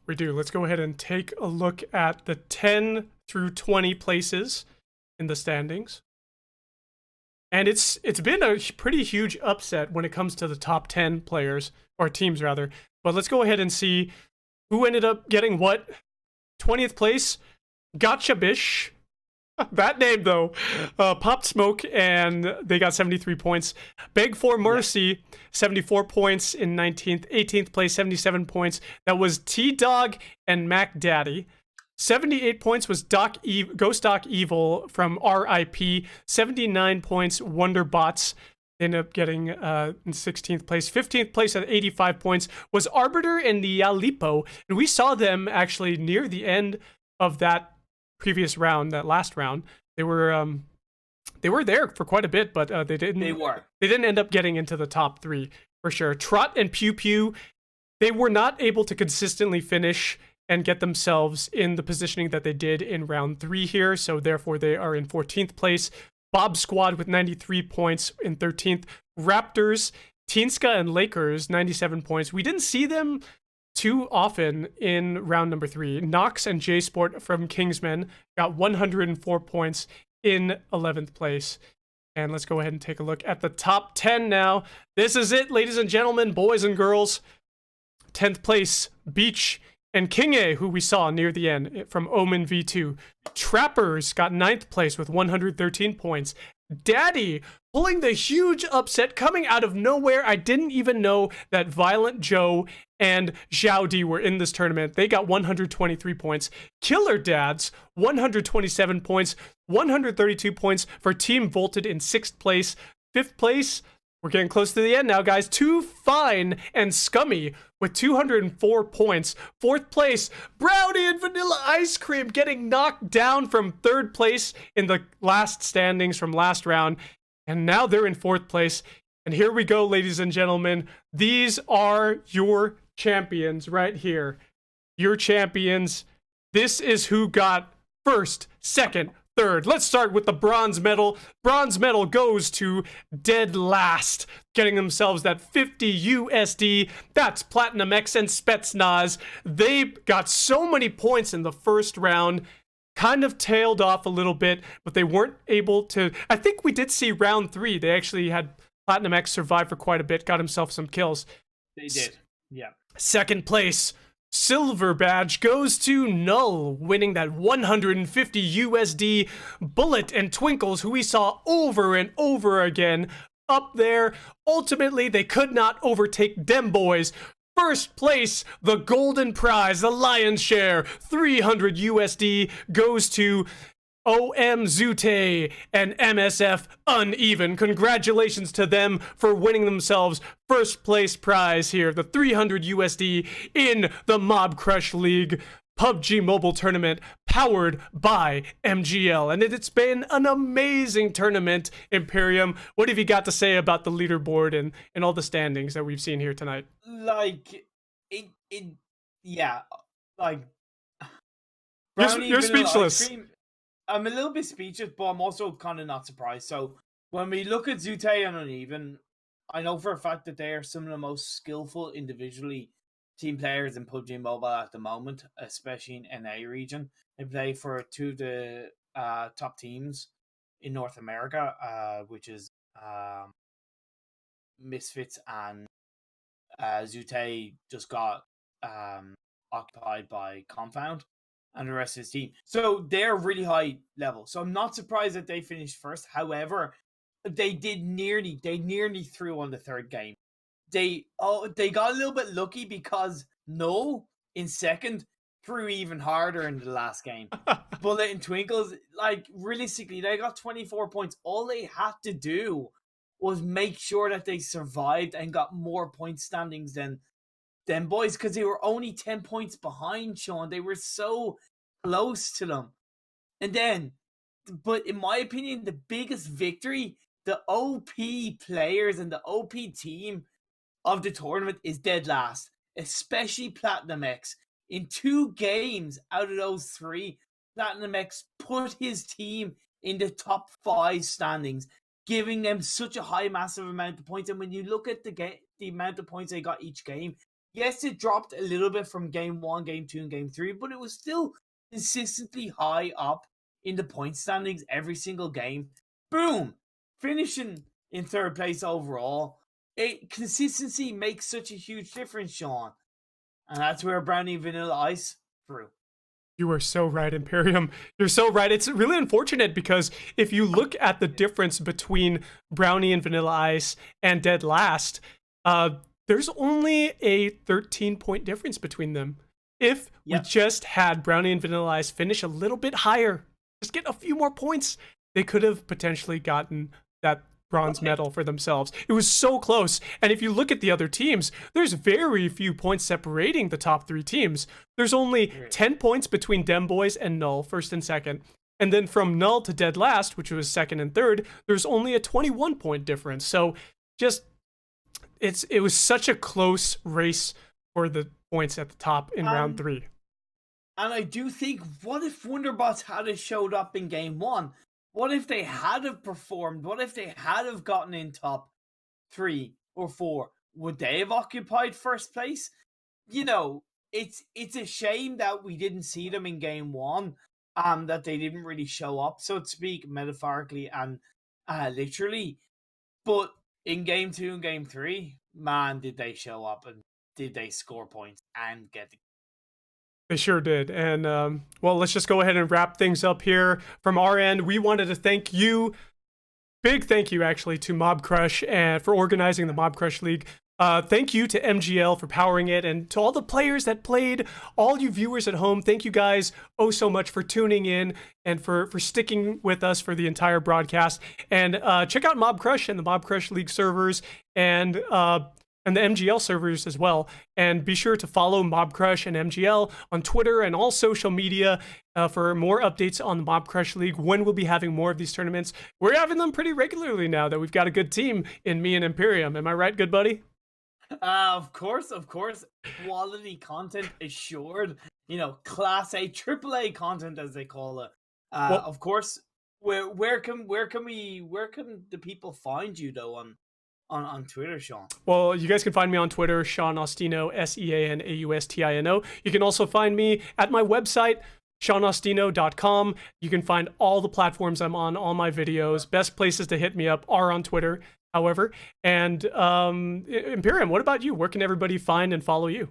We do. Let's go ahead and take a look at the 10 through 20 places in the standings. And it's been a pretty huge upset when it comes to the top 10 players, or teams rather. But let's go ahead and see who ended up getting what. 20th place, Gotcha Bish. That name though. Popped Smoke, and they got 73 points. Beg for Mercy, 74 points in 19th. 18th place, 77 points. That was T-Dog and Mac Daddy. 78 points was Ghost Doc Evil from RIP. 79 points, Wonderbots. Ended up getting in 16th place. 15th place at 85 points was Arbiter and the Yalipo. And we saw them actually near the end of that previous round, that last round. They were there for quite a bit, but they didn't end up getting into the top 3 for sure. Trot and Pew Pew, they were not able to consistently finish and get themselves in the positioning that they did in round 3 here, so therefore they are in 14th place. Bob Squad with 93 points in 13th. Raptors, Teenska, and Lakers, 97 points. We didn't see them too often in round number 3. Nox and J-Sport from Kingsman got 104 points in 11th place. And let's go ahead and take a look at the top 10 now. This is it, ladies and gentlemen, boys and girls. 10th place, Beach and King A, who we saw near the end from Omen V2. Trappers got 9th place with 113 points. Daddy pulling the huge upset coming out of nowhere. I didn't even know that Violent Joe and Zhao Di were in this tournament. They got 123 points. Killer Dads, 127 points. 132 points for Team Volted in 6th place. 5th place, we're getting close to the end now, guys. Too Fine and Scummy with 204 points. 4th place, Brownie and Vanilla Ice Cream getting knocked down from 3rd place in the last standings from last round. And now they're in 4th place. And here we go, ladies and gentlemen. These are your champions right here. Your champions. This is who got 1st, 2nd, 3rd. Let's start with the bronze medal. Bronze medal goes to Dead Last, getting themselves that 50 USD. That's Platinum X and Spetsnaz. They got so many points in the first round, kind of tailed off a little bit, but they weren't able to. I think we did see round 3. They actually had Platinum X survive for quite a bit, got himself some kills. They did, yeah. 2nd place, Silver badge goes to Null, winning that 150 USD. Bullet and Twinkles, who we saw over and over again up there. Ultimately, they could not overtake them boys. 1st place, the golden prize, the lion's share, 300 USD goes to OM Zute and MSF Uneven. Congratulations to them for winning themselves 1st place prize here, the 300 USD in the Mobcrush League PUBG Mobile tournament powered by MGL. And it's been an amazing tournament, Imperium. What have you got to say about the leaderboard and all the standings that we've seen here tonight? Yeah, like you're speechless. I'm a little bit speechless, but I'm also kind of not surprised. So when we look at Zute and Uneven, I know for a fact that they are some of the most skillful individually team players in PUBG Mobile at the moment, especially in NA region. They play for 2 of the top teams in North America, which is Misfits, and Zute just got occupied by Confound and the rest of his team. So they're really high level. So I'm not surprised that they finished 1st. However, they nearly threw on the 3rd game. They got a little bit lucky because Null in 2nd threw even harder in the last game. Bullet and Twinkles, like, realistically, they got 24 points. All they had to do was make sure that they survived and got more point standings than boys, because they were only 10 points behind, Sean. They were so close to them. And then, but in my opinion, the biggest victory, the OP players and the OP team of the tournament is dead last, especially Platinum X. In 2 games out of those 3, Platinum X put his team in the top 5 standings, giving them such a high, massive amount of points. And when you look at the amount of points they got each game, yes, it dropped a little bit from game 1, game 2, and game 3, but it was still consistently high up in the point standings every single game. Boom! Finishing in 3rd place overall. Consistency makes such a huge difference, Sean. And that's where Brownie Vanilla Ice threw. You are so right, Imperium. You're so right. It's really unfortunate because if you look at the difference between Brownie and Vanilla Ice and dead last, there's only a 13-point difference between them. If we just had Brownie and Vanilla Ice finish a little bit higher, just get a few more points, they could have potentially gotten that bronze medal for themselves. It was so close. And if you look at the other teams, there's very few points separating the top 3 teams. There's only 10 points between Dem Boys and Null, 1st and 2nd. And then from Null to dead last, which was 2nd and 3rd, there's only a 21-point difference. So just, it was such a close race for the points at the top in round 3. And I do think, what if Wonderbots had showed up in game 1? What if they had have performed? What if they had have gotten in top 3 or 4? Would they have occupied 1st place? You know, it's a shame that we didn't see them in game 1, that they didn't really show up, so to speak, metaphorically and literally. But in game 2 and game 3, man, did they show up and did they score points and get the... They sure did. And, well, let's just go ahead and wrap things up here. From our end, we wanted to thank you, big thank you, actually, to Mobcrush and for organizing the Mobcrush League. Thank you to MGL for powering it, and to all the players that played, all you viewers at home, thank you guys oh so much for tuning in and for sticking with us for the entire broadcast. And check out Mobcrush and the Mobcrush League servers and the MGL servers as well. And be sure to follow Mobcrush and MGL on Twitter and all social media for more updates on the Mobcrush League, when we'll be having more of these tournaments. We're having them pretty regularly now that we've got a good team in me and Imperium. Am I right, good buddy? Of course. Quality content assured. You know, Class A, AAA content, as they call it. Well, of course. Where can the people find you though on Twitter, Sean? Well, you guys can find me on Twitter, Sean Austino, SeanAustino. You can also find me at my website, SeanAustino.com. You can find all the platforms I'm on, all my videos. Best places to hit me up are on Twitter, however. And Imperium, what about you? Where can everybody find and follow you?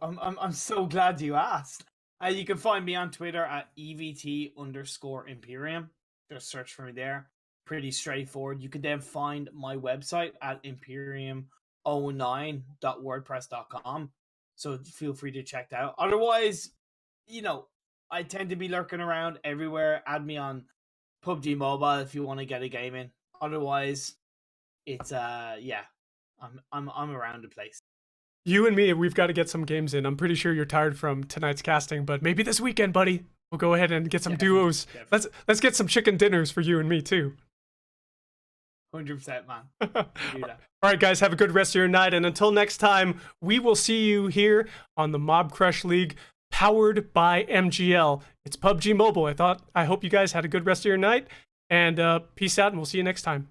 I'm so glad you asked. You can find me on Twitter at EVT_Imperium. Just search for me there. Pretty straightforward. You can then find my website at imperium09.wordpress.com. So feel free to check that out. Otherwise, you know, I tend to be lurking around everywhere. Add me on PUBG Mobile if you want to get a game in. Otherwise, it's I'm around the place. You and me, we've got to get some games in. I'm pretty sure you're tired from tonight's casting, but maybe this weekend, buddy, we'll go ahead and get some duos. Definitely. Let's get some chicken dinners for you and me too. 100%, man. Do that. All right, guys, have a good rest of your night. And until next time, we will see you here on the Mobcrush League, powered by MGL. It's PUBG Mobile. I hope you guys had a good rest of your night. And peace out, and we'll see you next time.